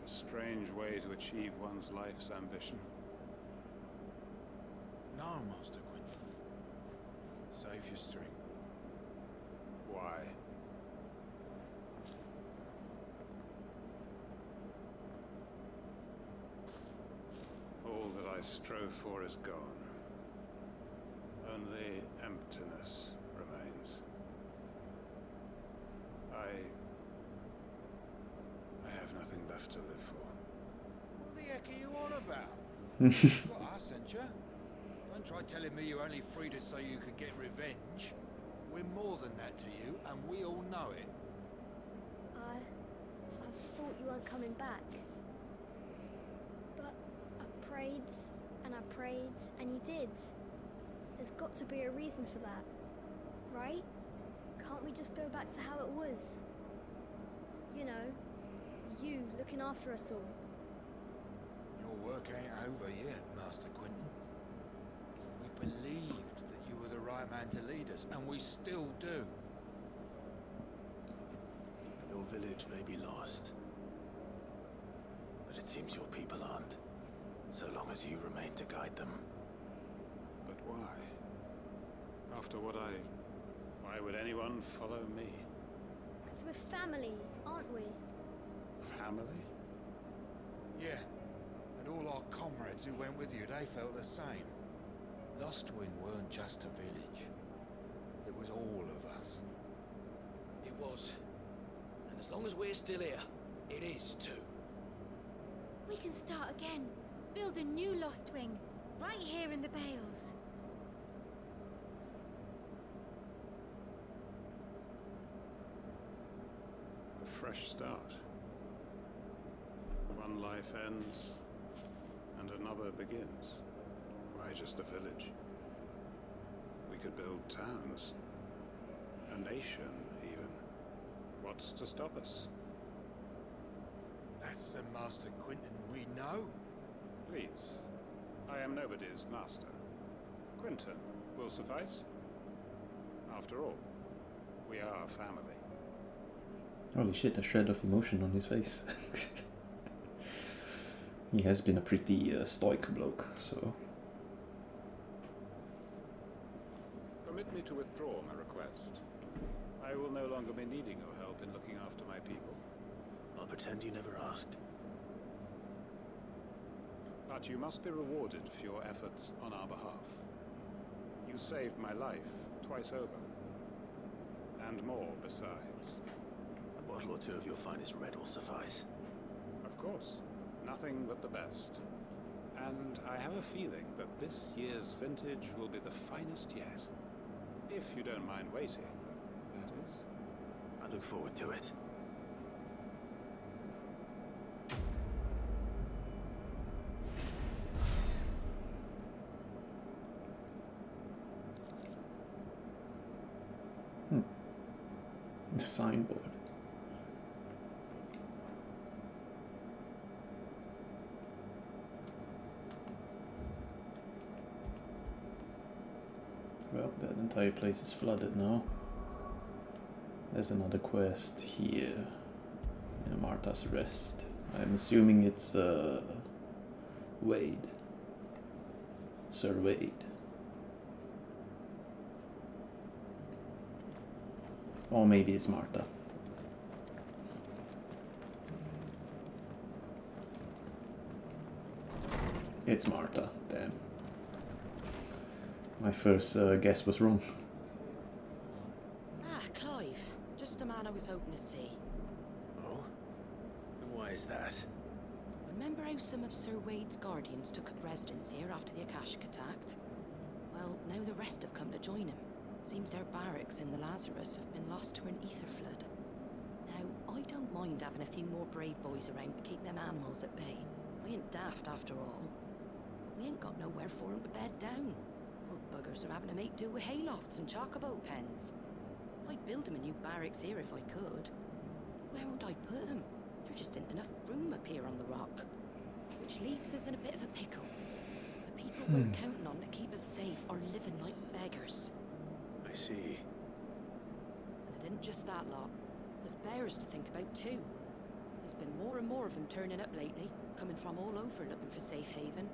A strange way to achieve one's life's ambition. No, Master Quentin. Save your strength. Why? All that I strove for is gone. Only emptiness remains. I have nothing left to live for. What the heck are you on about? Got us, ain't ya? Don't try telling me you're only free to so you could get revenge. We're more than that to you, and we all know it. I thought you weren't coming back. But I prayed, and you did. There's got to be a reason for that, right? Can't we just go back to how it was? You know, you looking after us all. Your work ain't over yet, Master Quentin. We believed that you were the right man to lead us, and we still do. Your village may be lost, but it seems your people aren't, so long as you remain to guide them. But why? After what why would anyone follow me? Because we're family, aren't we? Family? Yeah, and all our comrades who went with you, they felt the same. Lostwing weren't just a village. It was all of us. It was. And as long as we're still here, it is too. We can start again. Build a new Lostwing, right here in the Bales. A fresh start. One life ends, and another begins. Why just a village? We could build towns. A nation, even. What's to stop us? That's the Master Quentin we know. Please. I am nobody's master. Quentin will suffice. After all, we are family. Holy shit, a shred of emotion on his face. He has been a pretty stoic bloke, so... Permit me to withdraw my request. I will no longer be needing your help in looking after my people. I'll pretend you never asked. But you must be rewarded for your efforts on our behalf. You saved my life twice over. And more besides. A bottle or two of your finest red will suffice. Of course. Nothing but the best. And I have a feeling that this year's vintage will be the finest yet. If you don't mind waiting, that is. I look forward to it. The signboard. Well, that entire place is flooded now. There's another quest here. In Martha's Rest. I'm assuming it's Wade. Sir Wade. Or maybe it's Martha. It's Martha, damn. My first guess was wrong. Ah, Clive. Just the man I was hoping to see. Oh? And why is that? Remember how some of Sir Wade's guardians took up residence here after the Akashic attacked? Well, now the rest have come to join him. Seems their barracks in the Lazarus have been lost to an ether flood. Now, I don't mind having a few more brave boys around to keep them animals at bay. I ain't daft after all. But we ain't got nowhere for 'em to bed down. Poor buggers are having to make do with haylofts and chocobo pens. I'd build 'em a new barracks here if I could. Where would I put 'em? There just isn't enough room up here on the rock. Which leaves us in a bit of a pickle. The people we're counting on to keep us safe are living like beggars. I see. isn't just that lot. There's bears to think about too. There's been more and more of them turning up lately, coming from all over looking for safe haven.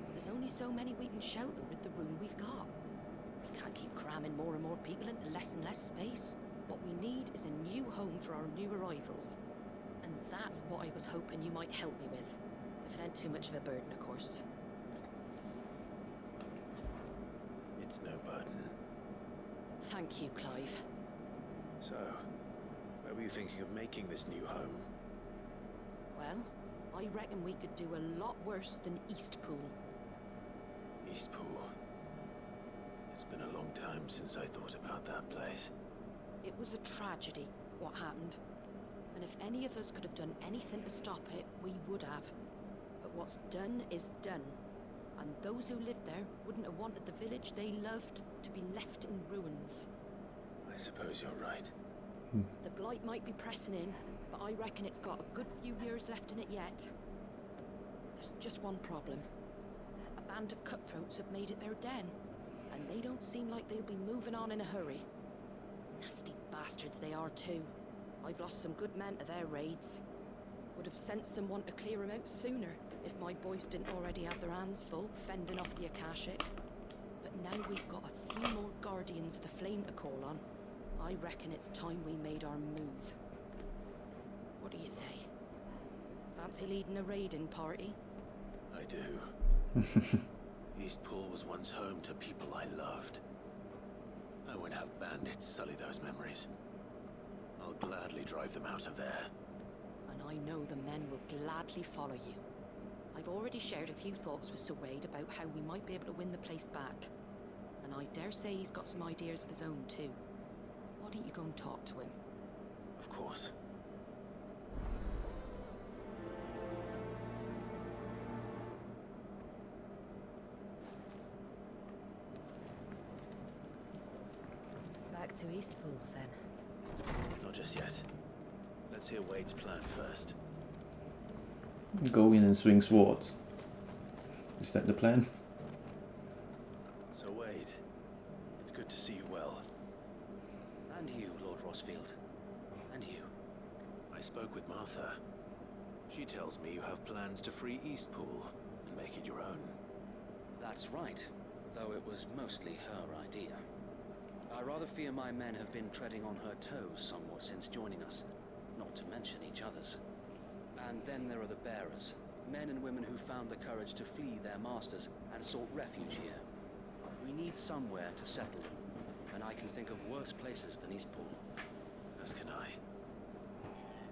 But there's only so many we can shelter with the room we've got. We can't keep cramming more and more people into less and less space. What we need is a new home for our new arrivals. And that's what I was hoping you might help me with. If it ain't too much of a burden, of course. It's no burden. Thank you, Clive. So, where were you thinking of making this new home? Well, I reckon we could do a lot worse than Eastpool. Eastpool. It's been a long time since I thought about that place. It was a tragedy, what happened. And if any of us could have done anything to stop it, we would have. But what's done is done. And those who lived there wouldn't have wanted the village they loved to be left in ruins. I suppose you're right. The blight might be pressing in, but I reckon it's got a good few years left in it yet. There's just one problem. A band of cutthroats have made it their den, and they don't seem like they'll be moving on in a hurry. Nasty bastards they are too. I've lost some good men to their raids. Would have sent someone to clear them out sooner, if my boys didn't already have their hands full fending off the Akashic. But now we've got a few more Guardians of the Flame to call on. I reckon it's time we made our move. What do you say? Fancy leading a raiding party? I do. Eastpool was once home to people I loved. I won't have bandits sully those memories. I'll gladly drive them out of there. And I know the men will gladly follow you. I've already shared a few thoughts with Sir Wade about how we might be able to win the place back. And I dare say he's got some ideas of his own too. Why don't you go and talk to him? Of course. Back to Eastpool, then. Not just yet. Let's hear Wade's plan first. Go in and swing swords. Is that the plan? So Wade, it's good to see you well. And you, Lord Rosfield. And you. I spoke with Martha. She tells me you have plans to free Eastpool and make it your own. That's right, though it was mostly her idea. I rather fear my men have been treading on her toes somewhat since joining us, not to mention each other's. And then there are the bearers, men and women who found the courage to flee their masters and sought refuge here. We need somewhere to settle them, and I can think of worse places than Eastpool. As can I.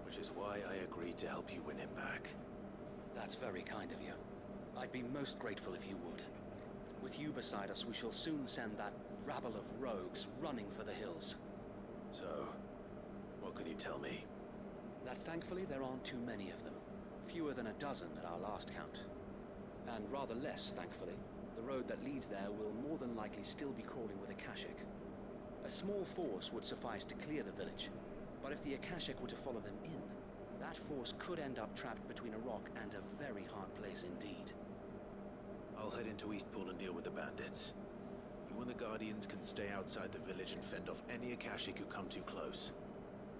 Which is why I agreed to help you win him back. That's very kind of you. I'd be most grateful if you would. With you beside us, we shall soon send that rabble of rogues running for the hills. So, what can you tell me? That thankfully there aren't too many of them. Fewer than a dozen at our last count. And rather less, thankfully, the road that leads there will more than likely still be crawling with Akashic. A small force would suffice to clear the village, but if the Akashic were to follow them in, that force could end up trapped between a rock and a very hard place indeed. I'll head into Eastpool and deal with the bandits. You and the Guardians can stay outside the village and fend off any Akashic who come too close.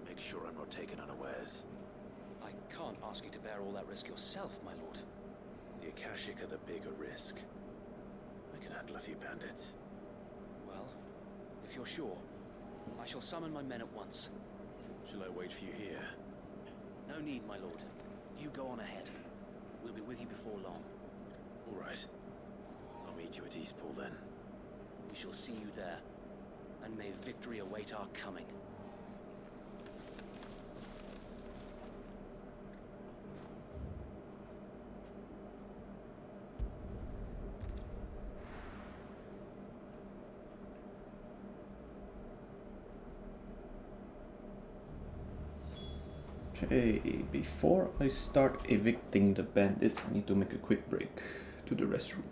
Make sure I'm not taken unawares. I can't ask you to bear all that risk yourself, my lord. The Akashic are the bigger risk. I can handle a few bandits. Well, if you're sure, I shall summon my men at once. Shall I wait for you here? No need, my lord. You go on ahead. We'll be with you before long. All right. I'll meet you at Eastpool then. We shall see you there, and may victory await our coming. Okay, before I start evicting the bandits, I need to make a quick break to the restroom.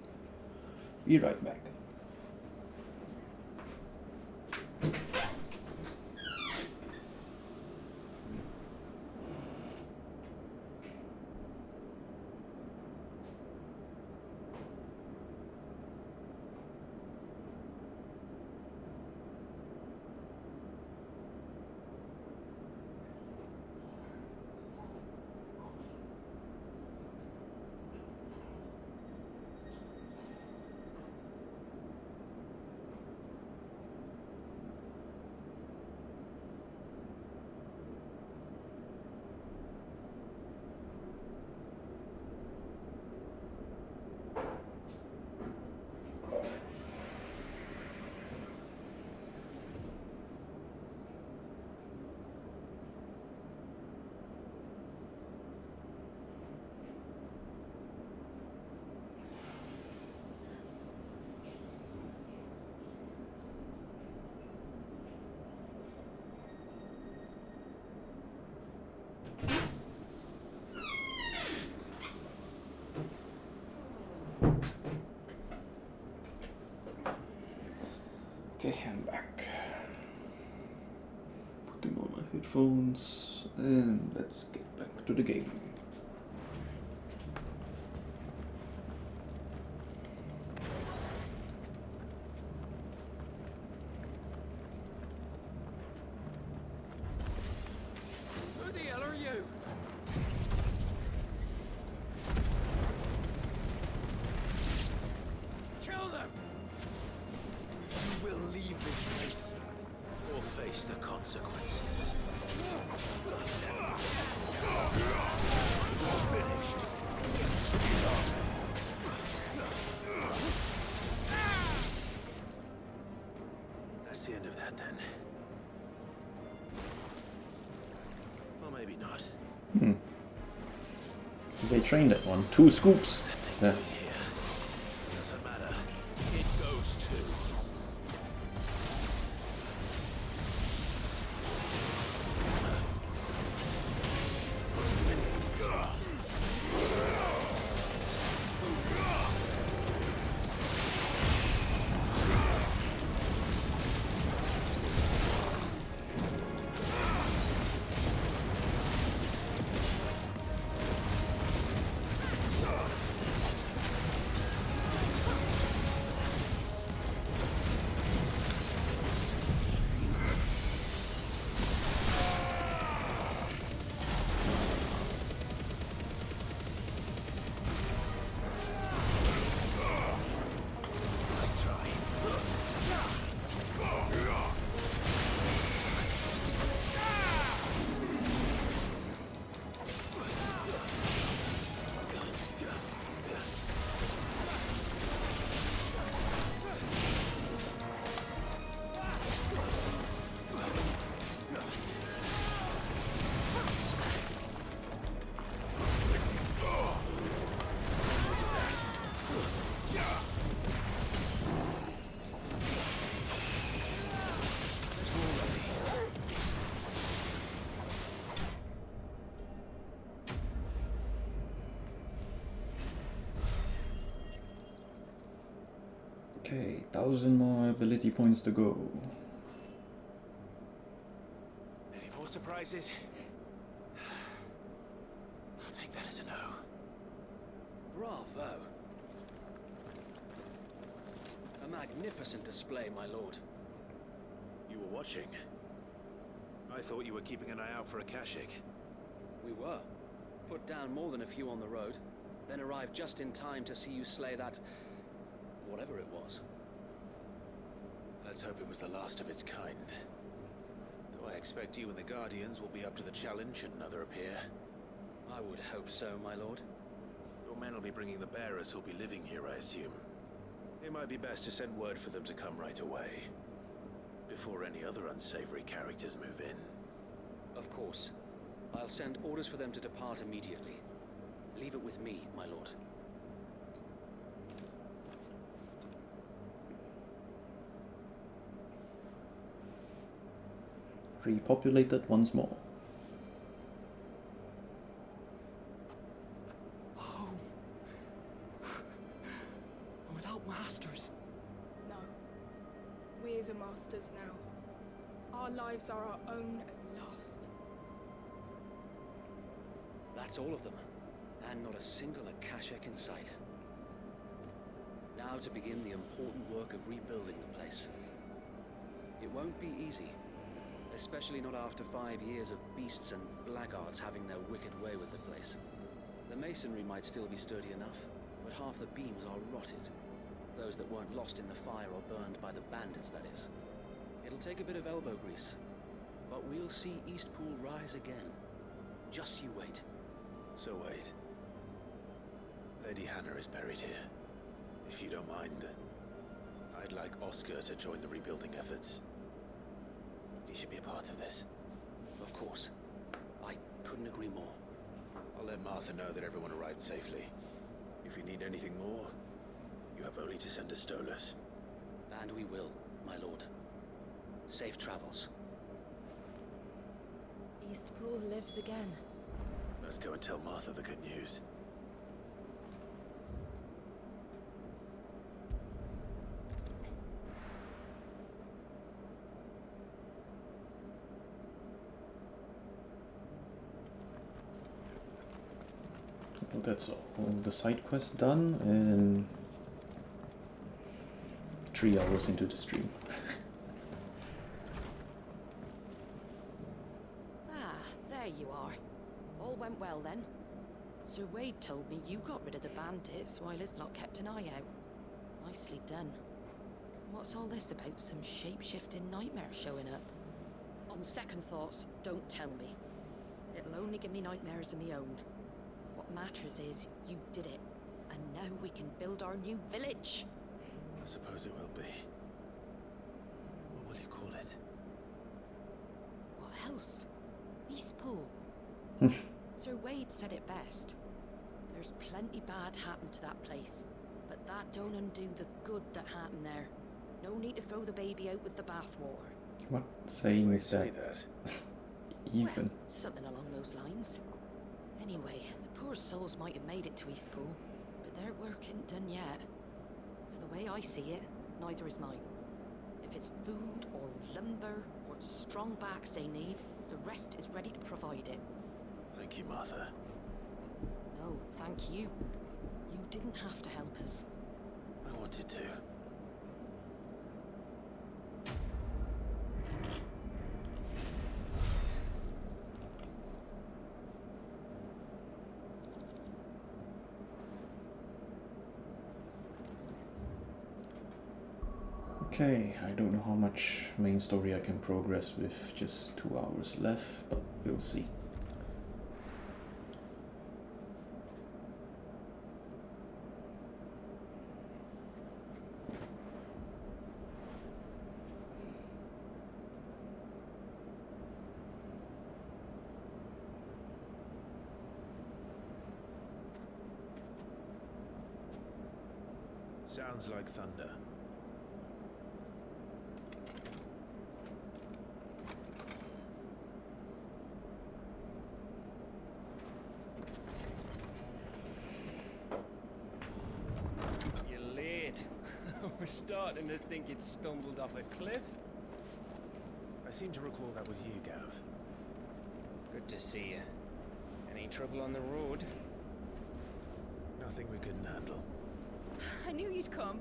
Be right back. Okay, I'm back. Putting on my headphones and let's get back to the game. Who the hell are you? Kill them! You will leave this place or face the consequences. Finished. That's the end of that then. Or maybe not. They trained that one. 2 scoops. Yeah. Doesn't matter. It goes too. Okay, 1,000 more ability points to go. Any more surprises? I'll take that as a no. Bravo. A magnificent display, my lord. You were watching. I thought you were keeping an eye out for a Kashik. We were. Put down more than a few on the road, then arrived just in time to see you slay that... whatever it was. Let's hope it was the last of its kind. Though I expect you and the Guardians will be up to the challenge should another appear. I would hope so, my lord. Your men will be bringing the bearers who'll be living here, I assume. It might be best to send word for them to come right away, before any other unsavory characters move in. Of course. I'll send orders for them to depart immediately. Leave it with me, my lord. Repopulated once more. Home. Without masters. No. We're the masters now. Our lives are our own at last. That's all of them. And not a single Akashak in sight. Now to begin the important work of rebuilding the place. It won't be easy. Especially not after 5 years of beasts and blackguards having their wicked way with the place. The masonry might still be sturdy enough, but half the beams are rotted. Those that weren't lost in the fire or burned by the bandits, that is. It'll take a bit of elbow grease, but we'll see Eastpool rise again. Just you wait. So wait. Lady Hannah is buried here. If you don't mind, I'd like Oscar to join the rebuilding efforts. He should be a part of this. Of course. I couldn't agree more. I'll let Martha know that everyone arrived safely. If you need anything more, you have only to send a Stolas. And we will, my lord. Safe travels. Eastpool lives again. Let's go and tell Martha the good news. Well, that's all the side quests done, and 3 hours into the stream. Ah, there you are. All went well then. Sir Wade told me you got rid of the bandits while his lot kept an eye out. Nicely done. What's all this about some shape-shifting nightmare showing up? On second thoughts, don't tell me. It'll only give me nightmares of my own. What matters is you did it, and now we can build our new village. I suppose it will be. What will you call it? What else? Eastpool. Sir Wade said it best. There's plenty bad happened to that place, but that don't undo the good that happened there. No need to throw the baby out with the bathwater. What saying is that? Even. Well, something along those lines. Anyway, the poor souls might have made it to Eastpool, but their work ain't done yet. So the way I see it, neither is mine. If it's food or lumber or strong backs they need, the rest is ready to provide it. Thank you, Martha. No, thank you. You didn't have to help us. I wanted to. Okay, I don't know how much main story I can progress with just 2 hours left, but we'll see. Sounds like thunder. You're late. I was starting to think you'd stumbled off a cliff. I seem to recall that was you, Gav. Good to see you. Any trouble on the road? Nothing we couldn't handle. I knew you'd come.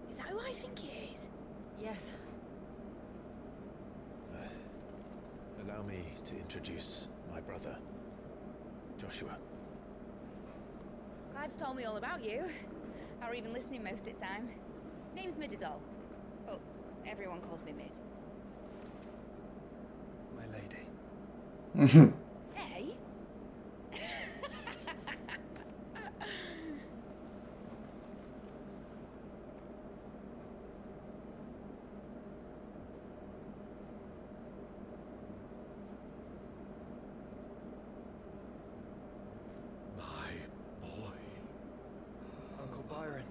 Is that who I think it is? Yes. Allow me to introduce my brother, Joshua. Clive's told me all about you. Or even listening most of the time. Name's Midadol. But everyone calls me Mid. My lady. Hey? Uncle Byron.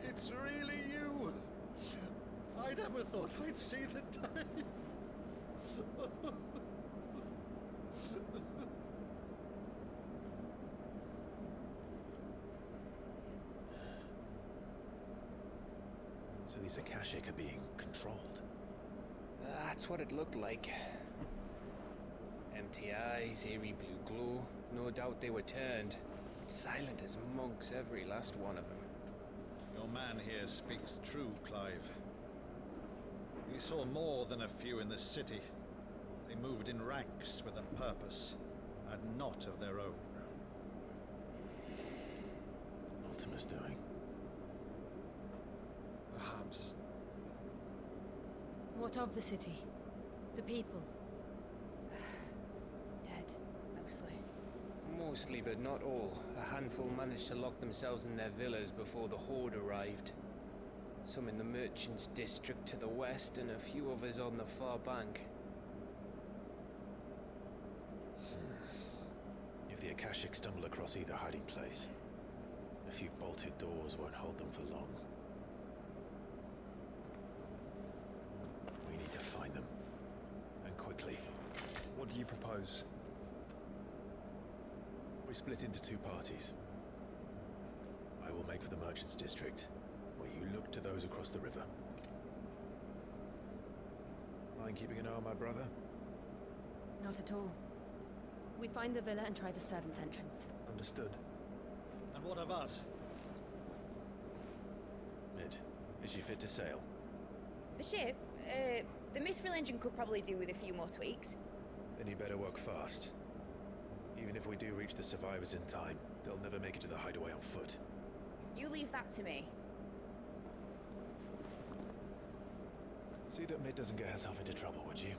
It's really you. I never thought I'd see the day. So these Akashic are being controlled. That's what it looked like. Empty eyes, eerie blue glow. No doubt they were turned. Silent as monks, every last one of them. Your man here speaks true, Clive. We saw more than a few in the city. They moved in ranks with a purpose, and not of their own. Ultima's doing. Perhaps. What of the city? The people? Dead, mostly. Mostly, but not all. A handful managed to lock themselves in their villas before the Horde arrived. Some in the merchants' district to the west, and a few others on the far bank. If the Akashic stumble across either hiding place, a few bolted doors won't hold them for long. We need to find them, and quickly. What do you propose? We split into 2 parties. I will make for the merchants' district, where you look to those across the river. My mind keeping an eye on my brother? Not at all. We find the villa and try the servants' entrance. Understood. And what of us? Mid, is she fit to sail? The ship? The mithril engine could probably do with a few more tweaks. Then you better work fast. Even if we do reach the survivors in time, they'll never make it to the hideaway on foot. You leave that to me. See that Mid doesn't get herself into trouble, would you?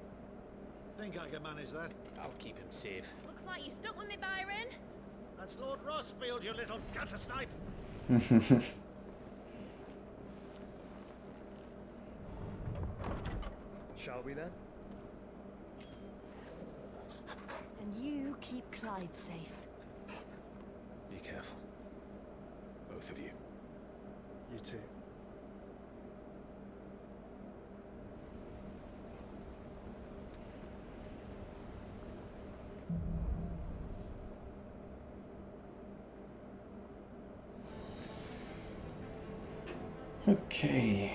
Think I can manage that? I'll keep him safe. Looks like you stuck with me, Byron. That's Lord Rossfield, you little gutter snipe! Shall we then? And you keep Clive safe. Be careful. Both of you. You too. Okay.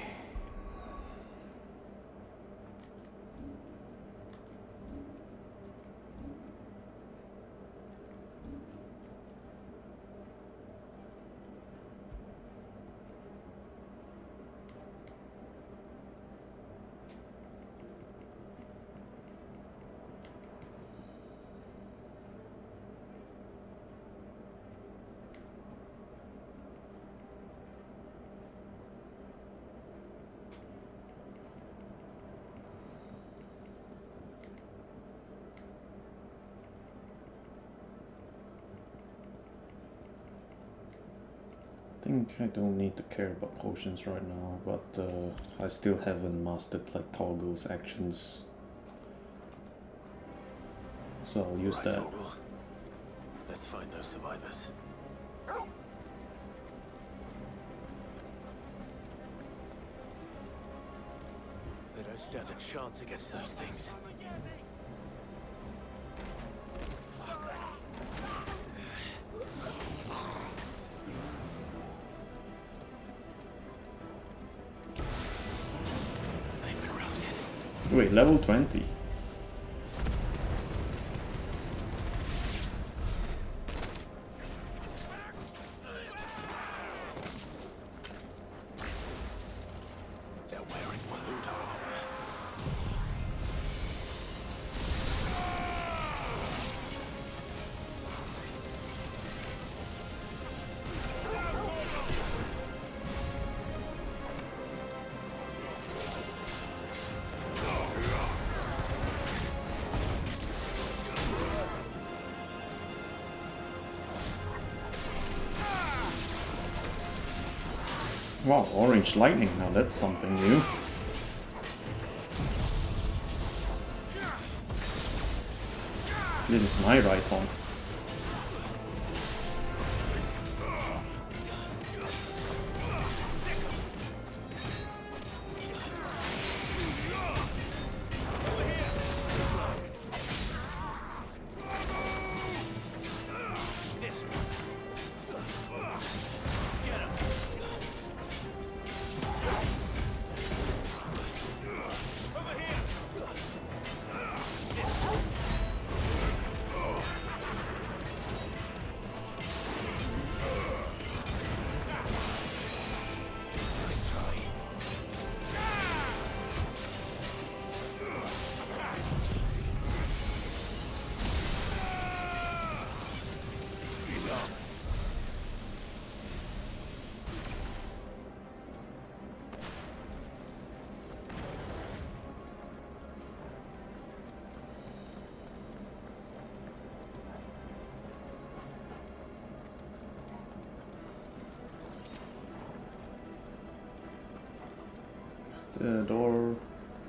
I think I don't need to care about potions right now, but I still haven't mastered like Toggle's actions. So I'll use that. Toggle. Let's find those survivors. They don't stand a chance against those things. Wait, level 20. They're wearing Waloed armor. Wow, orange lightning, now that's something new. This is my right one. The door.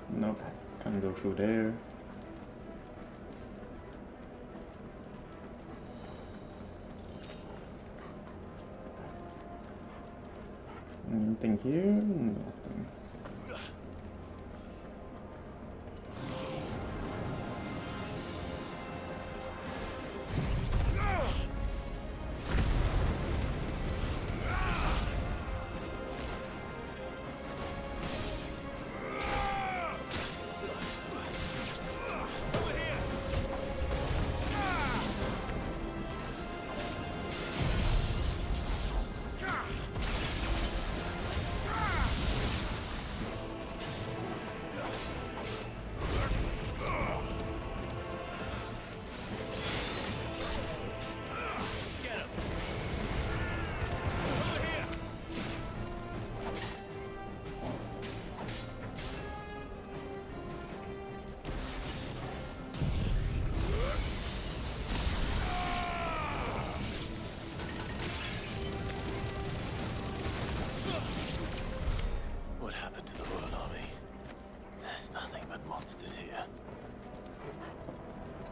Nope, can't go through there. Anything here? Nothing.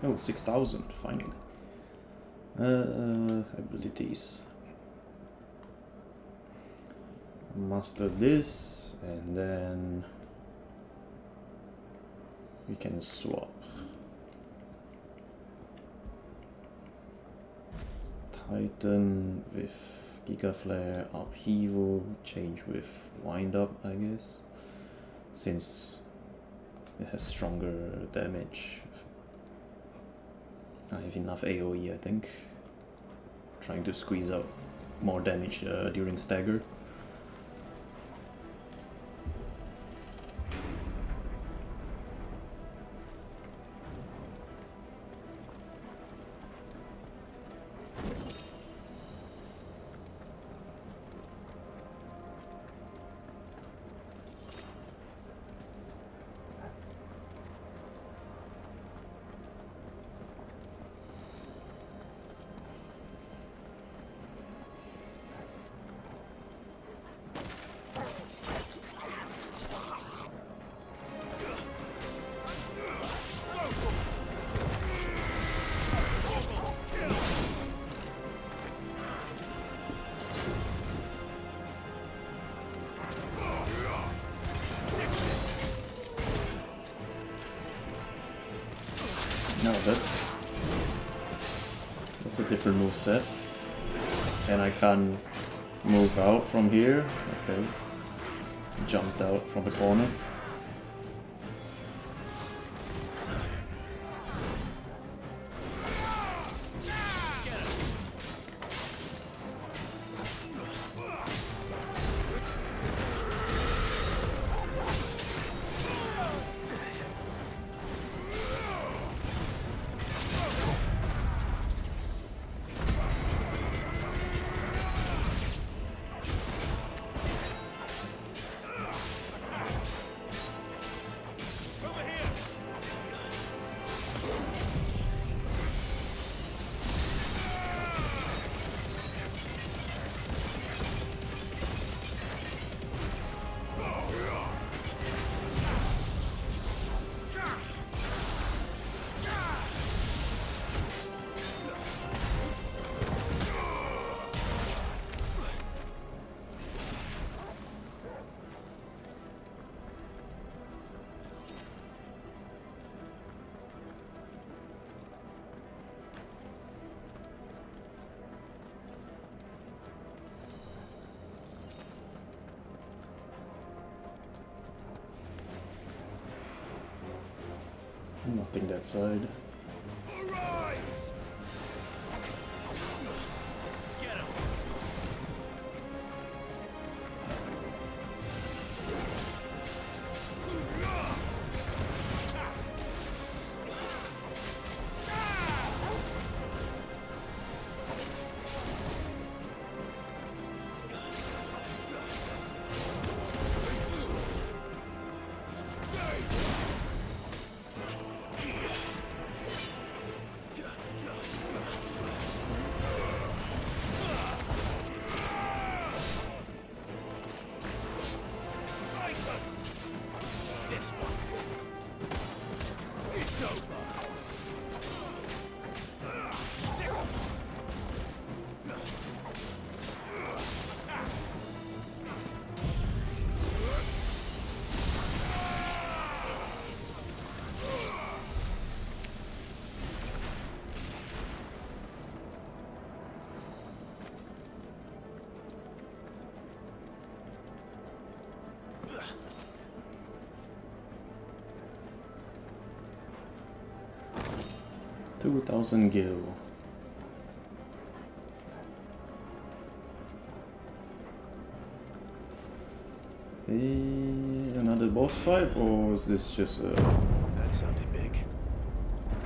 Oh, 6,000, finally. Abilities. Master this, and then we can swap. Titan with Giga Flare, Upheaval, change with Wind Up, I guess, since it has stronger damage. I have enough AoE, I think. Trying to squeeze out more damage during stagger. No, that's a different move set. And I can move out from here. Okay. Jumped out from the corner. Nothing that side. $2,000 gil. Another boss fight, or is this just a... That sounded big.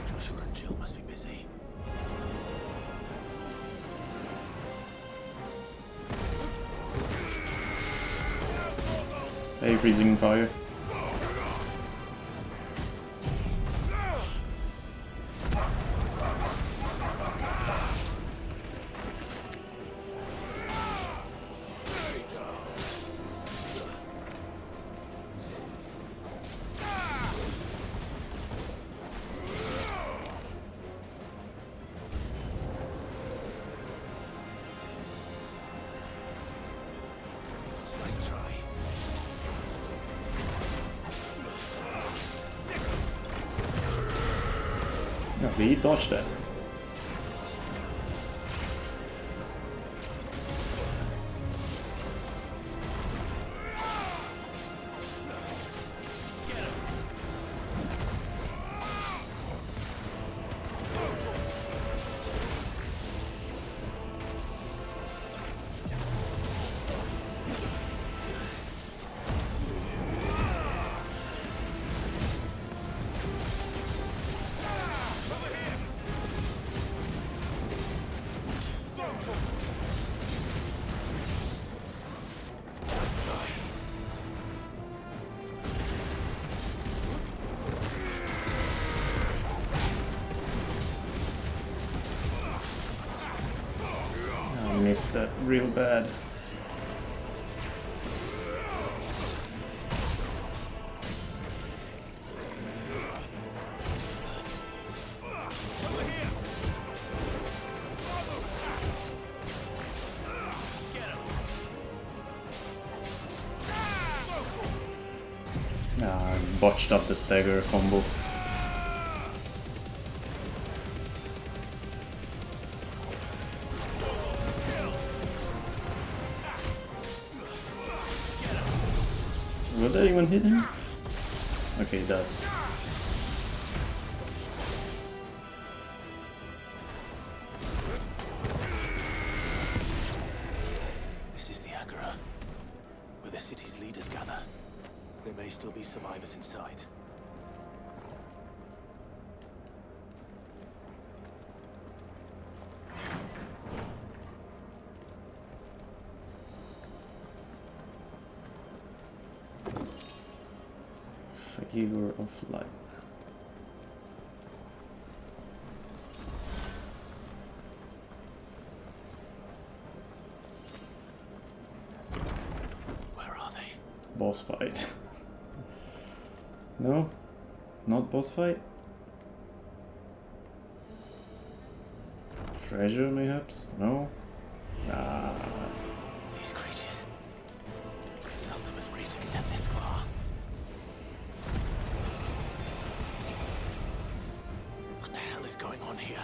Joshua and Jill must be busy. Hey, freezing fire. No, we dodged that. Missed that real bad. Botched up the stagger combo. Will that even hit him? Okay, it does. This is the Agora, where the city's leaders gather. There may still be survivors inside. Figure of light. Where are they? Boss fight. No? Not boss fight? Treasure, mayhaps? No? Nah. These creatures. Ultima's reach extend this far. What the hell is going on here?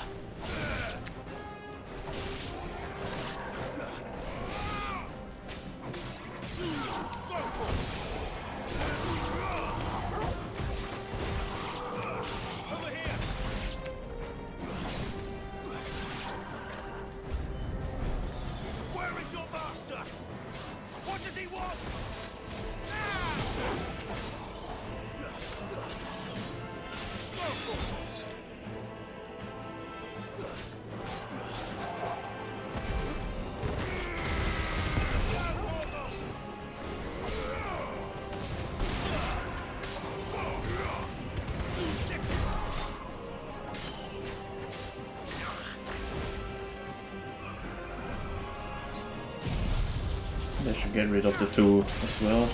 They should get rid of the two as well.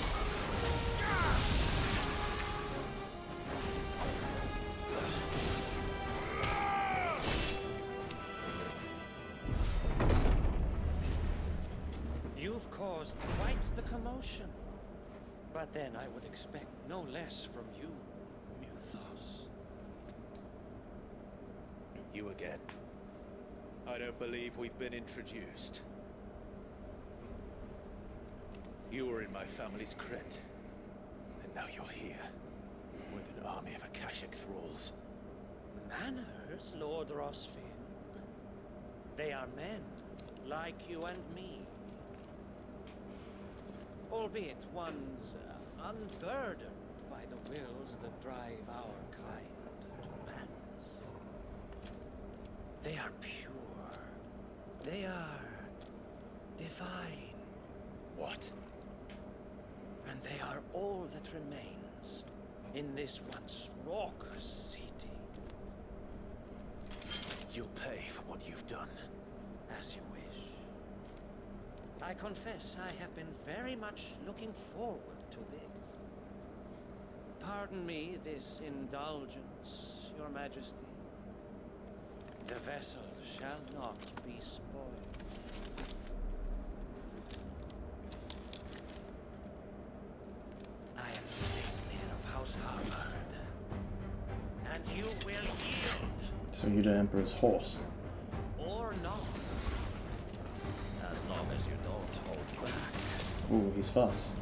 You've caused quite the commotion. But then I would expect no less from you, Muthos. You again. I don't believe we've been introduced. You were in my family's crypt, and now you're here, with an army of Akashic thralls. Manners, Lord Rosfield. They are men, like you and me. Albeit one's unburdened by the wills that drive our kind to man's. They are pure. They are divine. What? And they are all that remains in this once raucous city. You'll pay for what you've done. As you wish. I confess I have been very much looking forward to this. Pardon me this indulgence, Your Majesty. The vessel shall not be spoiled. I am Sleipnir of House Harvard, and you will yield So you're the Emperor's horse. Or not. As long as you don't hold back. Ooh, he's fast.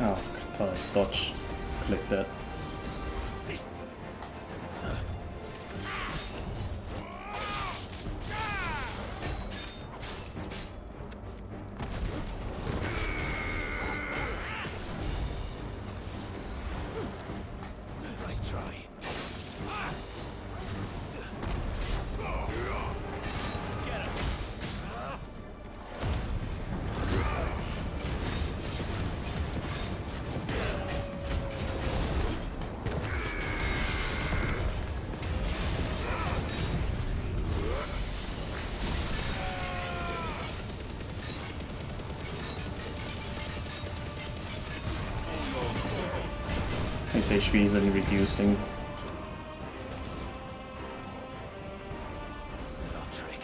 Oh, I thought I dodge clicked that. Nice try. Get him. His HP isn't reducing. Trick.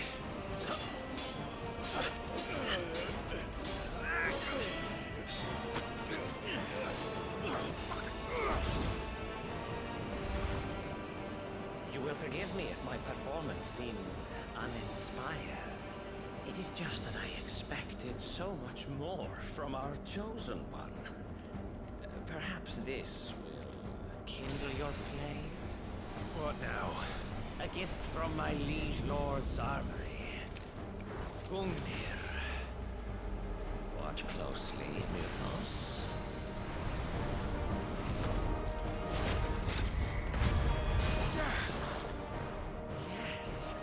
You will forgive me if my performance seems uninspired. It is just that I expected so much more from our chosen one. Perhaps this will kindle your flame? What now? A gift from my liege lord's armory. Gungnir. Watch closely, Mythos. Yes!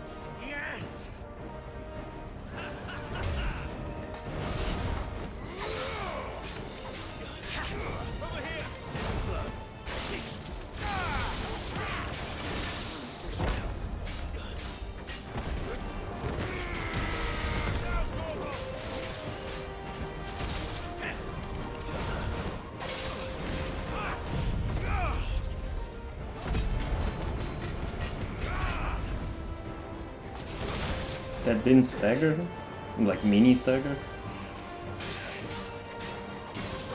Yes! That didn't stagger him? Like mini stagger?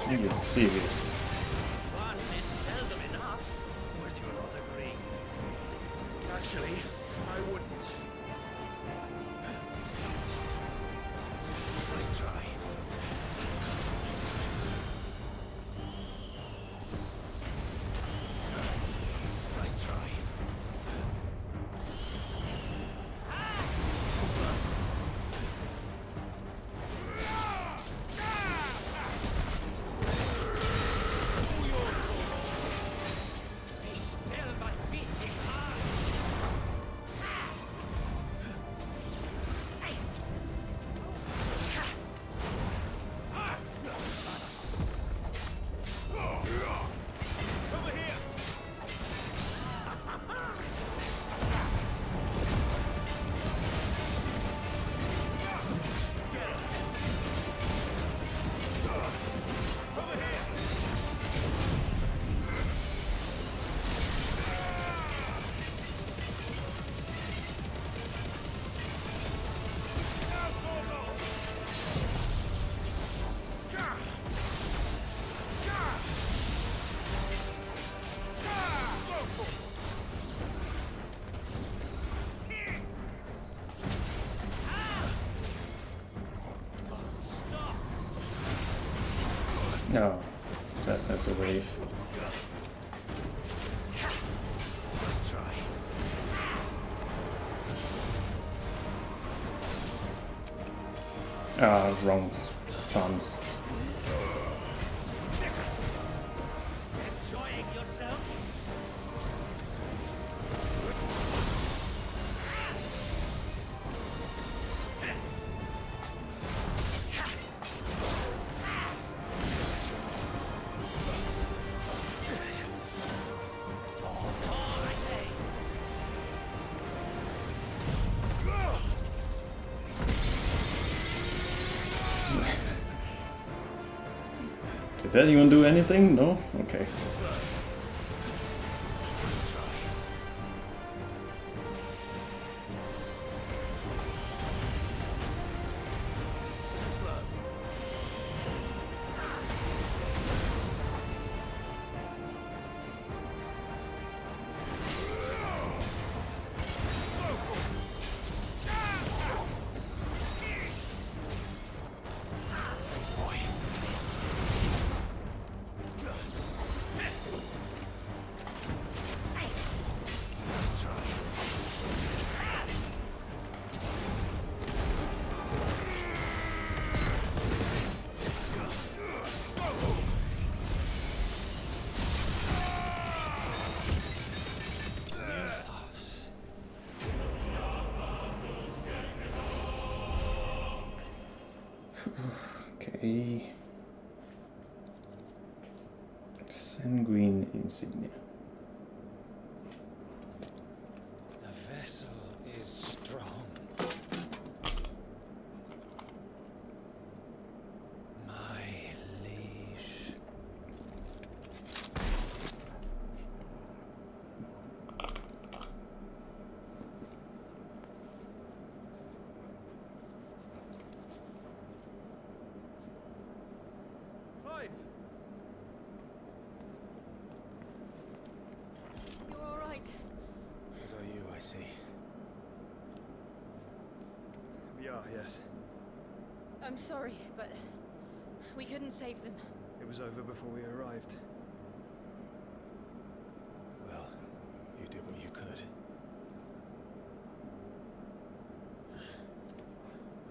Are you serious? One is seldom enough. Would you not agree? Actually, I wouldn't. Nice try. Nice try. Be still, my beating heart. Over here! No, that's a wave. Nice try. Wrong stance. Enjoying yourself? Did that even do anything? No? Okay. Okay. Sanguine insignia. The vessel is strong. My liege. Clive! You're all right. As are you, I see. We are, yes. I'm sorry, but we couldn't save them. It was over before we arrived. Well, you did what you could.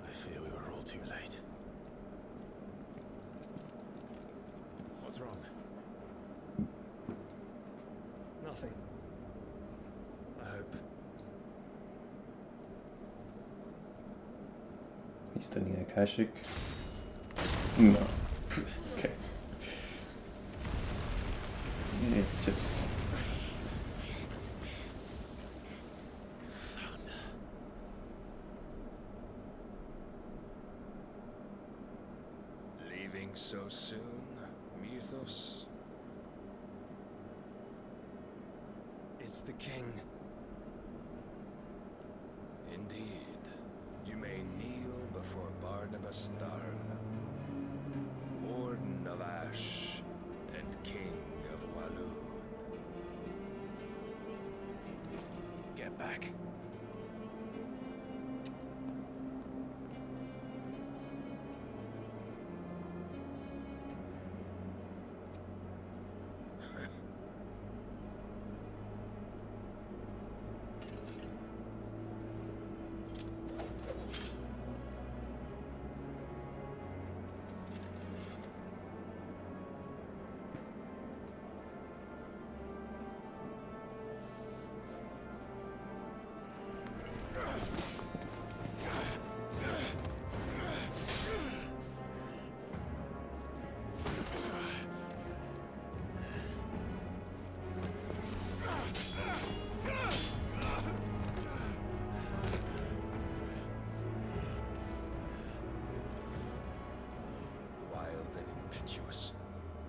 I fear we were all too late. What's wrong? Nothing. I hope. He's standing in Akashic. No. Okay. Yeah, just. Leaving so soon, Mythos? It's the king. Indeed. You may kneel before Barnabas Tharn, Warden of Ash and King of Waloed. Get back.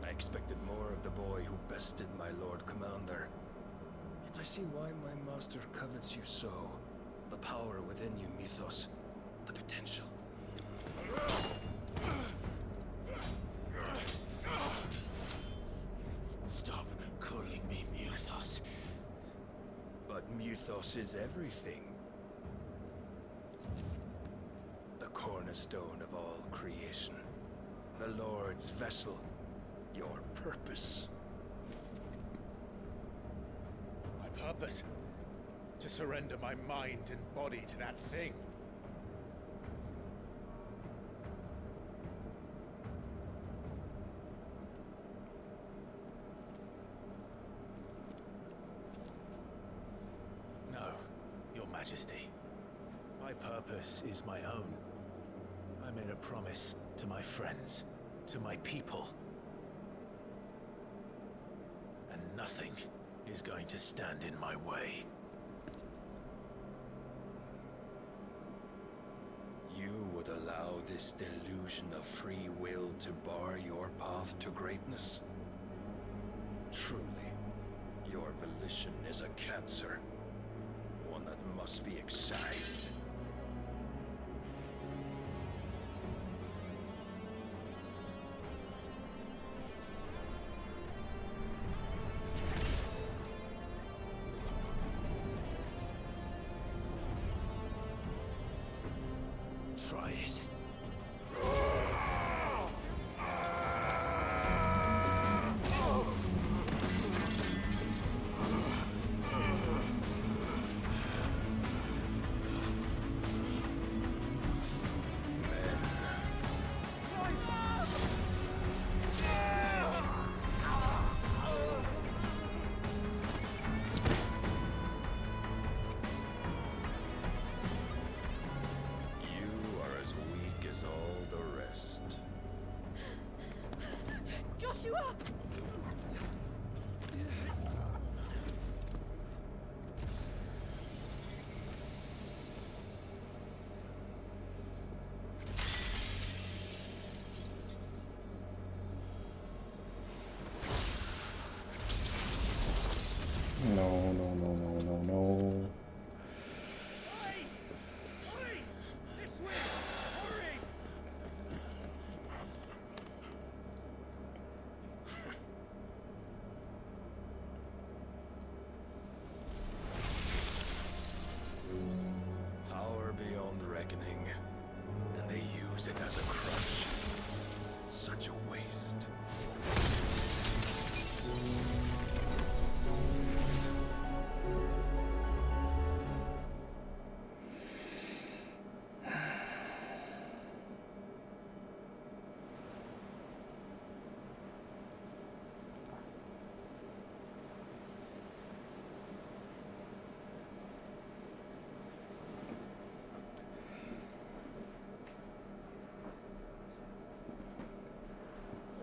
I expected more of the boy who bested my Lord Commander. Yet I see why my master covets you so. The power within you, Mythos. The potential. Stop calling me Mythos. But Mythos is everything. The cornerstone of all creation. The Lord's vessel. Your purpose. My purpose? To surrender my mind and body to that thing. Majesty. My purpose is my own. I made a promise to my friends, to my people. And nothing is going to stand in my way. You would allow this delusion of free will to bar your path to greatness? Truly, your volition is a cancer, one that must be excised. Try it. Joshua! No, no, no, no, no, no. Power beyond reckoning, and they use it as a crutch. Such a waste.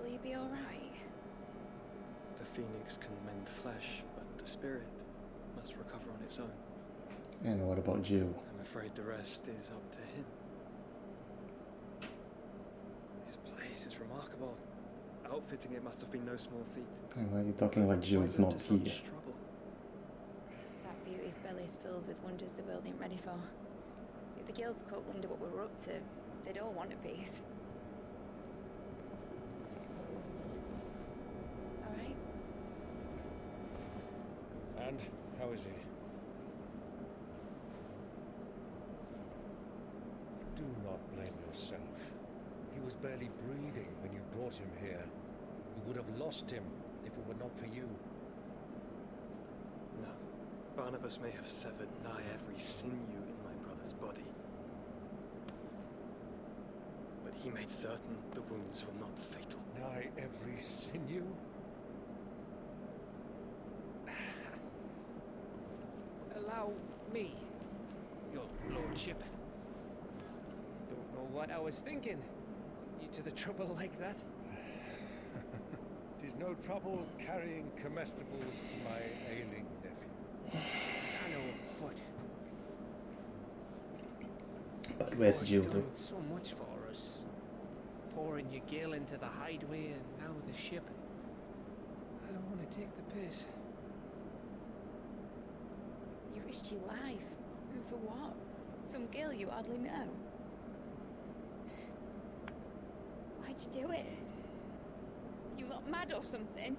Will you be alright? The Phoenix can mend flesh, but the spirit must recover on its own. And what about Jill? I'm afraid the rest is up to him. This place is remarkable. Outfitting it must have been no small feat. And why are you talking like Jill's not here? That beauty's belly's filled with wonders the world ain't ready for. If the guilds caught wind of what we're up to, they'd all want a piece. Alright? And how is he? Do not blame yourself. He was barely breathing when you brought him here. We would have lost him if it were not for you. No. Barnabas may have severed nigh every sinew in my brother's body. But he made certain the wounds were not fatal. Nigh every sinew? Allow me, your lordship. Don't know what I was thinking. You to the trouble like that? 'Tis no trouble carrying comestibles to my ailing nephew. I know, but Where's you've Jill? done so much for us. Pouring your gil into the hideaway and now the ship. I don't want to take the piss. You risked your life. And for what? Some girl you hardly know. Why'd you do it? You got mad or something?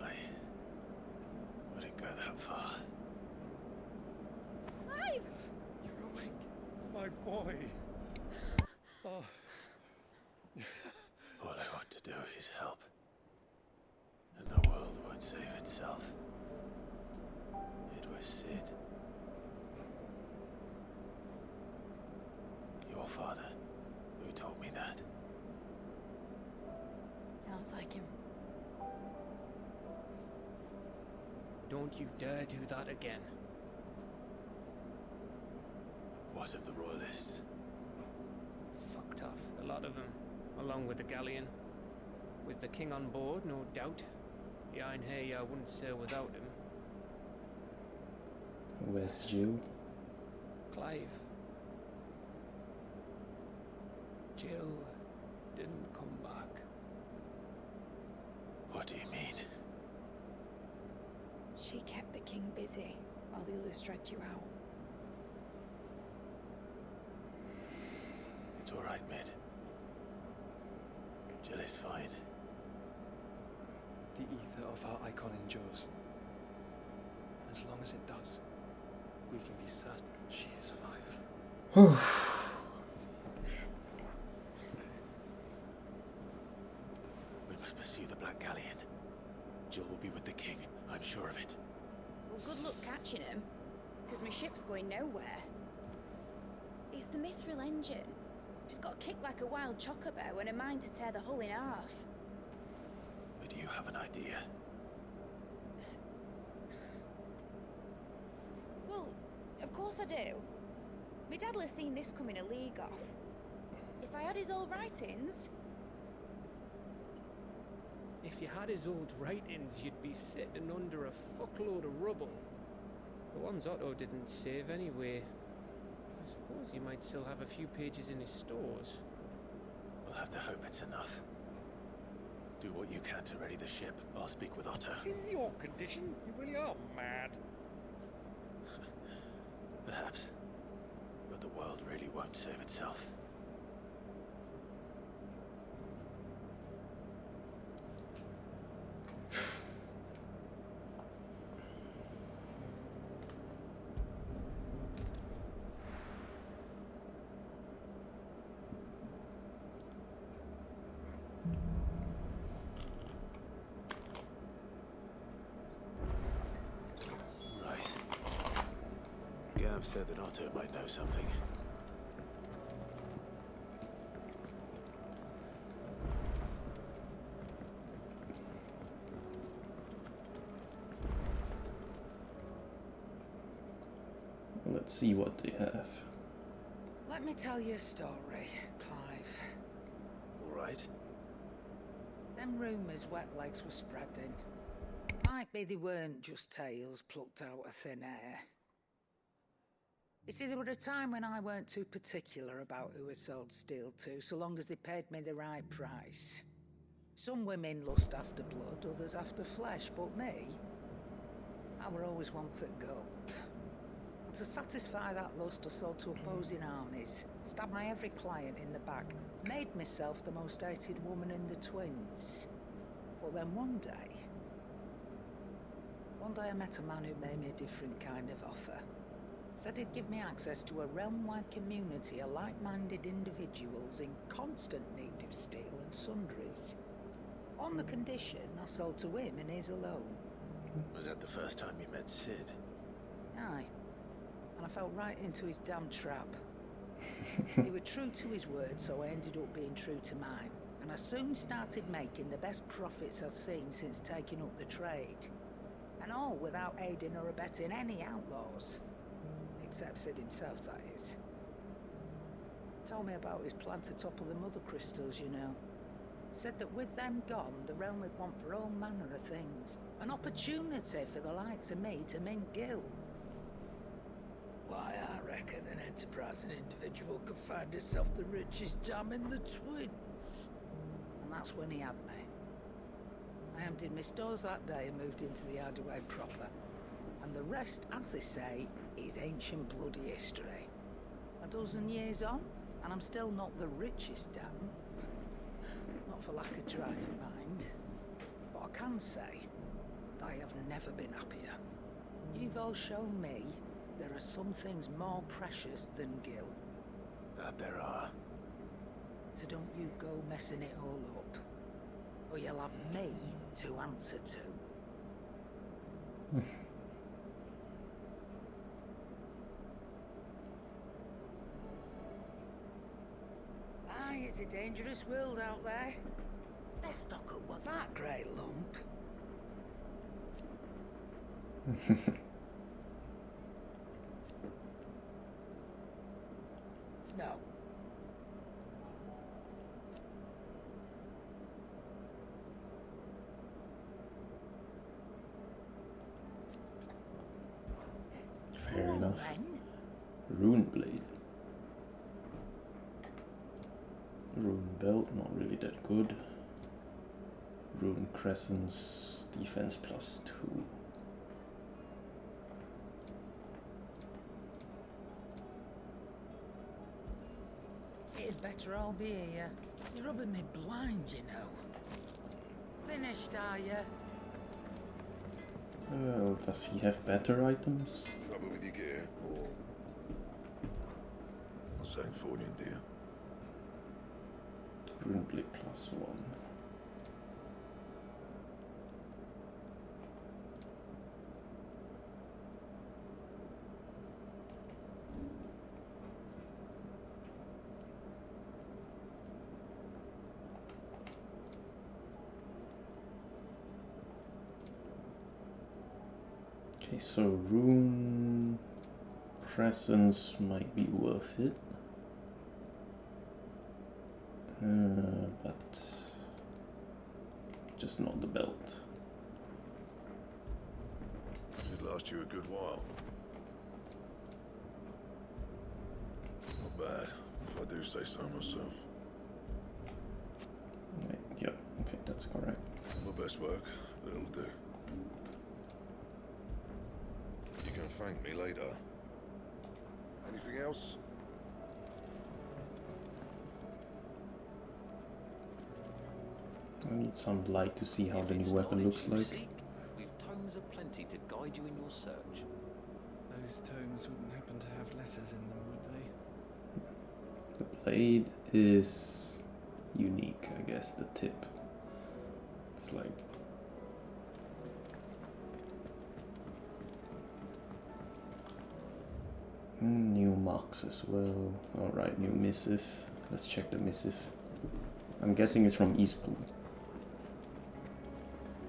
I wouldn't go that far. Clive! You're awake, my boy. Oh. All I want to do is help. And the world won't save itself. It was Sid. Your father, who taught me that. Sounds like him. Don't you dare do that again. What of the Royalists? Fucked off, the lot of them, along with the galleon. With the king on board, no doubt. The Iron Hair wouldn't sail without him. Where's Jill? Clive. Jill didn't come back. What do you mean? She kept the king busy while the others dragged you out. It's all right, Mid. Jill is fine. The ether of our icon endures. And as long as it does, we can be certain she is alive. We must pursue the Black Galleon. Jill will be with the king, I'm sure of it. Well, good luck catching him, because my ship's going nowhere. It's the Mithril engine. She's got a kick like a wild chocobo and a mind to tear the hull in half. But do you have an idea? Well, of course I do. My dad'll have seen this coming a league off. If I had his old writings... If you had his old writings, you'd be sitting under a fuckload of rubble. The ones Otto didn't save anyway. I suppose you might still have a few pages in his stores. We'll have to hope it's enough. Do what you can to ready the ship. I'll speak with Otto. In your condition, you really are mad. Perhaps. But the world really won't save itself. Gav said that Otto might know something. Let's see what they have. Let me tell you a story, Clive. All right. Them rumours Wet Legs were spreading. Might be they weren't just tales plucked out of thin air. You see, there were a time when I weren't too particular about who I sold steel to, so long as they paid me the right price. Some women lust after blood, others after flesh, but me, I were always one for gold. And to satisfy that lust, I sold to opposing armies, stabbed my every client in the back, made myself the most hated woman in the twins. But then one day I met a man who made me a different kind of offer. Said he'd give me access to a realm-wide community of like-minded individuals in constant need of steel and sundries. On the condition I sold to him and his alone. Was that the first time you met Sid? Aye. And I fell right into his damn trap. He was true to his word, so I ended up being true to mine. And I soon started making the best profits I've seen since taking up the trade. And all without aiding or abetting any outlaws. Except Sid himself, that is. Told me about his plan to topple the mother crystals, you know. Said that with them gone, the realm would want for all manner of things. An opportunity for the likes of me to mint gil. Why, I reckon an enterprising individual could find himself the richest dam in the twins. And that's when he had me. I emptied my stores that day and moved into the Hideaway proper. And the rest, as they say, is ancient bloody history. A dozen years on, and I'm still not the richest dam. Not for lack of trying, mind. But I can say that I have never been happier. You've all shown me there are some things more precious than gil. That there are. So don't you go messing it all up, or you'll have me to answer to. Aye, it's a dangerous world out there. Let's stock up with that great lump. No. Fair enough. Then. Rune blade. Rune belt, not really that good. Rune crescents, defense +2. It'd better all be here. You're rubbing me blind, you know. Finished, are you? Does he have better items? Trouble with your gear, or something forging, dear? Rune blade +1. Okay, so rune crescents might be worth it. But just not the belt. Should last you a good while. Not bad, if I do say so myself. Right, yep, okay, that's correct. My best work, but it'll do. You can thank me later. Anything else? I need some light to see how the new weapon looks like. We've tomes aplenty to guide you in your search. Those tomes wouldn't happen to have letters in them, would they? The blade is unique, I guess, the tip. It's like... new marks as well. Alright, new missive. Let's check the missive. I'm guessing it's from Eastpool.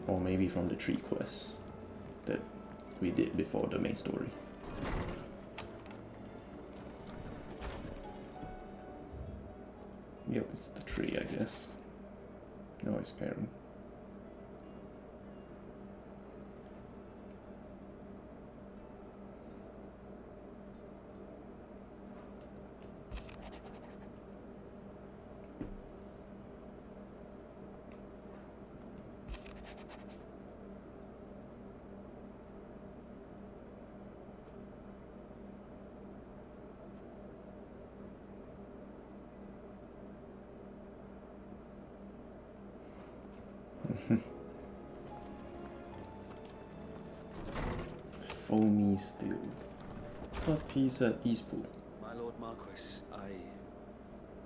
Or maybe from the tree quest that we did before the main story. Yep, it's the tree, I guess. No, it's pairing. Foamy steel. Thought he's at Eastpool. My Lord Marquis,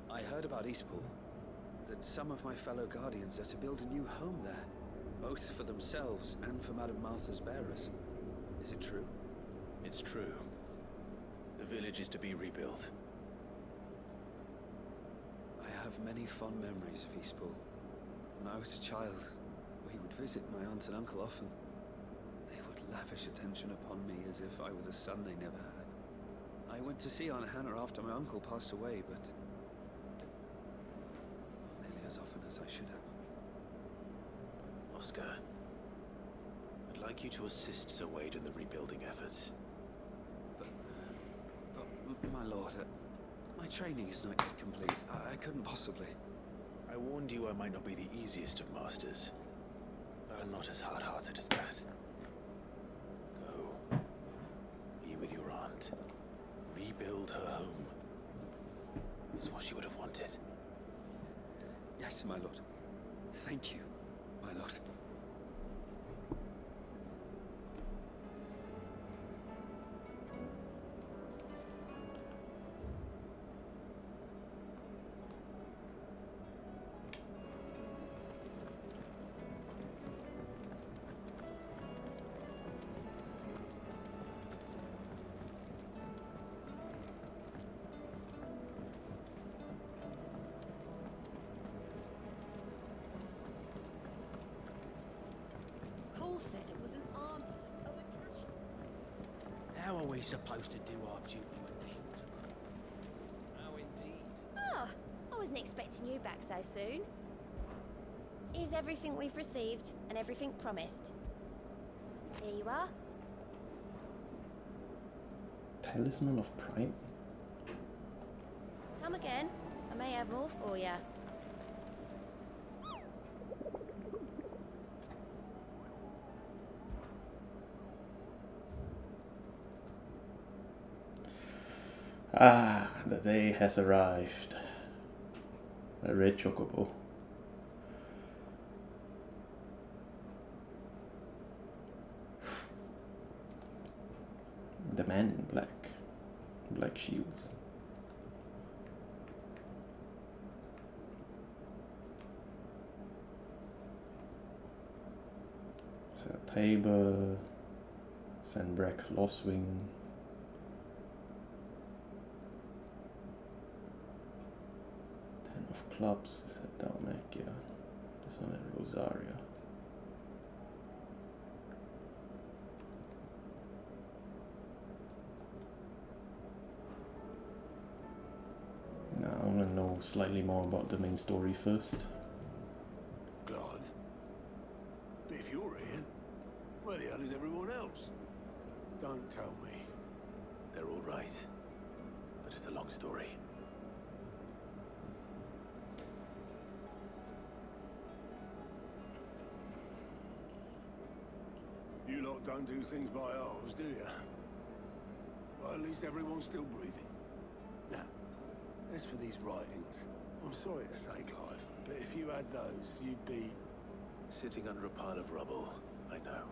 I heard about Eastpool. That some of my fellow guardians are to build a new home there, both for themselves and for Madame Martha's bearers. Is it true? It's true. The village is to be rebuilt. I have many fond memories of Eastpool. When I was a child, we would visit my aunt and uncle often. They would lavish attention upon me as if I were the son they never had. I went to see Aunt Hannah after my uncle passed away, but not nearly as often as I should have. Oscar, I'd like you to assist Sir Wade in the rebuilding efforts. But my lord, my training is not yet complete. I couldn't possibly. I warned you I might not be the easiest of masters, but I'm not as hard-hearted as that. Go. Be with your aunt. Rebuild her home. It's what she would have wanted. Yes, my lord. Thank you, my lord. we supposed to do our duty when the hills are? How indeed. Ah, I wasn't expecting you back so soon. Here's everything we've received and everything promised. Here you are. Talisman of Pride? Come again. I may have more for you. Ah, the day has arrived. A red chocobo. The man in black. Black shields. So Tabor, Sandbreck, Loswing. 10 of clubs is at Dalmacia. This one at Rosaria. Now I want to know slightly more about the main story first. Clive? If you're here, where the hell is everyone else? Don't tell me. They're all right. But it's a long story. You lot don't do things by halves, do you? Well, at least everyone's still breathing. Now, as for these writings, I'm sorry to say, Clive, but if you had those, you'd be... Sitting under a pile of rubble, I know.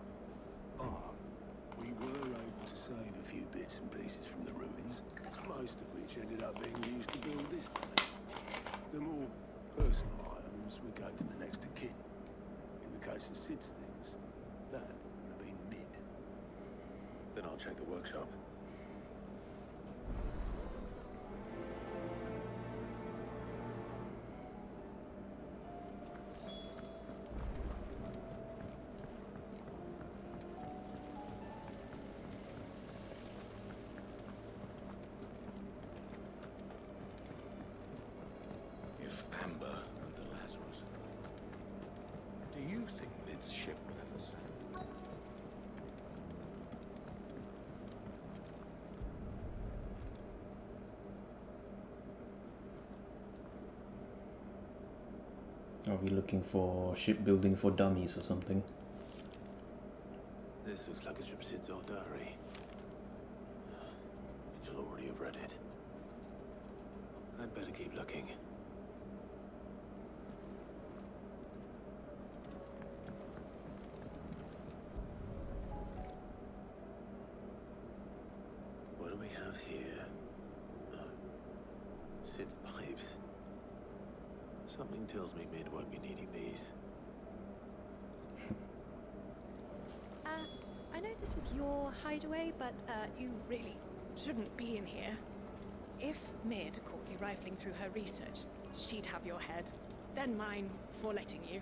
But we were able to save a few bits and pieces from the ruins, most of which ended up being used to build this place. The more personal items we go to the next of kin. In the case of Sid's things, that would have been mid. Then I'll check the workshop. If Amber and the Lazarus... Do you think Lid's ship will ever sail? Are we looking for shipbuilding for dummies or something? This looks like it's from Sid's old diary. You'll already have read it. I'd better keep looking. What do we have here? Oh, Sid's pipes. Something tells me Mid won't be needing these. I know this is your hideaway, but you really shouldn't be in here. If Mid caught you rifling through her research, she'd have your head, then mine for letting you.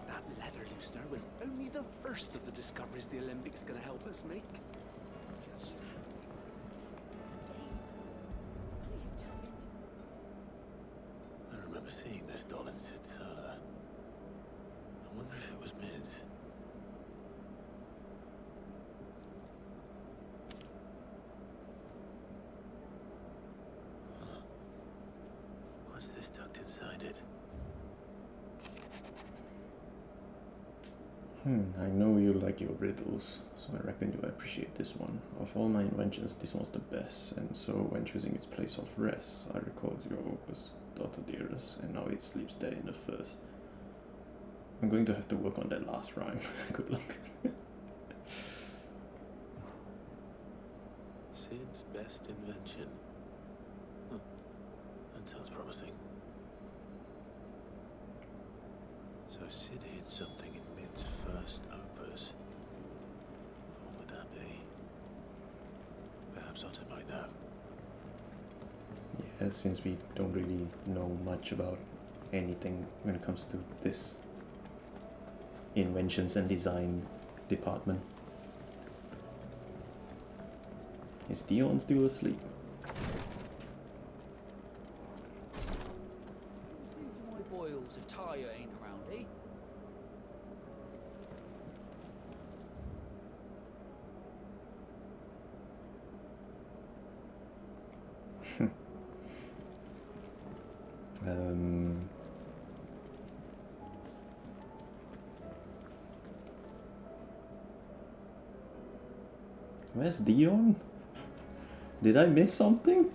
That leather loosener was only the first of the discoveries the Olympics gonna help us make. I remember seeing this doll in Sid's cellar. I wonder if it was Mid's. Huh. What's this tucked inside it? I know you like your riddles, so I reckon you appreciate this one. Of all my inventions, this one's the best, and so when choosing its place of rest, I recalled your opus, daughter dearest, and now it sleeps there in the first. I'm going to have to work on that last rhyme. Good luck. Sid's best invention. Huh. That sounds promising. So Sid hid something in Mid's first opus. What would that be? Perhaps Otter might know. Yeah, since we don't really know much about anything when it comes to this inventions and design department. Is Dion still asleep? My boils if Tyre ain't around, eh? Where's Dion? Did I miss something?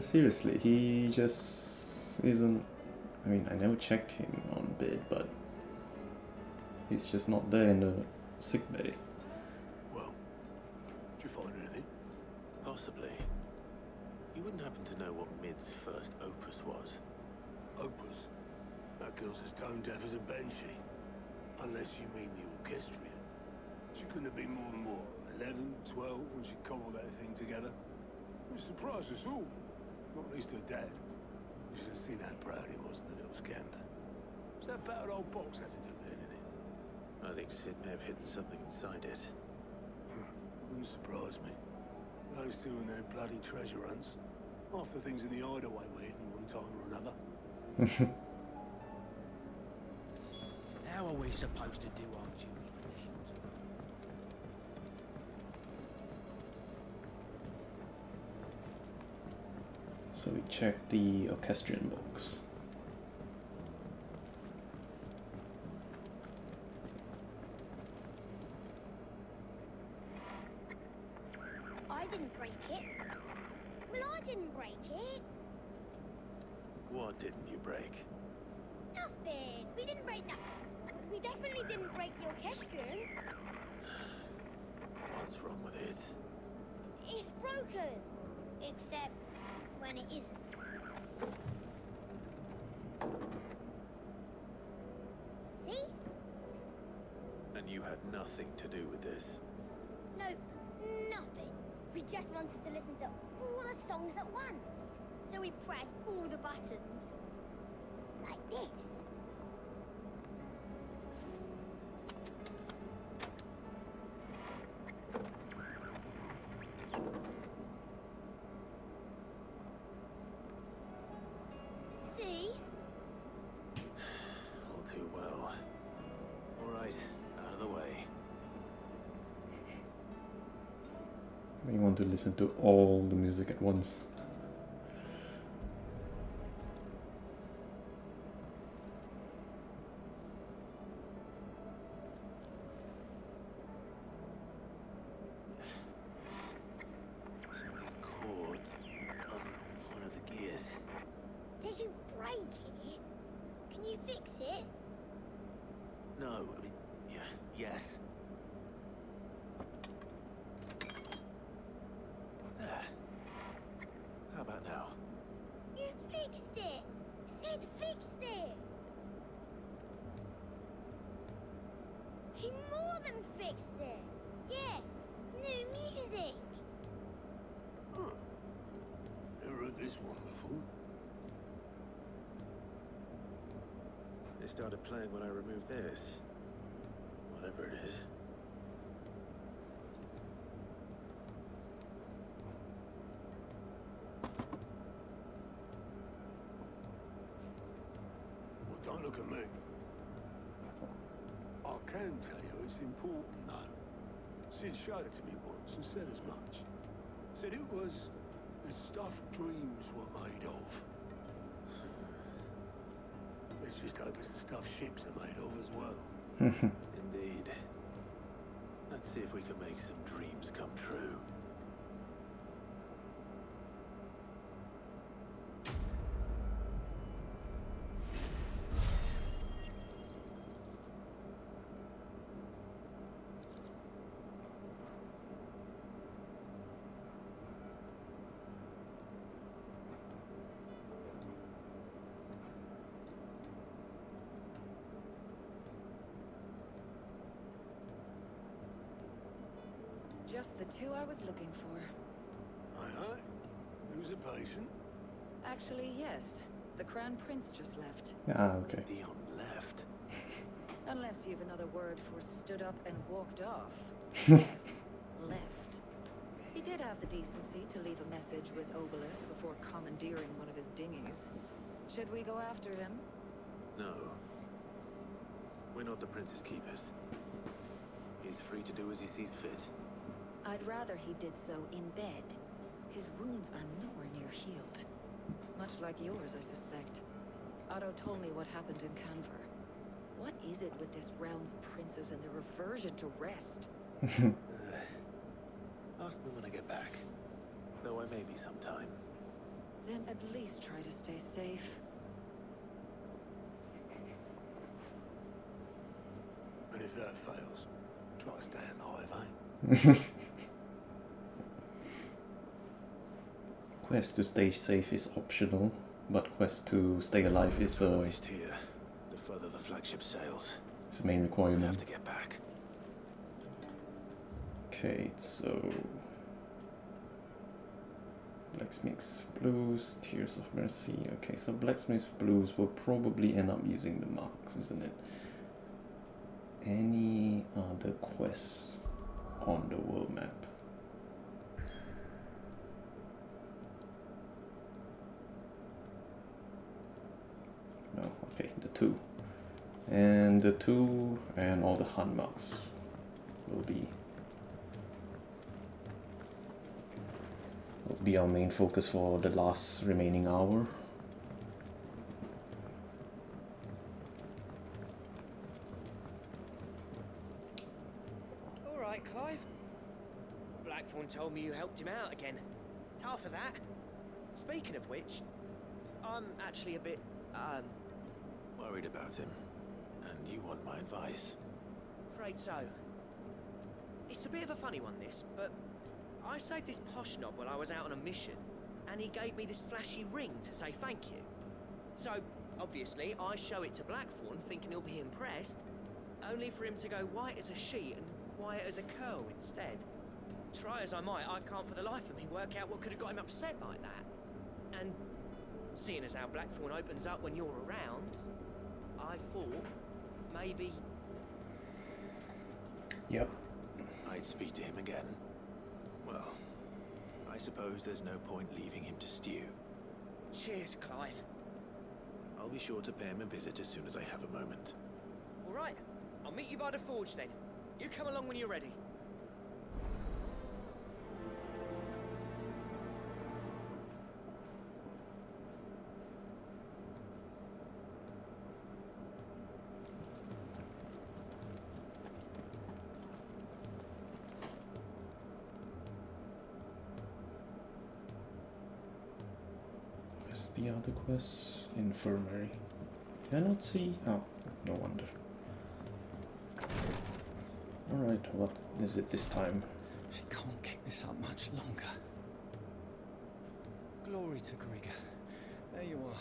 Seriously, he just isn't. I mean, I never checked him on bid, but he's just not there in the sick bay. Well, did you find anything? Possibly. You wouldn't happen to know what Mid's first opus was? Opus? That girl's as tone deaf as a banshee. Unless you mean the orchestrion. She couldn't have been more than what, 11, 12 when she cobbled that thing together? It surprised us all. Not least her dad. You should have seen how proud he was of the little scamp. What's that battered old box have to do with anything? I think Sid may have hidden something inside it. Wouldn't surprise me. Those two and their bloody treasure hunts. Half the things in the hideaway were hidden one time or another. How are we supposed to do our duty in the hills? So we checked the orchestrion box. I didn't break it. Well, I didn't break it. What didn't you break? Nothing. We didn't break nothing. We definitely didn't break the orchestrion. What's wrong with it? It's broken. Except when it isn't. See? And you had nothing to do with this? Nope, nothing. We just wanted to listen to all the songs at once. So we pressed all the buttons. Like this. See? All too well. All right, out of the way. We want to listen to all the music at once. Something cord on one of the gears. Did you break it? Can you fix it? No, I mean, yeah, yes. There. How about now? You fixed it! Sid fixed it! He more than fixed it! Yeah, new music! Huh. Never heard this one before. They started playing when I removed this. Whatever it is. Well, don't look at me. I can tell you it's important, though. Sid showed it to me once and said as much. Said it was the stuff dreams were made of. Let's just hope it's the stuff ships are made of as well. Indeed. Let's see if we can make some dreams come true. Just the two I was looking for. Aye, aye. Who's a patient? Actually, yes. The Crown Prince just left. Ah, okay. Dion left. Unless you've another word for stood up and walked off. Yes, left. He did have the decency to leave a message with Obelisk before commandeering one of his dinghies. Should we go after him? No. We're not the Prince's keepers. He's free to do as he sees fit. I'd rather he did so in bed. His wounds are nowhere near healed. Much like yours, I suspect. Otto told me what happened in Canver. What is it with this realm's princes and their aversion to rest? Ask me when I get back. Though I may be sometime. Then at least try to stay safe. And if that fails, try to stay alive, eh? Quest to stay safe is optional, but quest to stay alive is Waste here. The further the flagship sails. It's a main requirement. I have to get back. Okay, so Blacksmith's Blues, Tears of Mercy. Okay, so Blacksmith's Blues will probably end up using the marks, isn't it? Any other quests on the world map? No, okay, the two. And the two and all the hunt marks will be our main focus for the last remaining hour. All right, Clive. Blackthorn told me you helped him out again. Tough for that. Speaking of which, I'm actually a bit, Worried about him. And you want my advice. afraid so. It's a bit of a funny one, this, but I saved this posh knob while I was out on a mission, and he gave me this flashy ring to say thank you. So, obviously, I show it to Blackthorn, thinking he'll be impressed, only for him to go white as a sheet and quiet as a curl instead. Try as I might, I can't for the life of me work out what could have got him upset like that. And seeing as how Blackthorn opens up when you're around, I thought maybe... Yep. I'd speak to him again. Well, I suppose there's no point leaving him to stew. Cheers, Clive. I'll be sure to pay him a visit as soon as I have a moment. All right, I'll meet you by the forge then. You come along when you're ready. Where's the other quest? Infirmary. Can I not see? Oh, no wonder. Alright, what is it this time? She can't keep this up much longer. Glory to Grieger. There you are.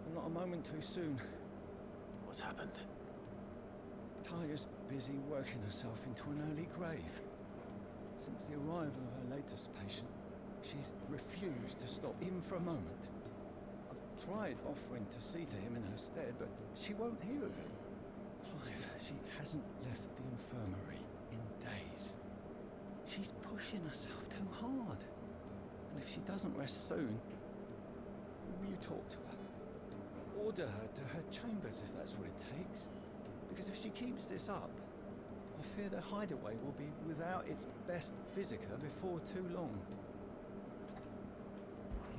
And not a moment too soon. What's happened? Taya's busy working herself into an early grave. Since the arrival of her latest patient, she's refused to stop even for a moment. I've tried offering to see to him in her stead, but she won't hear of it. Clive, she hasn't left the infirmary in days. She's pushing herself too hard. And if she doesn't rest soon, will you talk to her? Order her to her chambers if that's what it takes. Because if she keeps this up, I fear the hideaway will be without its best visitor before too long.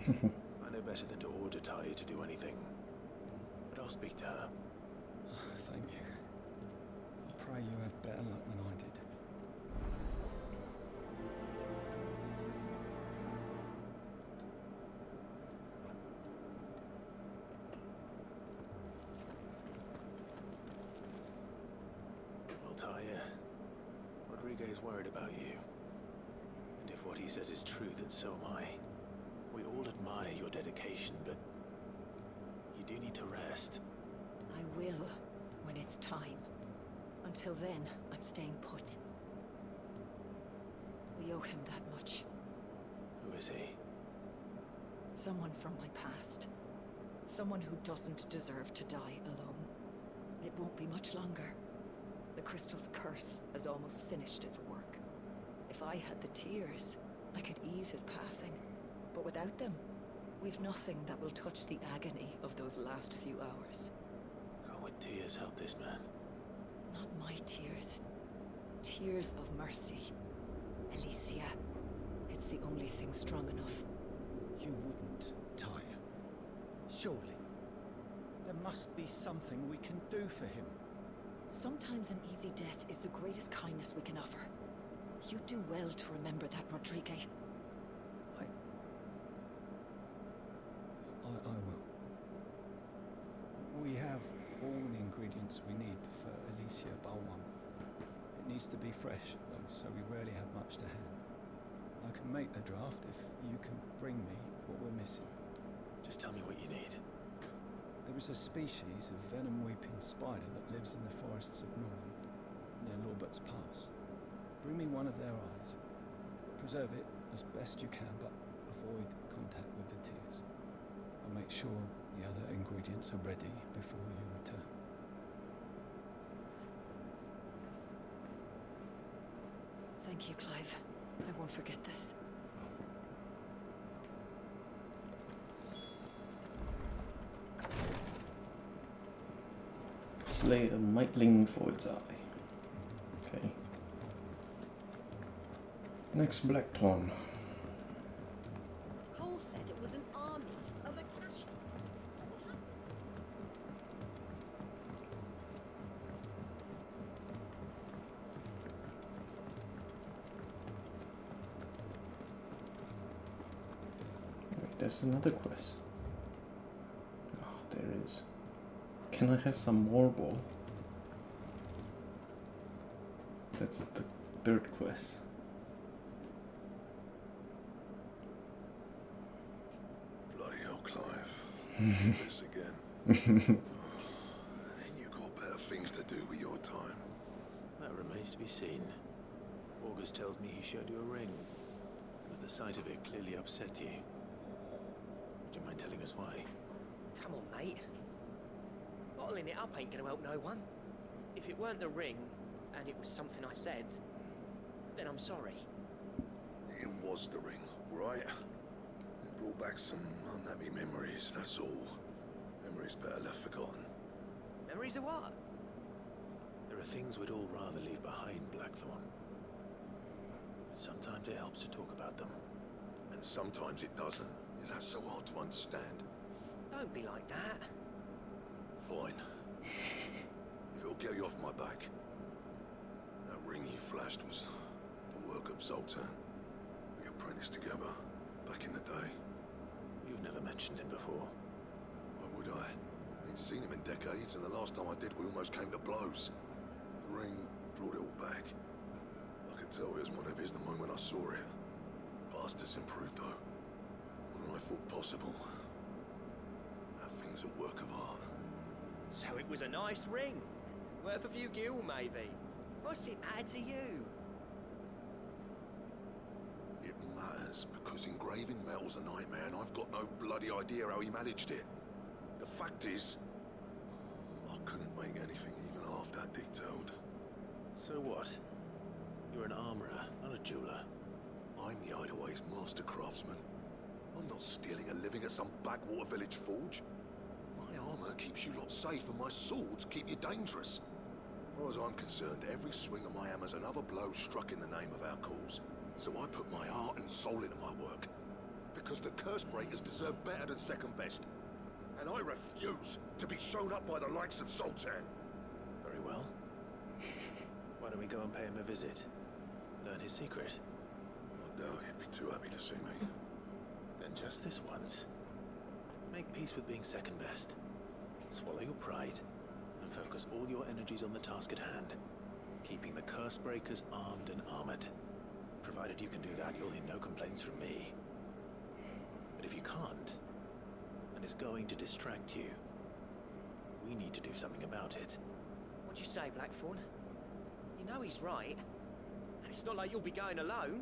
I know better than to order Taya to do anything. But I'll speak to her. Thank you. I pray you have better luck than I did. Well, Taya, Rodriguez is worried about you. And if what he says is true, then so am I. We all admire your dedication, but you do need to rest. I will, when it's time. Until then, I'm staying put. We owe him that much. Who is he? Someone from my past. Someone who doesn't deserve to die alone. It won't be much longer. The crystal's curse has almost finished its work. If I had the tears, I could ease his passing. But without them, we've nothing that will touch the agony of those last few hours. How would tears help this man? Not my tears. Tears of mercy. Alicia. It's the only thing strong enough. You wouldn't, Tyre. Surely. There must be something we can do for him. Sometimes an easy death is the greatest kindness we can offer. You do well to remember that, Rodrigue. I will. We have all the ingredients we need for Alicia Balwan. It needs to be fresh, though, so we rarely have much to hand. I can make the draft if you can bring me what we're missing. Just tell me what you need. There is a species of venom-weeping spider that lives in the forests of Norland, near Lorbert's Pass. Bring me one of their eyes. Preserve it as best you can, but avoid contact with the tears. I'll make sure the other ingredients are ready before you return. Thank you, Clive. I won't forget this. Slay a mightling for its eye. Okay. Next Blackthorn. Cole said it was an army of Akashi. Wait, there's another quest. Oh, there is. Can I have some more ball? That's the third quest. Bloody hell, Clive. This again. Ain't you got better things to do with your time? That remains to be seen. August tells me he showed you a ring, and that the sight of it clearly upset you. Do you mind telling us why? Come on, mate. Bottling it up ain't gonna help no one. If it weren't the ring, and it was something I said, then I'm sorry. It was the ring, right? It brought back some unhappy memories, that's all. Memories better left forgotten. Memories of what? There are things we'd all rather leave behind, Blackthorn. But sometimes it helps to talk about them. And sometimes it doesn't. Is that so hard to understand? Don't be like that. Fine. If it'll get you off my back. That ring you flashed was the work of Zoltan. We apprenticed together, back in the day. You've never mentioned him before. Why would I? Ain't seen him in decades, and the last time I did, we almost came to blows. The ring brought it all back. I could tell it was one of his the moment I saw it. Bastard's improved, though. More than I thought possible. That thing's a work of art. So it was a nice ring. Worth a few gil, maybe. What's it matter to you? It matters because engraving metal's a nightmare and I've got no bloody idea how he managed it. The fact is, I couldn't make anything even half that detailed. So what? You're an armorer, not a jeweler. I'm the Hideaway's master craftsman. I'm not stealing a living at some backwater village forge. My armor keeps you lot safe and my swords keep you dangerous. As far as I'm concerned, every swing of my hammer's another blow struck in the name of our cause. So I put my heart and soul into my work. Because the curse breakers deserve better than second best. And I refuse to be shown up by the likes of Zoltan. Very well. Why don't we go and pay him a visit? Learn his secret. I doubt he'd be too happy to see me. Then just this once. Make peace with being second best. Swallow your pride. And focus all your energies on the task at hand. Keeping the curse breakers armed and armored. Provided you can do that, you'll hear no complaints from me. But if you can't, and it's going to distract you, we need to do something about it. What'd you say, Blackthorn? You know he's right. And it's not like you'll be going alone.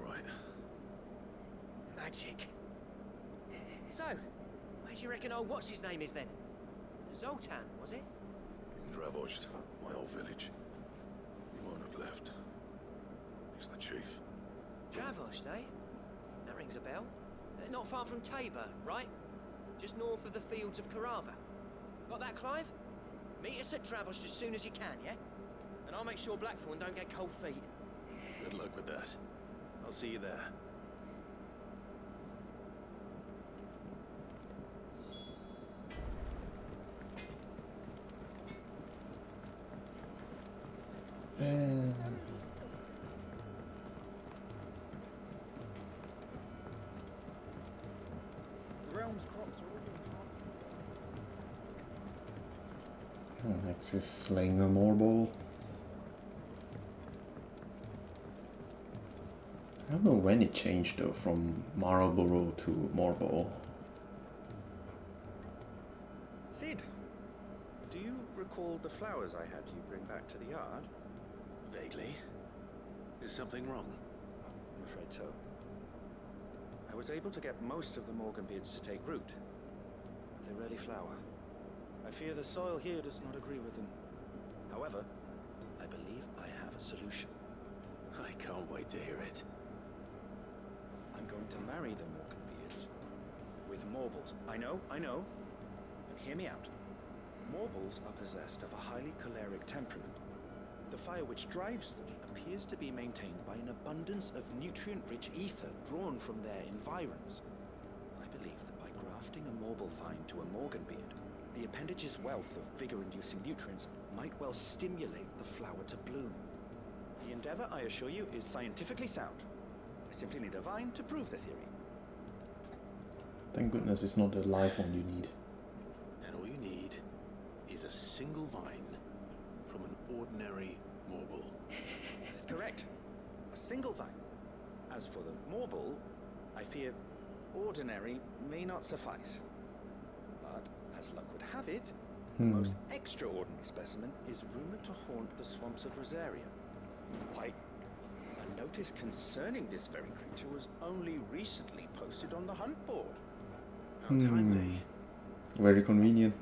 Right. Magic. So, Where do you reckon old what's his name is then? Zoltan, was it? In Dravozd, my old village. He won't have left. He's the chief. Dravozd, eh? That rings a bell. Not far from Tabor, right? Just north of the fields of Carava. Got that, Clive? Meet us at Dravozd as soon as you can, yeah? And I'll make sure Blackthorn don't get cold feet. Good luck with that. I'll see you there. The realm's crops are already Next is slaying a morbol. I don't know when it changed though from Marlborough to Morbol. Sid, do you recall the flowers I had you bring back to the yard? Vaguely. Is something wrong? I'm afraid so. I was able to get most of the Morganbeards to take root, but they rarely flower. I fear the soil here does not agree with them. However, I believe I have a solution. I can't wait to hear it. I'm going to marry the Morganbeards with Morbles. I know, but hear me out. Morbles are possessed of a highly choleric temperament. The fire which drives them appears to be maintained by an abundance of nutrient-rich ether drawn from their environs. I believe that by grafting a Morble vine to a Morganbeard, the appendage's wealth of vigor-inducing nutrients might well stimulate the flower to bloom. The endeavor, I assure you, is scientifically sound. I simply need a vine to prove the theory. Thank goodness it's not a live one you need. And all you need is a single vine from an ordinary Morble. That's correct. A single vine. As for the Morble, I fear ordinary may not suffice. But as luck would have it, the most extraordinary specimen is rumored to haunt the swamps of Rosaria. Why, a notice concerning this very creature was only recently posted on the hunt board. How timely. Very convenient.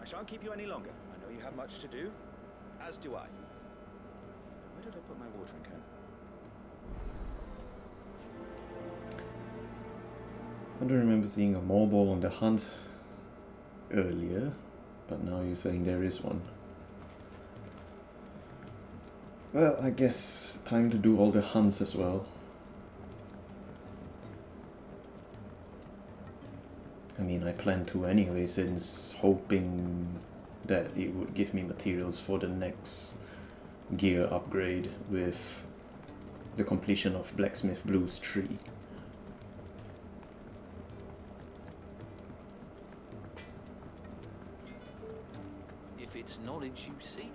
I shan't keep you any longer. I know you have much to do, as do I. Where did I put my watering can? I don't remember seeing a morbol on the hunt earlier, but now you're saying there is one. Well, I guess time to do all the hunts as well. I mean, I plan to anyway, since hoping that it would give me materials for the next gear upgrade with the completion of Blacksmith Blues 3. If it's knowledge you seek.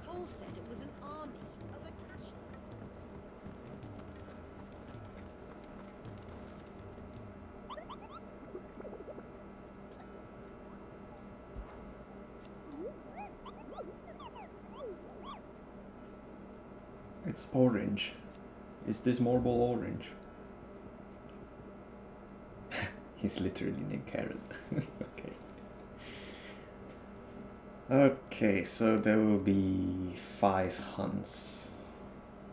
Paul said it was an army of Akasha. It's orange. Is this morbol orange? He's literally named Carrot. Okay. Okay, so there will be 5 hunts.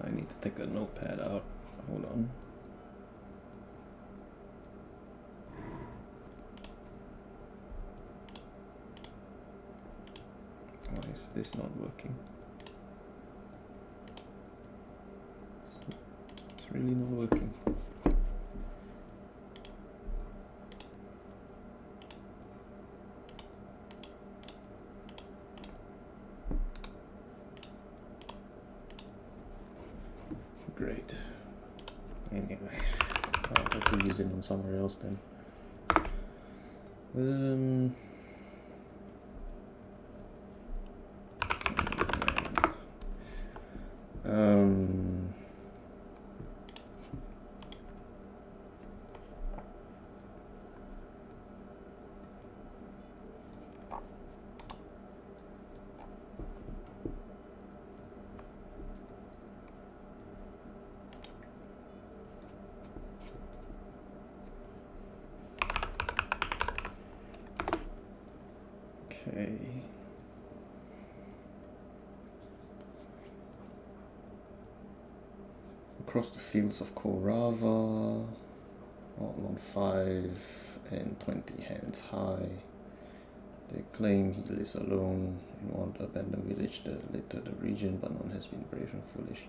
I need to take a notepad out. Hold on. Why is this not working? It's really not working. Great. Anyway, I'll have to use it on somewhere else then. across the fields of Korava, all on 5 and 20 hands high. They claim he lives alone in one abandoned village that littered the region, but none has been brave and foolish.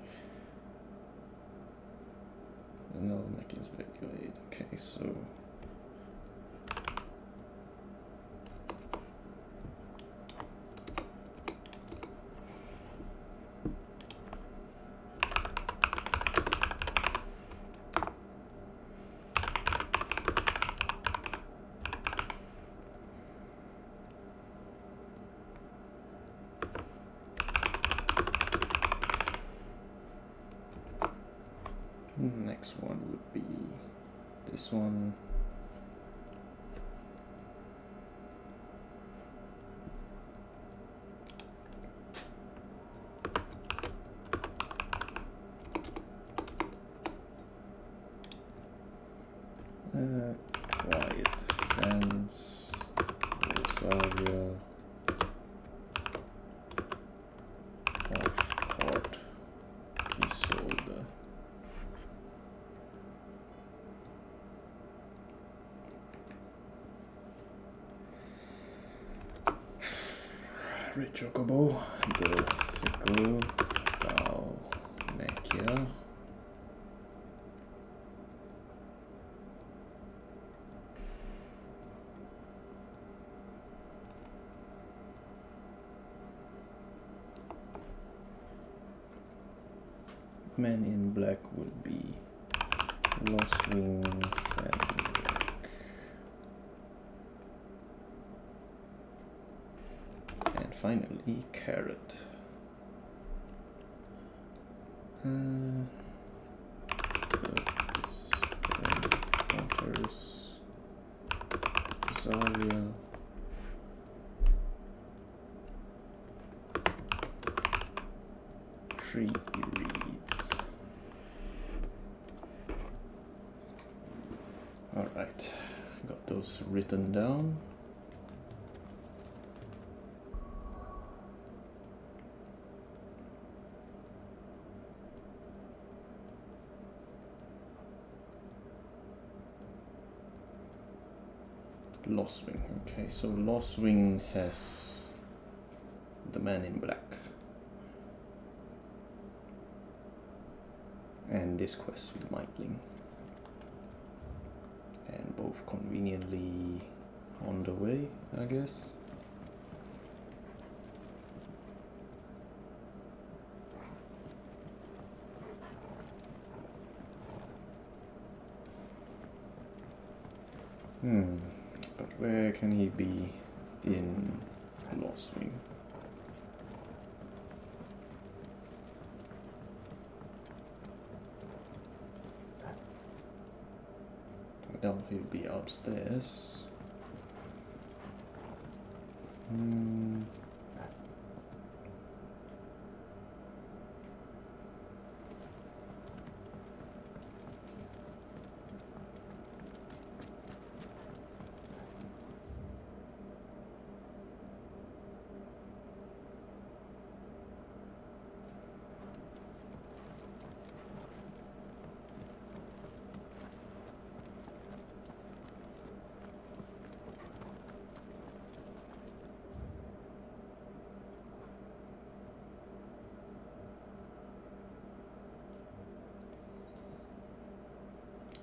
No, Mackin's back your aid. Okay, so next one would be this one. Quiet Sands, Rosaria, Off-Port, Isolde. Red Chocobo, the Sickle, Bow, Nakia. Man in Black would be Lost Wings and Black. And finally, Carrot. Hunters, Zarya. Tree reeds. Alright, got those written down. Lost Wing. Okay, so Lost Wing has the Man in Black. And this quest with Mightling. And both conveniently on the way, I guess. But where can he be in Lost Wing? I doubt he'll be upstairs.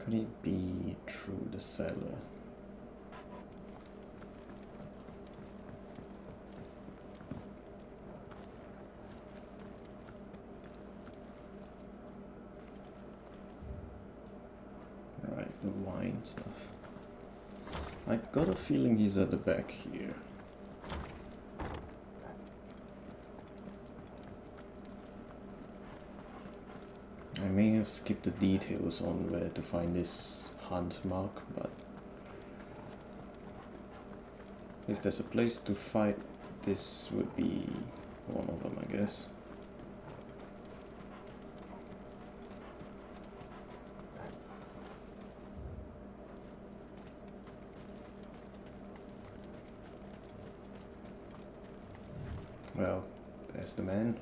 Could it be through the cellar? Right, the wine stuff. I got a feeling he's at the back here. I may have skipped the details on where to find this hunt mark, but if there's a place to fight, this would be one of them, I guess. Well, there's the man.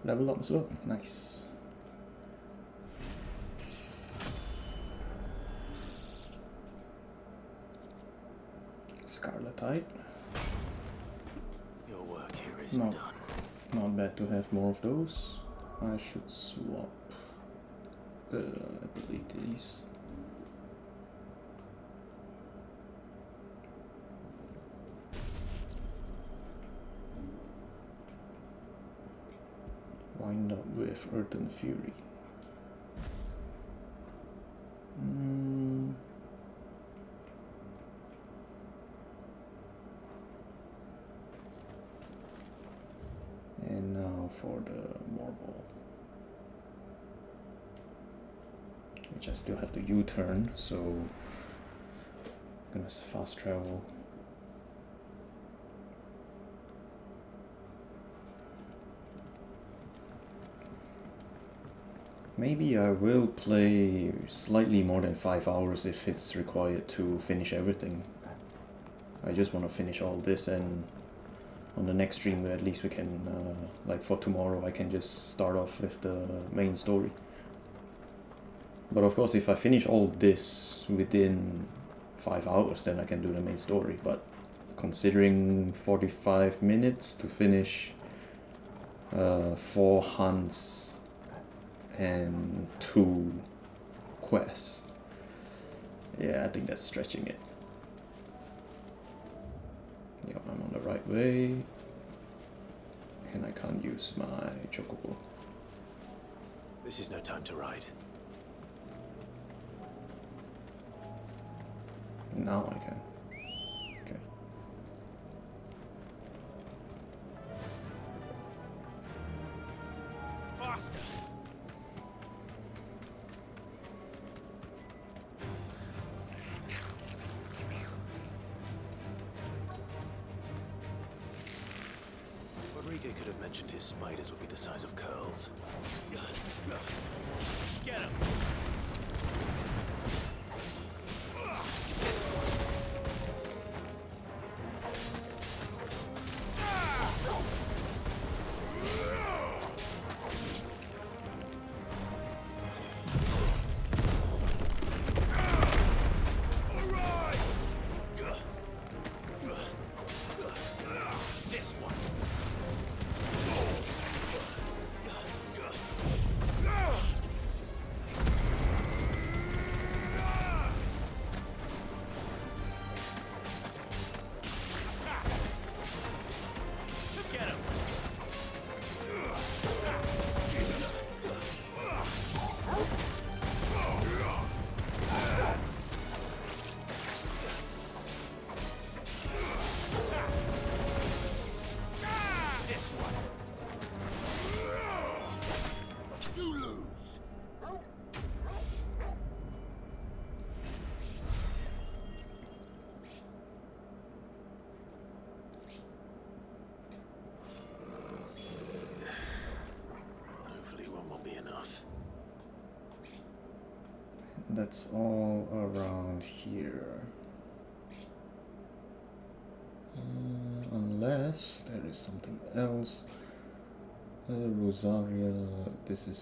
Level up as well. Nice. Scarletite. Your work here is Not, done. not bad to have more of those. I should swap abilities. Wind up with Earth and Fury. And now for the Marble, which I still have to U-turn, so I'm gonna fast travel. Maybe I will play slightly more than 5 hours if it's required to finish everything. I just want to finish all this, and on the next stream at least we can, like for tomorrow, I can just start off with the main story. But of course if I finish all this within 5 hours, then I can do the main story. But considering 45 minutes to finish 4 hunts and 2 quests. Yeah, I think that's stretching it. Yep, I'm on the right way. And I can't use my chocobo. This is no time to ride. Now I can. Okay. Faster! Rodrigo could have mentioned his spiders would be the size of curls. Get him! that's all around here. Unless there is something else. Rosaria, this is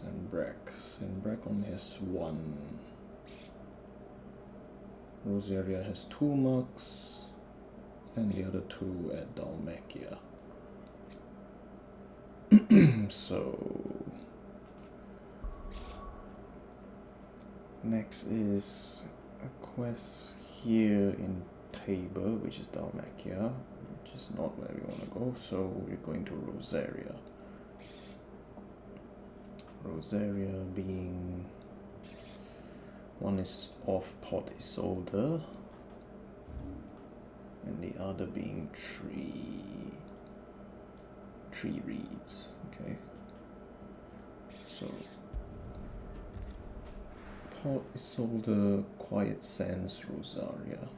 Senbrek. Senbrek only has one. Rosaria has 2 mugs, and the other 2 at Dalmacia. So next is a quest here in Tabor, which is Dalmacia, which is not where we want to go, so we're going to Rosaria. Rosaria being, one is off Pot Isolde, and the other being Tree Reeds. Okay, so Pot Isolde, Quiet Sands, Rosaria.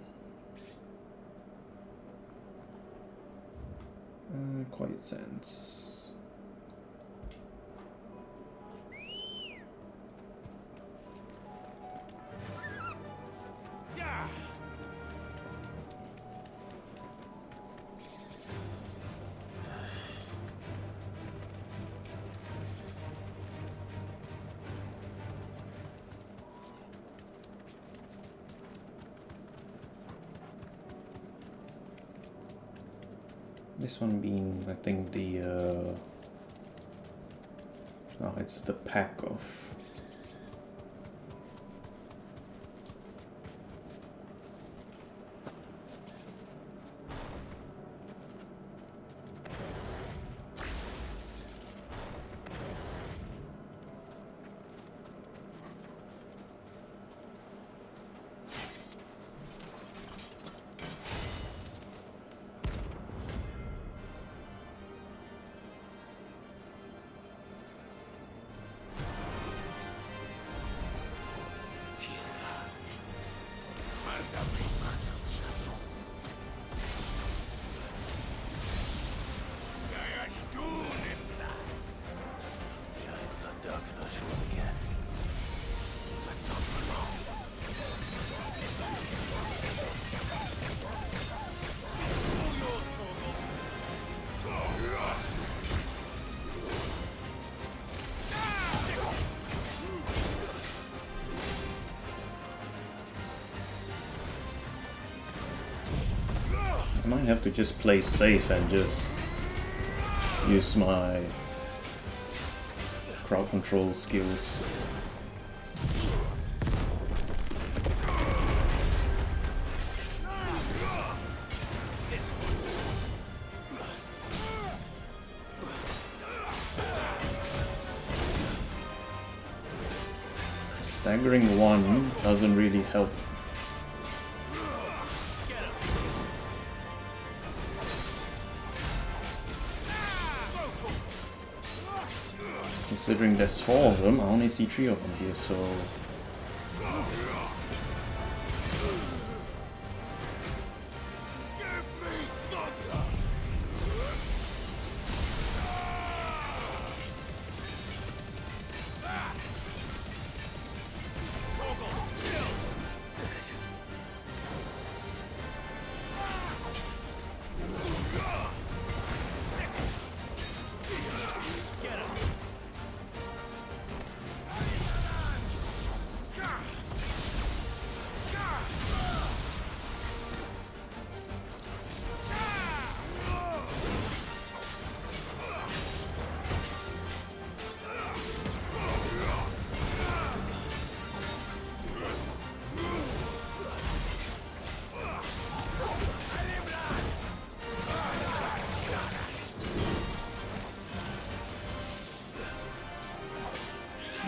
Quiet Sands. This one being, I think, the no, it's the pack of I might have to just play safe and just use my crowd control skills. Staggering one doesn't really help. Considering there's 4 of them, I only see 3 of them here, so...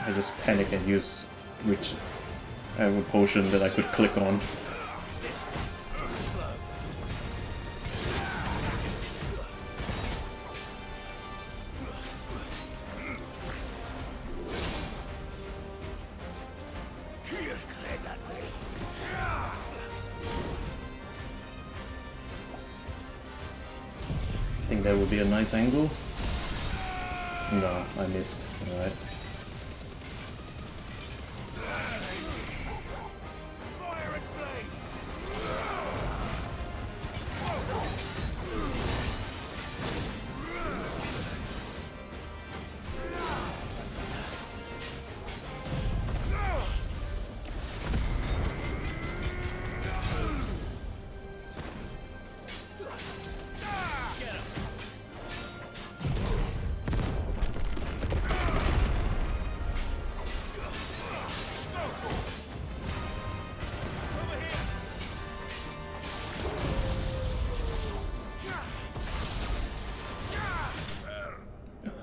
I just panic and use which I have a potion that I could click on. I think that would be a nice angle. No, I missed. Alright.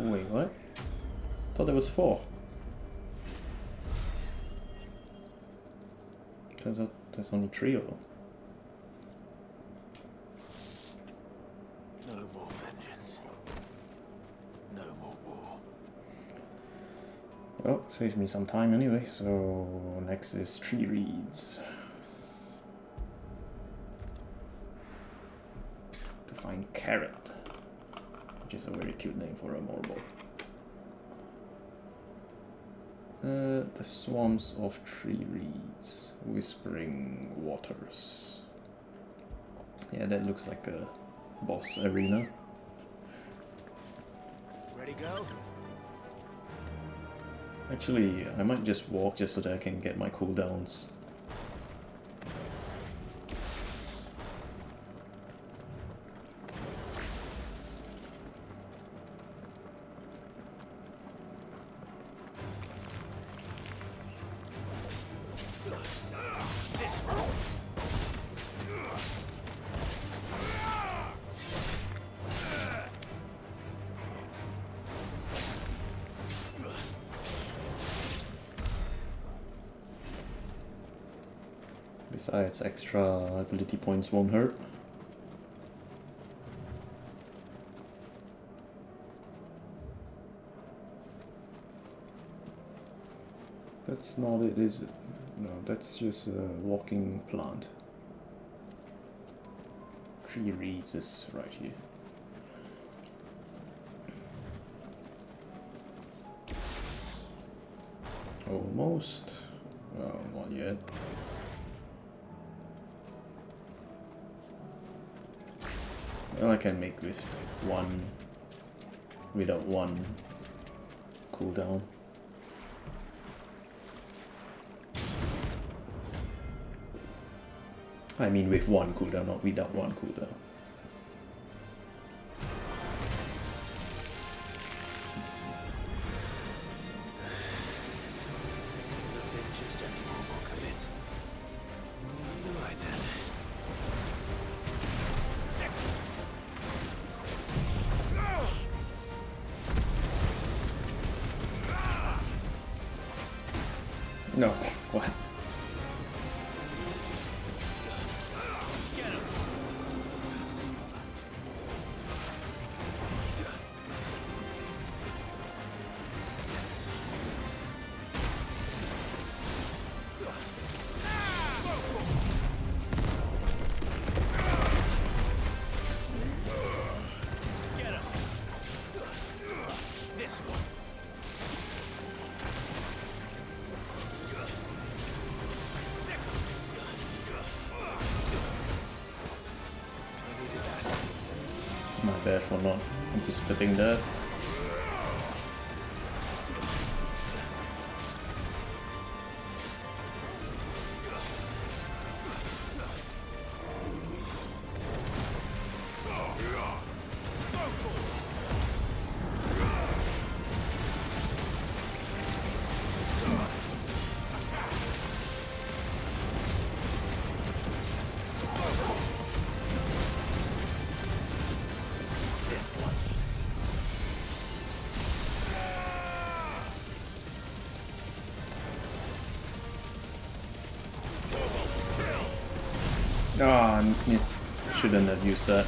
Wait, what? Thought there was 4. Turns out there's only 3 of them. No more vengeance. No more war. Well, saved me some time anyway, so next is Tree Reeds. To find Carrot, which is a very cute name for a marble. The Swamps of Tree Reeds, Whispering Waters. Yeah, that looks like a boss arena. Ready, go? Actually, I might just walk just so that I can get my cooldowns. Besides, extra ability points won't hurt. That's not it, is it? No, that's just a walking plant. Tree Reeds is right here. Almost. Well, not yet. Well, I can make with one without one cooldown. I mean with one cooldown, not without one cooldown. Just any more mock of it. Right then. No, what? This one. My bad for not anticipating that. Ah, miss. Shouldn't have used that.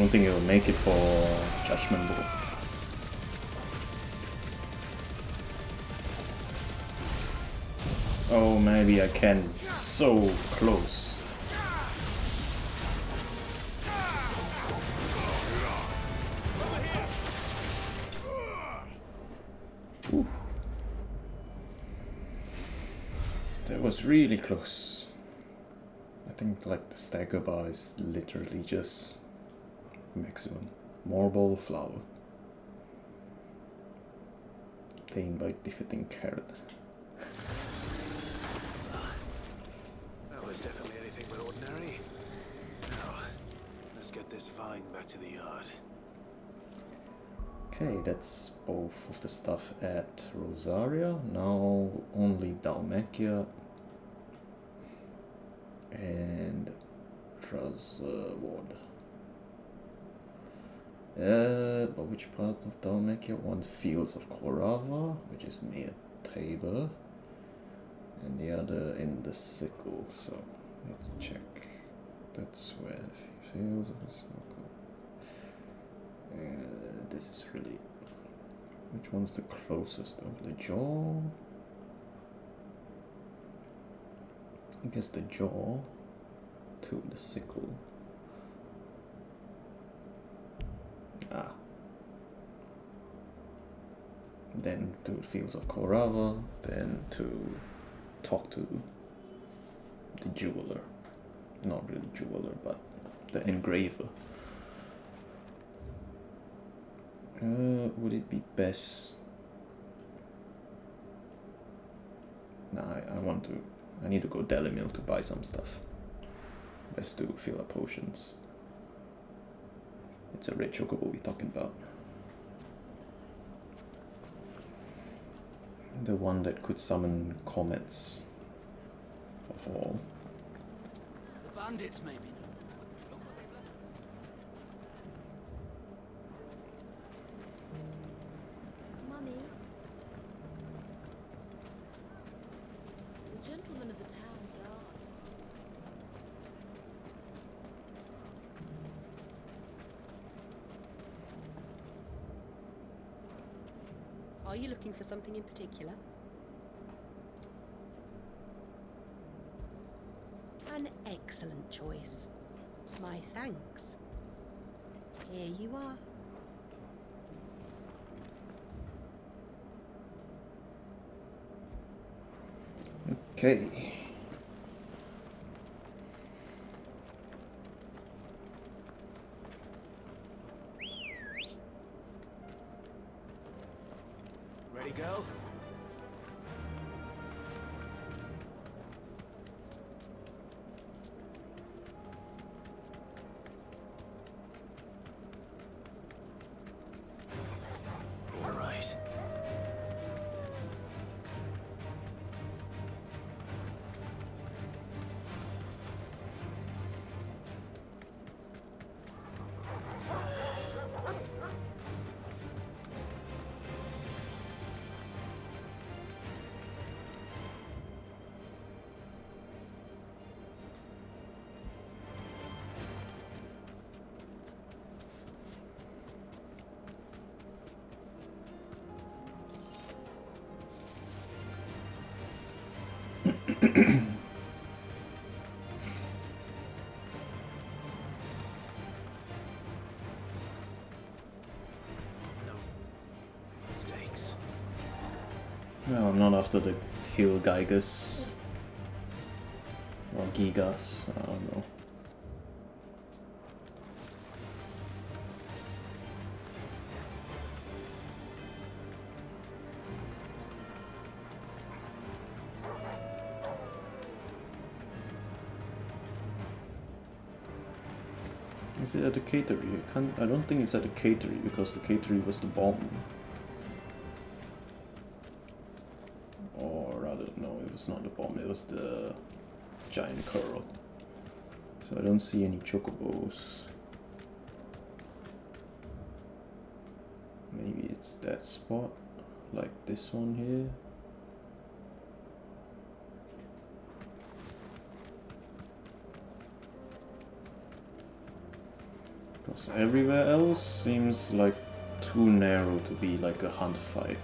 don't think it'll make it for Judgment Board. Oh, maybe I can. So close. Ooh. That was really close. I think like the stagger bar is literally just maximum. Marble flower. Pain by defeating carrot. That was definitely anything but ordinary. Now, let's get this vine back to the yard. Okay, that's both of the stuff at Rosaria. Now only Dalmacia and Traswood. But which part of Dalmacia? One Fields of Korava, which is near Tabor, and the other in the Sickle. So let's check. That's where Fields of the Sickle. This is really. Which one's the closest though? The Jaw? I guess the Jaw to the Sickle. Ah. Then to Fields of Korava, then to talk to the jeweler. Not really jeweler, but the engraver. Would it be best? Nah, I need to go Deli Mill to buy some stuff. Best to fill up potions. It's a red chocobo we're talking about. The one that could summon comets of all. The bandits, maybe. Mummy, The gentleman of the town guard. Are you looking for something in particular? An excellent choice. My thanks. Here you are. Okay. Ready, go? All right. Mistakes. No, not after the Hill Gigas. Or Gigas, I don't know. Is it at the catery? I don't think it's at the catery because the catery was the bomb. Or rather, no, it was not the bomb, it was the giant curl. So I don't see any chocobos. Maybe it's that spot, like this one here. 'Cause everywhere else seems like too narrow to be like a hunt fight.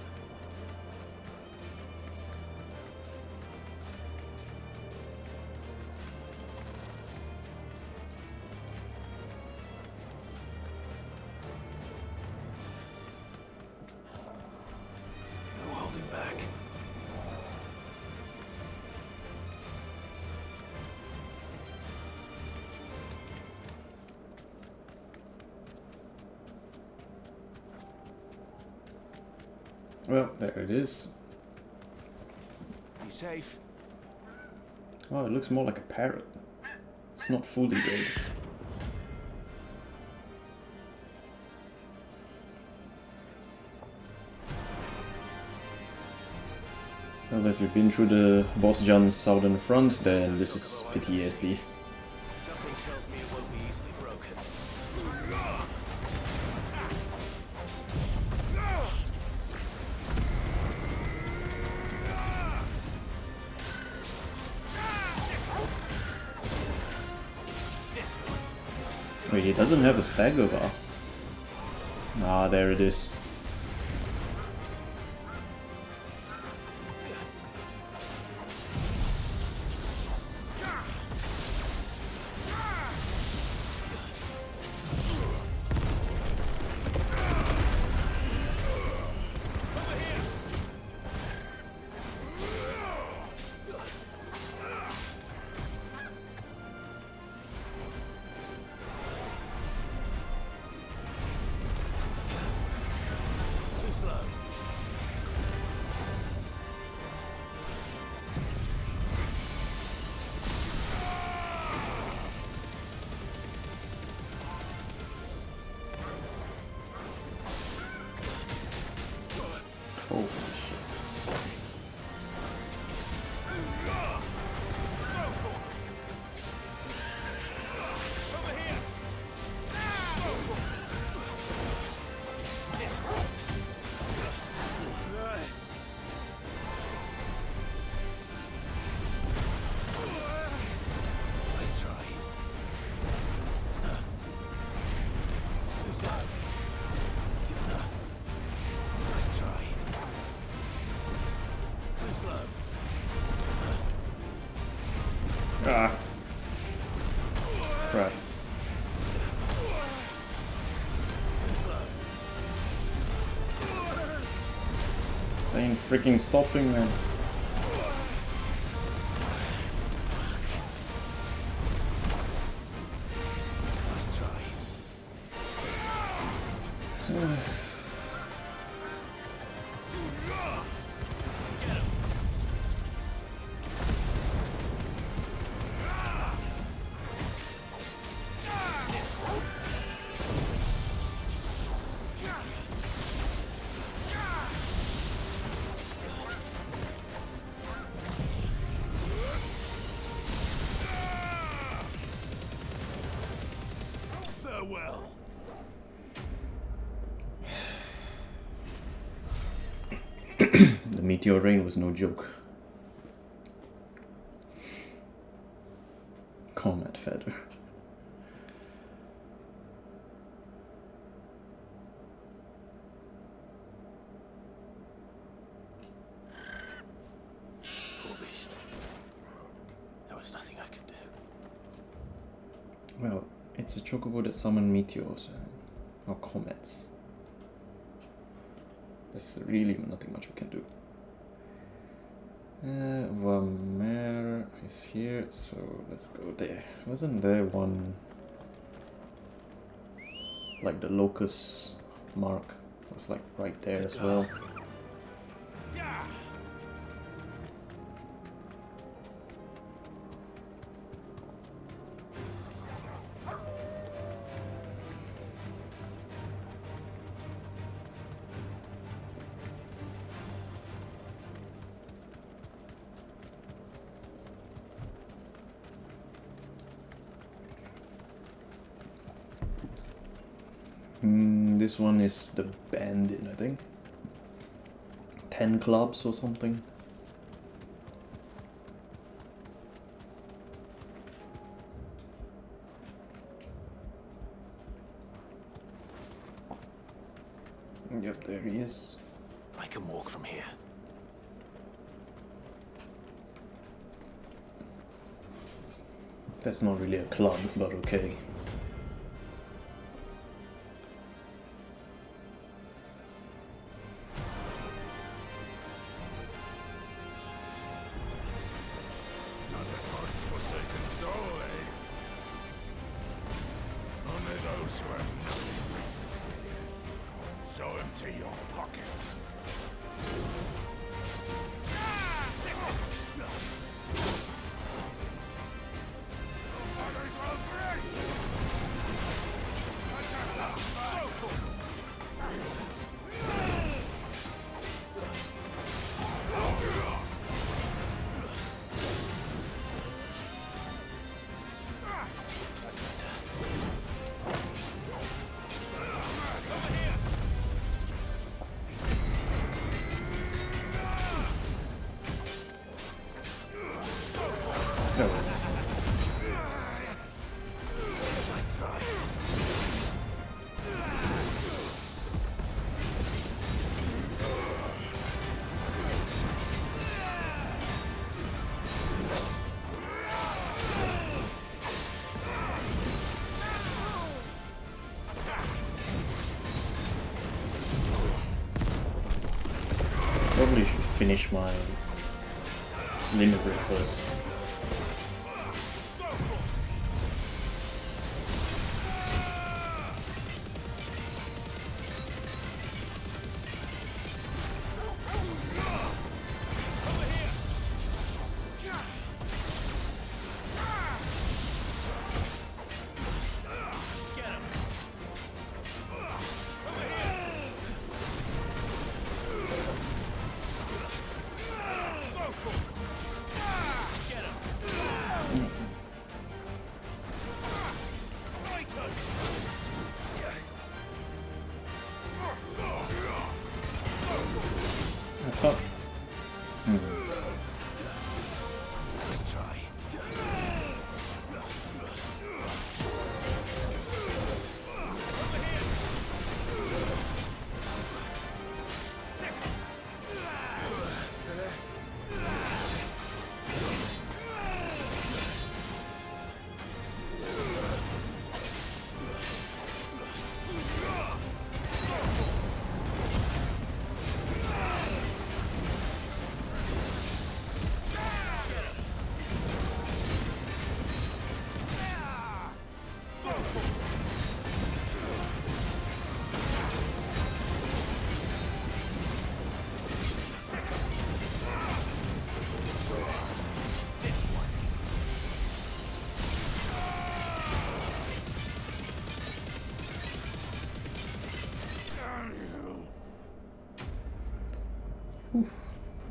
No holding back. Well, there it is. Be safe. Oh, it looks more like a parrot. It's not fully dead. Well, if you've been through the Boss John's southern front, then this is PTSD. Something tells me it won't be easily broken. Wait, he doesn't have a stagger bar. Ah, there it is. Too slow. Oh shit. Let's try. Too slow. Let's try. Too slow. Ah. Crap. Too slow. This ain't freaking stopping, man. Let's try. Farewell. The meteor rain was no joke. Comet feather. Poor beast. There was nothing I could do. Well, it's a chocobo that summon meteors or comets. There's really nothing much we can do. Vamer is here, so let's go there. Wasn't there one like the locust mark was like right there as well? This one is the bandit, I think. 10 clubs or something. Yep, there he is. I can walk from here. That's not really a club, but okay. Another God's forsaken soul, eh? Only those who have nothing left. So empty your pockets. Probably should finish my limit break first.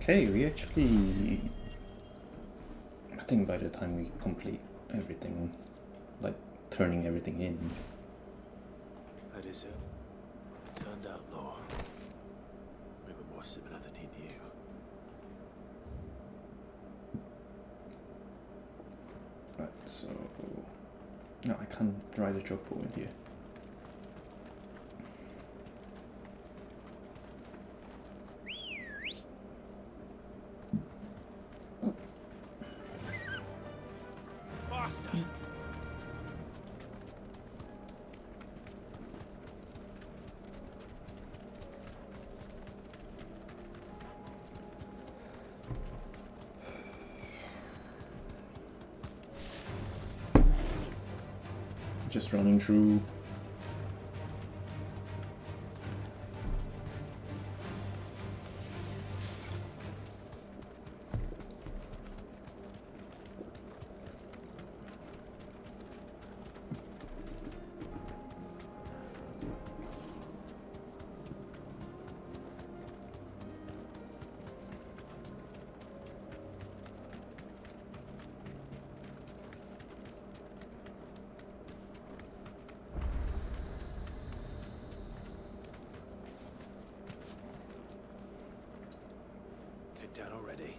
Okay, we actually... I think by the time we complete everything, like turning everything in... That is it. Turned outlaw. We were more similar than he knew. Right, so... No, I can't ride a chocobo in here. Just running through. Down already?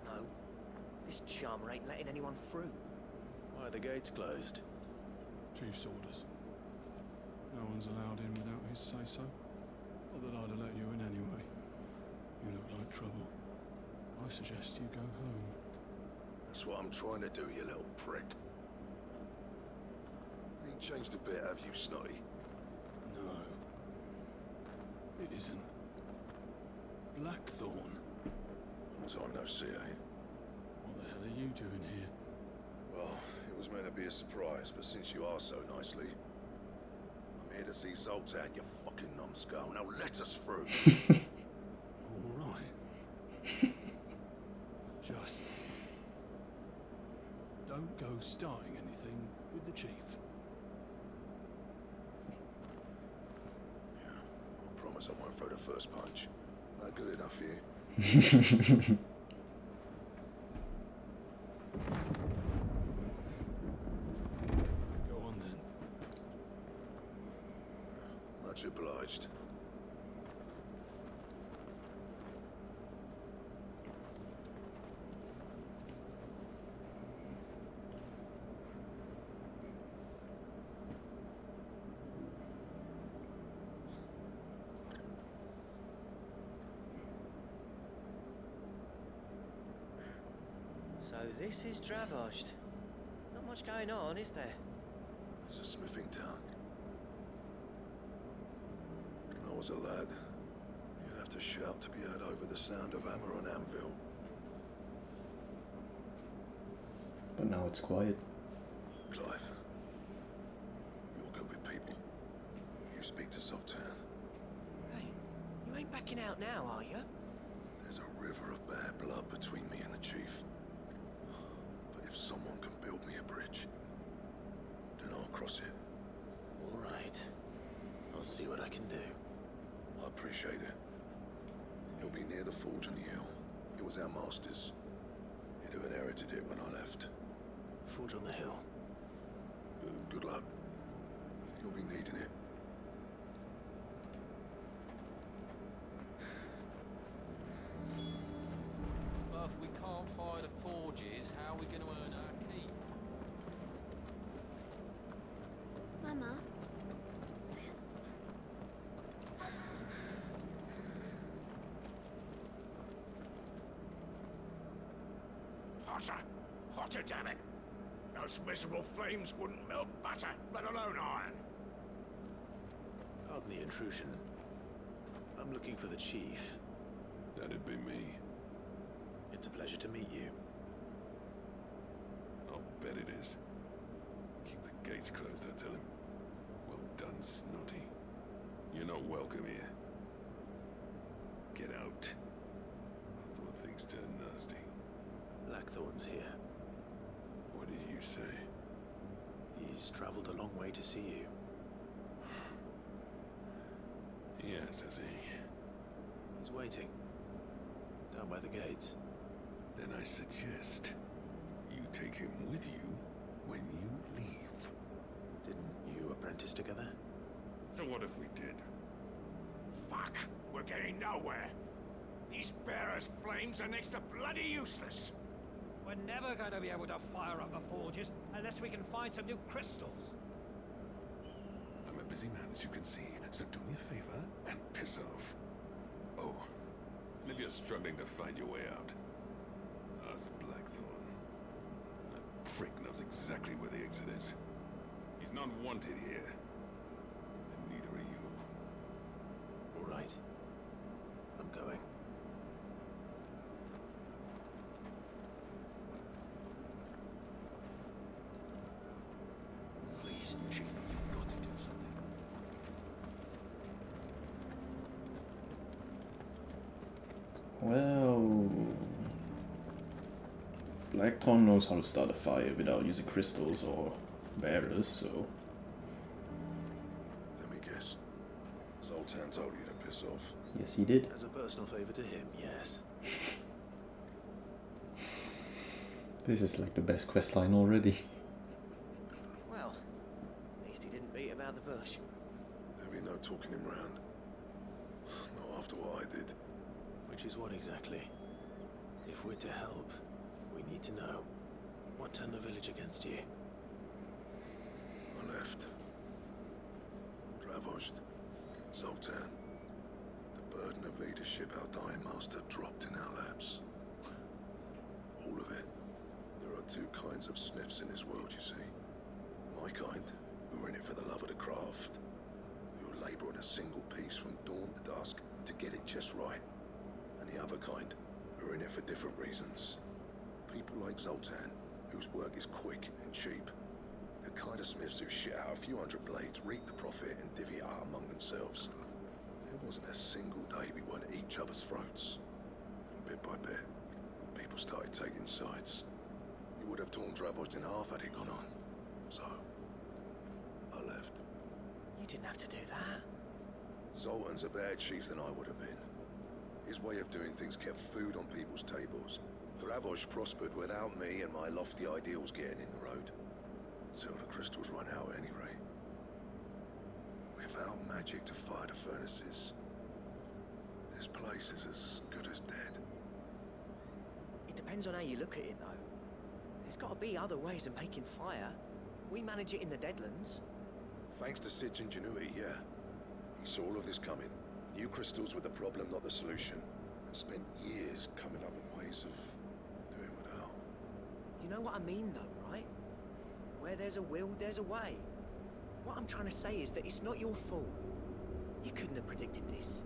No. This charmer ain't letting anyone through. Why are the gates closed? Chief's orders. No one's allowed in without his say-so. that I'd have let you in anyway. You look like trouble. I suggest you go home. That's what I'm trying to do, you little prick. Ain't changed a bit, have you, Snotty? No. It isn't. Blackthorn. Long time no see, eh? What the hell are you doing here? Well, it was meant to be a surprise, but since you are so nicely, I'm here to see Zoltan, you fucking numbskull. Now let us through. All right. Just don't go starting anything with the chief. Yeah, I promise I won't throw the first punch. Not good enough for you. Go on then. Much obliged. So this is Dravosht. Not much going on, is there? It's a smithing town. When I was a lad, you'd have to shout to be heard over the sound of hammer on anvil. But now it's quiet. Clive, you're good with people. You speak to Zoltan. Hey, you ain't backing out now, are you? There's a river of bad blood between me and the chief. But if someone can build me a bridge, then I'll cross it. All right. I'll see what I can do. I appreciate it. It'll be near the forge on the hill. It was our master's. He'd have inherited it when I left. Forge on the hill. Good luck. You'll be needing it. Well, if we can't fire the forges, how are we going to earn our keep? Mama. Hotter! Hotter, damn it! Those miserable flames wouldn't melt butter, let alone iron. Pardon the intrusion. I'm looking for the chief. That'd be me. It's a pleasure to meet you. I'll bet it is. Keep the gates closed, I tell him. Well done, Snotty. You're not welcome here. Get out. Before things turn nasty. Blackthorn's here. What did you say? He's traveled a long way to see you. Yes, has he? He's waiting. Down by the gates. Then I suggest you take him with you when you leave. Didn't you apprentice together? So what if we did? Fuck! We're getting nowhere. These bearers' flames are next to bloody useless. We're never going to be able to fire up the forges unless we can find some new crystals. I'm a busy man, as you can see, so do me a favor and piss off. Oh, and if you're struggling to find your way out, ask Blackthorn. That prick knows exactly where the exit is. He's not wanted here, and neither are you. All right. I'm going. Please, Chief, you've got to do something. Well, Blackthorn knows how to start a fire without using crystals or bearers, so... Let me guess. Zoltan told you to piss off. Yes, he did. As a personal favor to him, yes. This is like the best questline already. Well, at least he didn't beat about the bush. There'll be no talking him round. Not after what I did. Which is what exactly? If we're to help, we need to know. What turned the village against you? I left. Dravosht. Zoltan. Leadership our dying master dropped in our laps. All of it. There are two kinds of smiths in this world, you see. My kind, who are in it for the love of the craft, who labour on a single piece from dawn to dusk to get it just right. And the other kind, who are in it for different reasons. People like Zoltan, whose work is quick and cheap. The kind of smiths who shit out a few hundred blades, reap the profit, and divvy it out among themselves. There wasn't a single day we weren't at each other's throats. And bit by bit, people started taking sides. You would have torn Dravost in half had it gone on. So, I left. You didn't have to do that. Zoltan's a better chief than I would have been. His way of doing things kept food on people's tables. Dravost prospered without me and my lofty ideals getting in the road. Until the crystals run out at any rate. Without magic to fire the furnaces, this place is as good as dead. It depends on how you look at it, though. There's got to be other ways of making fire. We manage it in the Deadlands. Thanks to Sid's ingenuity, yeah. He saw all of this coming. Knew crystals were the problem, not the solution. And spent years coming up with ways of doing without. You know what I mean, though, right? Where there's a will, there's a way. What I'm trying to say is that it's not your fault. You couldn't have predicted this.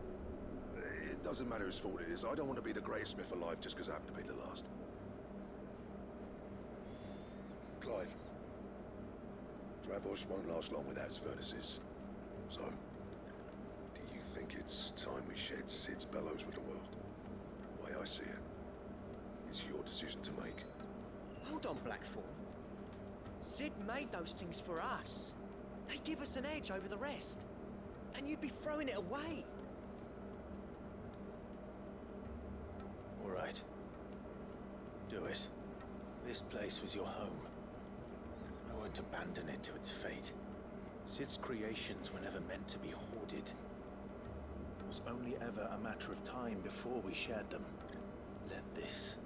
It doesn't matter whose fault it is. I don't want to be the greatest smith alive just because I happen to be the last. Clive. Dravost won't last long without his furnaces. So, do you think it's time we shared Sid's bellows with the world? The way I see it, it's your decision to make. Hold on, Blackthorn. Sid made those things for us. They give us an edge over the rest. And you'd be throwing it away. All right. Do it. This place was your home. I won't abandon it to its fate. Sid's creations were never meant to be hoarded. It was only ever a matter of time before we shared them. Let this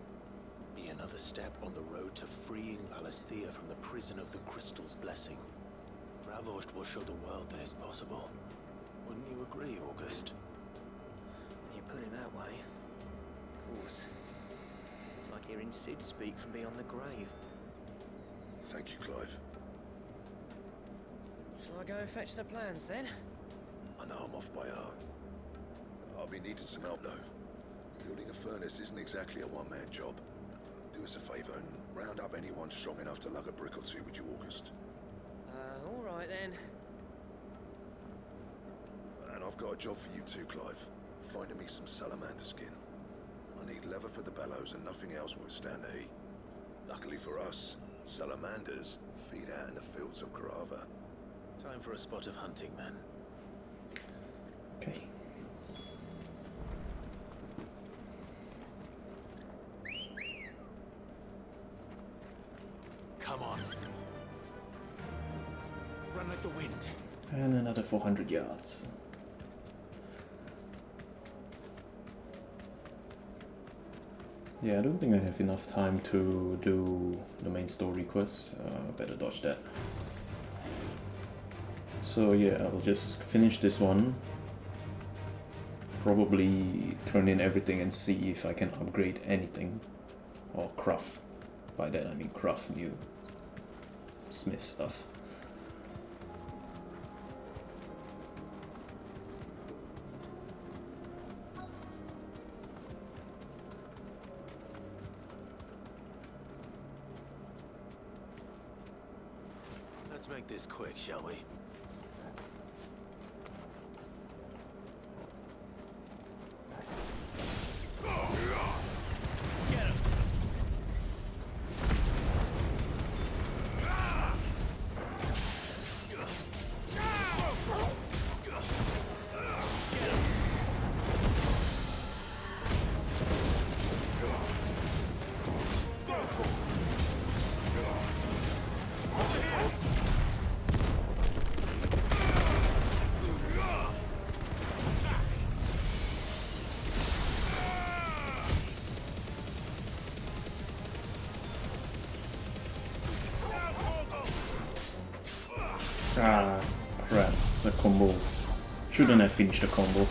be another step on the road to freeing Valisthea from the prison of the Crystal's blessing. Dravost will show the world that it's possible. Wouldn't you agree, August? When you put it that way, of course. It's like hearing Sid speak from beyond the grave. Thank you, Clive. Shall I go and fetch the plans, then? I know I'm off by heart. I'll be needing some help, though. Building a furnace isn't exactly a one-man job. Do us a favour and round up anyone strong enough to lug a brick or two, would you, August? All right, then. And I've got a job for you too, Clive. Finding me some salamander skin. I need leather for the bellows and nothing else will withstand the heat. Luckily for us, salamanders feed out in the fields of Carava. Time for a spot of hunting, then. Okay. Come on. Run like the wind. And another 400 yards. Yeah, I don't think I have enough time to do the main story quest. Better dodge that. So yeah, I'll just finish this one. Probably turn in everything and see if I can upgrade anything. Or craft. By that I mean craft new smith stuff. Let's make this quick, shall we? Ah, crap. The combo. Shouldn't have finished the combo.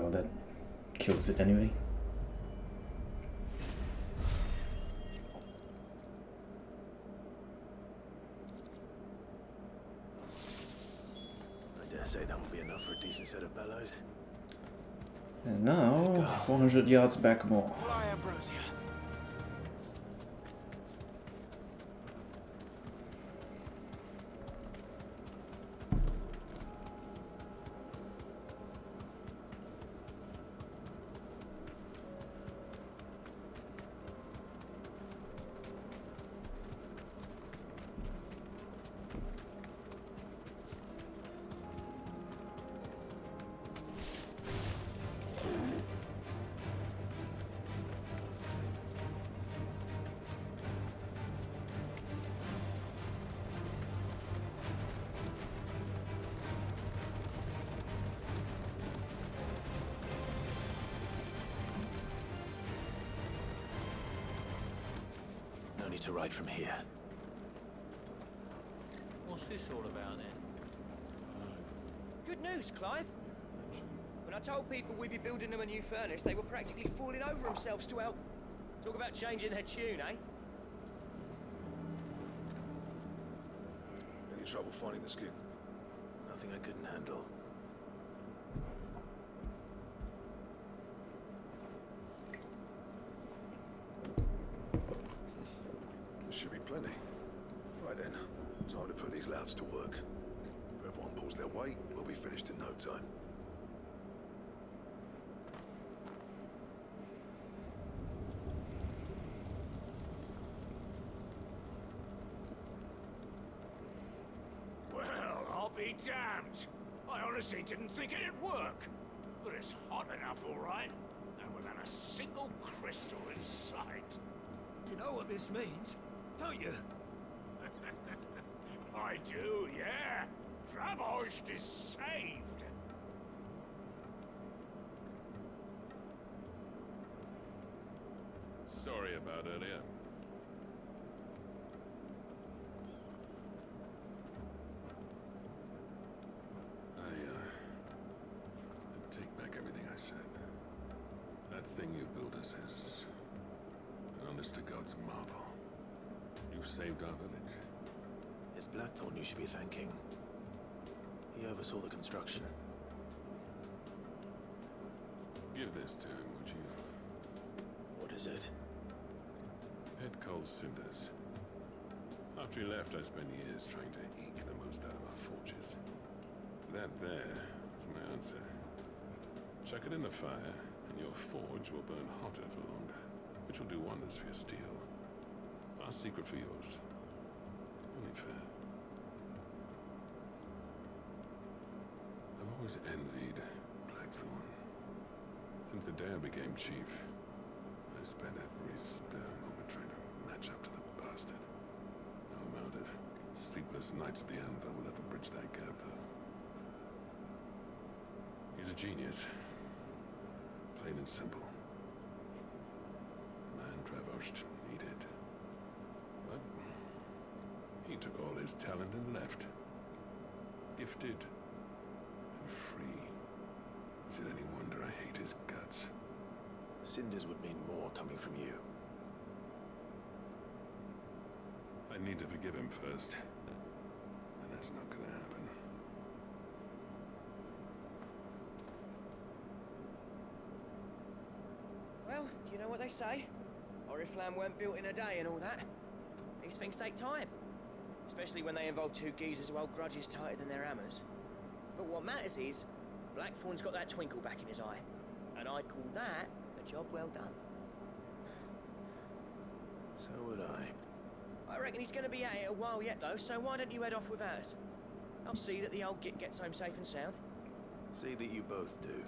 Well, that kills it anyway. I dare say that will be enough for a decent set of bellows. And now, 400 yards back more. Fly, Ambrosia. No need to ride from here. What's this all about then? Good news, Clive. When I told people we'd be building them a new furnace, they were practically falling over themselves to help. Talk about changing their tune, eh? Any trouble finding the skin? Nothing I couldn't handle. There should be plenty. Right then, time to put these louds to work. If everyone pulls their weight, we'll be finished in no time. Well, I'll be damned. I honestly didn't think it'd work. But it's hot enough, all right. And without a single crystal in sight. You know what this means, don't you? I do, yeah. Travost is saved. Sorry about earlier. I take back everything I said. That thing you built us is an honest to God's marvel. You've saved our village. It's Blackthorn you should be thanking. He oversaw the construction. Give this to him, would you? What is it? Head Cole's cinders. After he left, I spent years trying to eke the most out of our forges. That there is my answer. Chuck it in the fire, and your forge will burn hotter for longer, which will do wonders for your steel. Our secret for yours. Only fair. I've always envied Blackthorn. Since the day I became chief, I spent every spare moment trying to match up to the bastard. No amount of sleepless nights at the end I will ever bridge that gap, though. He's a genius. Plain and simple. The man Travost needed. But he took all his talent and left. Gifted and free. Is it any wonder I hate his guts? The cinders would mean more coming from you. I need to forgive him first. And that's not gonna happen. Well, you know what they say. Oriflamme weren't built in a day and all that. These things take time. Especially when they involve two geezers who hold grudges tighter than their hammers. But what matters is, Blackthorn's got that twinkle back in his eye. And I'd call that a job well done. So would I. I reckon he's going to be at it a while yet, though, so why don't you head off without us? I'll see that the old git gets home safe and sound. See that you both do.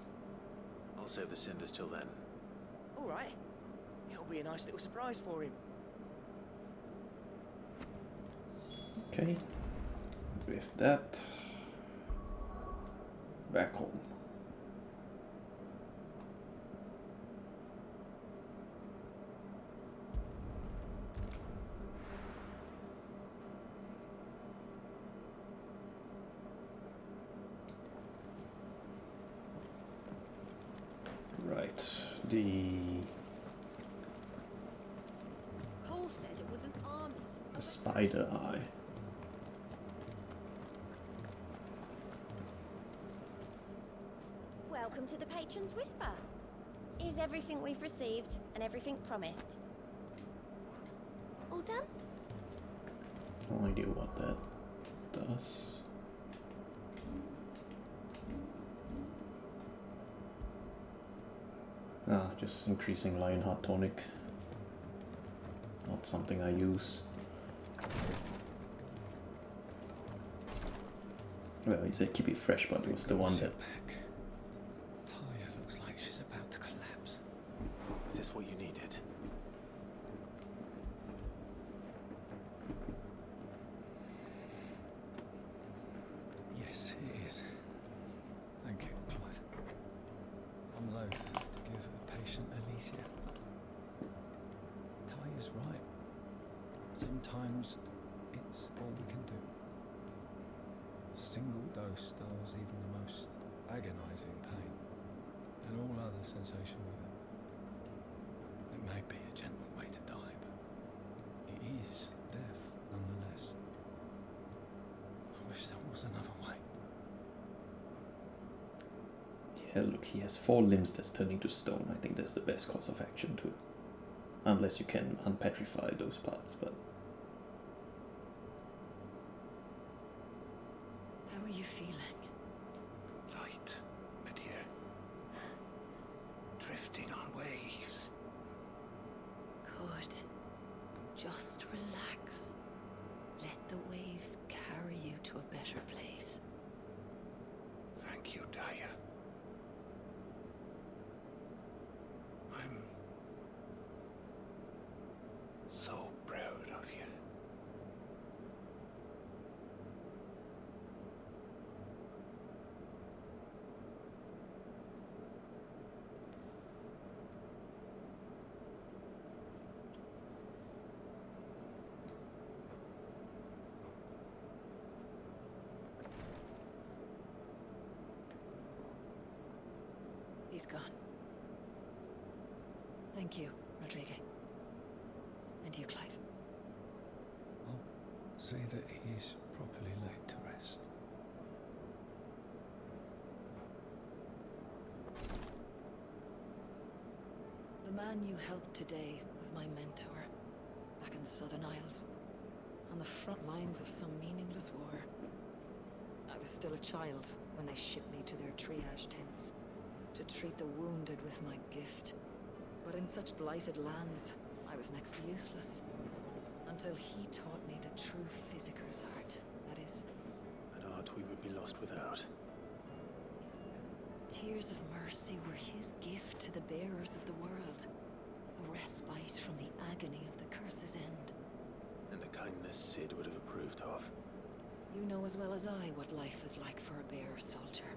I'll save the cinders till then. All right. It'll be a nice little surprise for him. Okay. With that, back home. Right, the Cole said it was an army. spider eye. Welcome to the Patron's Whisper. Is everything we've received and everything promised? All done? No idea what that does. Ah, just increasing Lionheart tonic. Not something I use. Well, he said keep it fresh, but it was the one that... Talia looks like she's about to collapse. Is this what you needed? Yes, it is. Thank you, Clive. I'm loath to give a patient Alicia, but Talia's right. Sometimes it's all we can do. A single dose dulls even the most agonizing pain, and all other sensation with it. It may be a gentle way to die, but it is death nonetheless. I wish there was another way. Yeah, look, he has 4 limbs that's turning to stone. I think that's the best course of action too. Unless you can unpetrify those parts, but... How are you feeling? Light, my dear. Drifting on waves. Good. Just relax. Let the waves carry you to a better place. Thank you, Daya. I'm so proud of you. He's gone. Thank you, Rodrigo. And you, Clive. I'll see that he's properly laid to rest. The man you helped today was my mentor, back in the Southern Isles, on the front lines of some meaningless war. I was still a child when they shipped me to their triage tents, to treat the wounded with my gift. But in such blighted lands, I was next to useless. Until he taught me the true physicker's art, that is. An art we would be lost without. Tears of mercy were his gift to the bearers of the world. A respite from the agony of the curse's end. And the kindness Sid would have approved of. You know as well as I what life is like for a bearer soldier.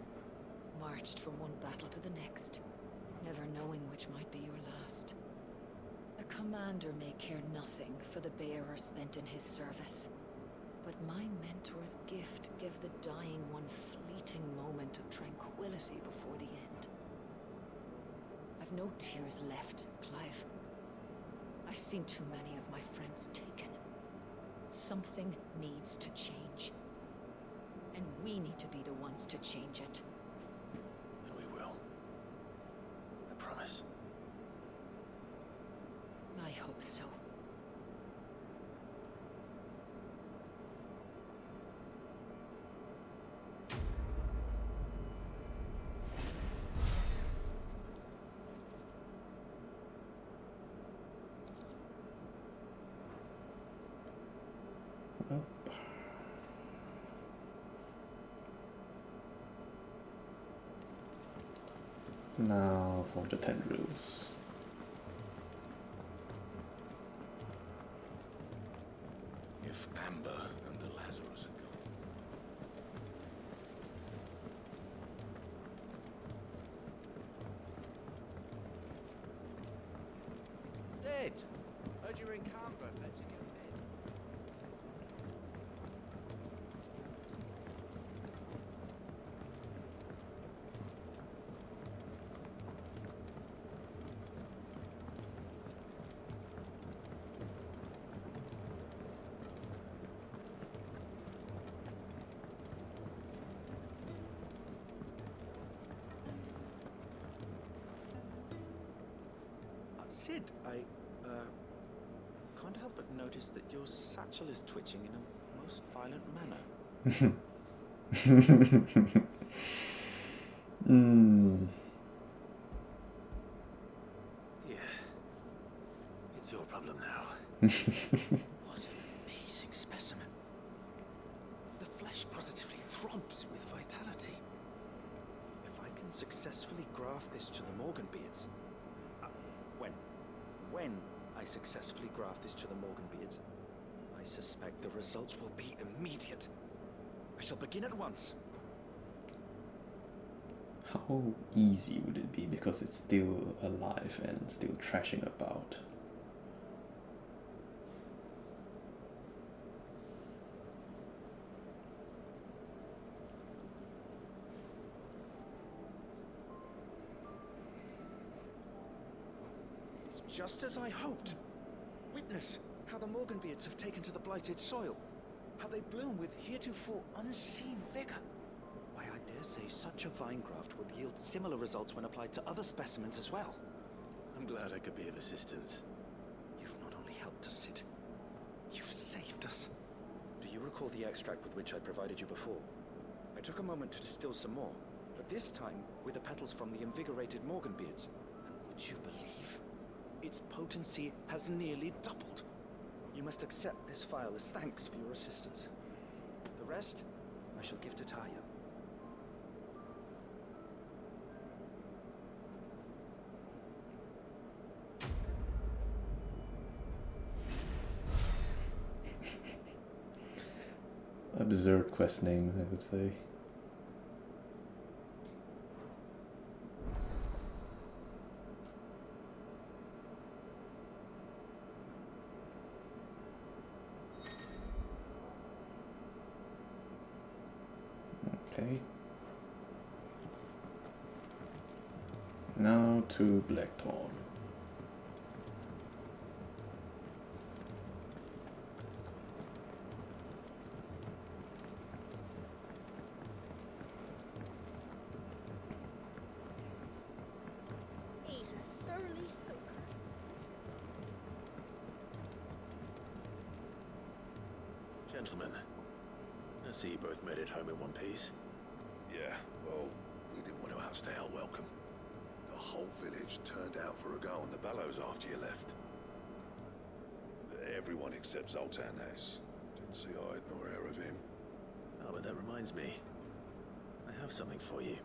Marched from one battle to the next, never knowing which might be your last. A commander may care nothing for the bearer spent in his service, but my mentor's gift gave the dying one fleeting moment of tranquility before the end. I've no tears left, Clive. I've seen too many of my friends taken. Something needs to change. And we need to be the ones to change it. And we will. I promise. I hope so. Well. Now for the tendrils. If Amber and the Lazarus are gone. Sid! Heard you were in Canberra fetching your pin. Sid, I can't help but notice that your satchel is twitching in a most violent manner. Yeah. It's your problem now. What an amazing specimen. The flesh positively throbs with vitality. If I can successfully graft this to the Morganbeards... when I successfully graft this to the Morganbeards, I suspect the results will be immediate. I shall begin at once. How easy would it be because it's still alive and still thrashing about? It's just as I hoped. Witness how the Morganbeards have taken to the blighted soil. How they bloom with heretofore unseen vigor. Why, I dare say such a vine graft will yield similar results when applied to other specimens as well. I'm glad I could be of assistance. You've not only helped us, Sid, you've saved us. Do you recall the extract with which I provided you before? I took a moment to distill some more, but this time with the petals from the invigorated Morganbeards. And would you believe? Its potency has nearly doubled. You must accept this file as thanks for your assistance. The rest, I shall give to Taya. Absurd quest name, I would say. Okay. Now to Blackthorn. He's a surly soaker. Gentlemen, I see you both made it home in one piece. Yeah, well, we didn't want to outstay our welcome. The whole village turned out for a go on the bellows after you left. Everyone except Zoltan has. Didn't see hide nor hair of him. Oh, but that reminds me. I have something for you.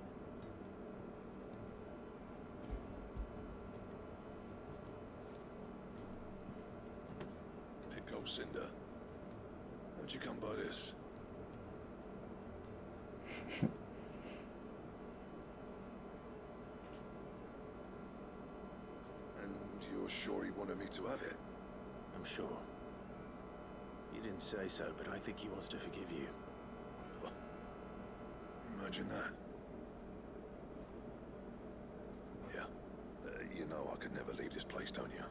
Pick old Cinder. How'd you come by this? And you're sure he wanted me to have it? I'm sure. You didn't say so, but I think he wants to forgive you. Imagine that. Yeah. You know I could never leave this place, don't you?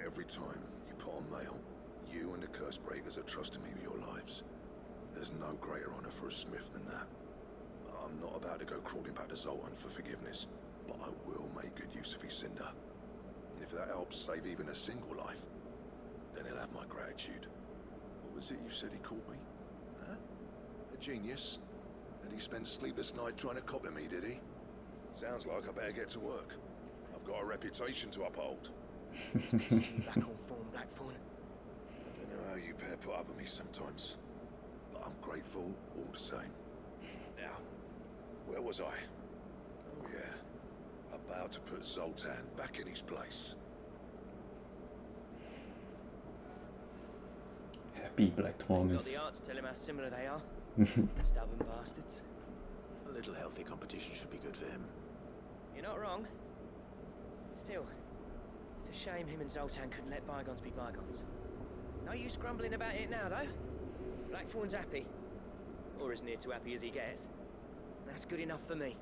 Every time you put on mail, you and the curse breakers are trusting me with your lives. There's no greater honor for a smith than that. I'm not about to go crawling back to Zoltan for forgiveness, but I will make good use of his cinder. And if that helps save even a single life, then he'll have my gratitude. What was it you said he called me? Huh? A genius? And he spent sleepless night trying to copy me, did he? Sounds like I better get to work. I've got a reputation to uphold. See you back on form, Blackthorn. I don't know how you pair put up with me sometimes, but I'm grateful all the same. Now, where was I? Oh yeah, about to put Zoltan back in his place. Happy Blackthorn Got is... the art to tell him how similar they are. Stubborn bastards. A little healthy competition should be good for him. You're not wrong. Still, it's a shame him and Zoltan couldn't let bygones be bygones. No use grumbling about it now, though. Blackthorn's happy. Or as near to happy as he gets. That's good enough for me.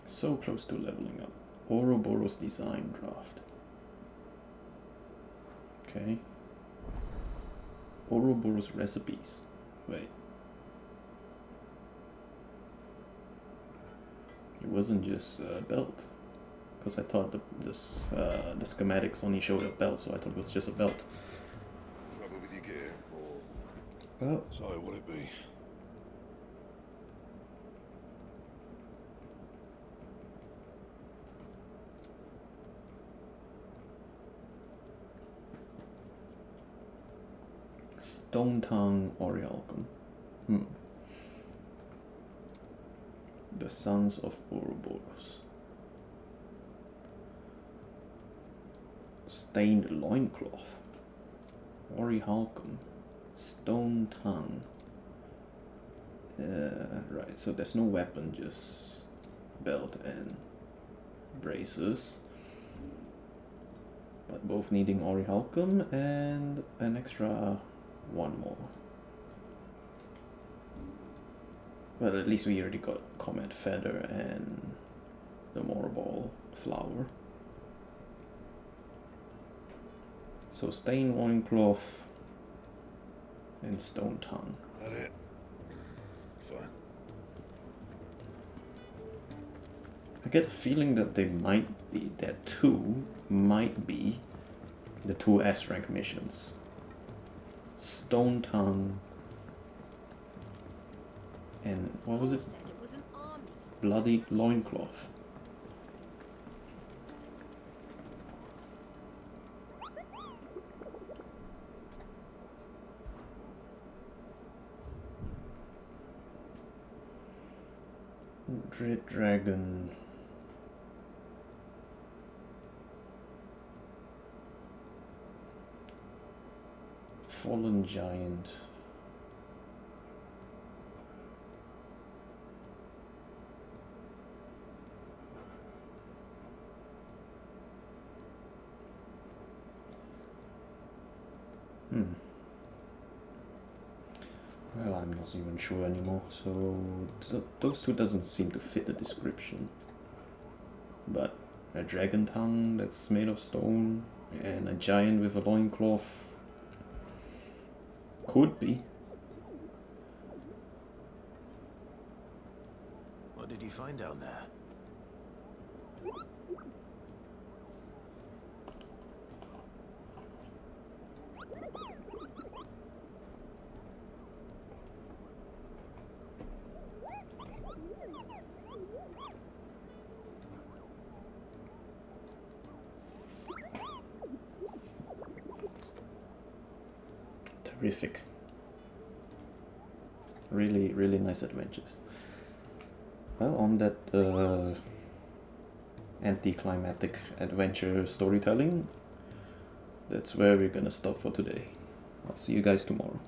So close to leveling up. Ouroboros design draft. Okay. Ouroboros recipes. Wait. it wasn't just a belt. Because I thought the schematics only showed a belt, so I thought it was just a belt. Trouble with your gear, or... Well... So, what it be? Stone Tongue Orihalcum. The Sons of Ouroboros. Stained Loincloth. Orihalcum. Stone Tongue. Right, so there's no weapon, just belt and braces. But both needing Orihalcum and an extra one more. Well, at least we already got Comet Feather and the Morball Flower. So Stain Loincloth and Stone Tongue. That it? Fine. I get a feeling that they might be, that two might be the two S-rank missions. Stone Tongue and what was it? Bloody Loincloth. Dread Dragon. Fallen Giant. Well, I'm not even sure anymore, so those two doesn't seem to fit the description. But a dragon tongue that's made of stone and a giant with a loincloth could be. What did you find down there? Terrific. Really, really nice adventures. Well, on that anticlimactic adventure storytelling, that's where we're gonna stop for today. I'll see you guys tomorrow.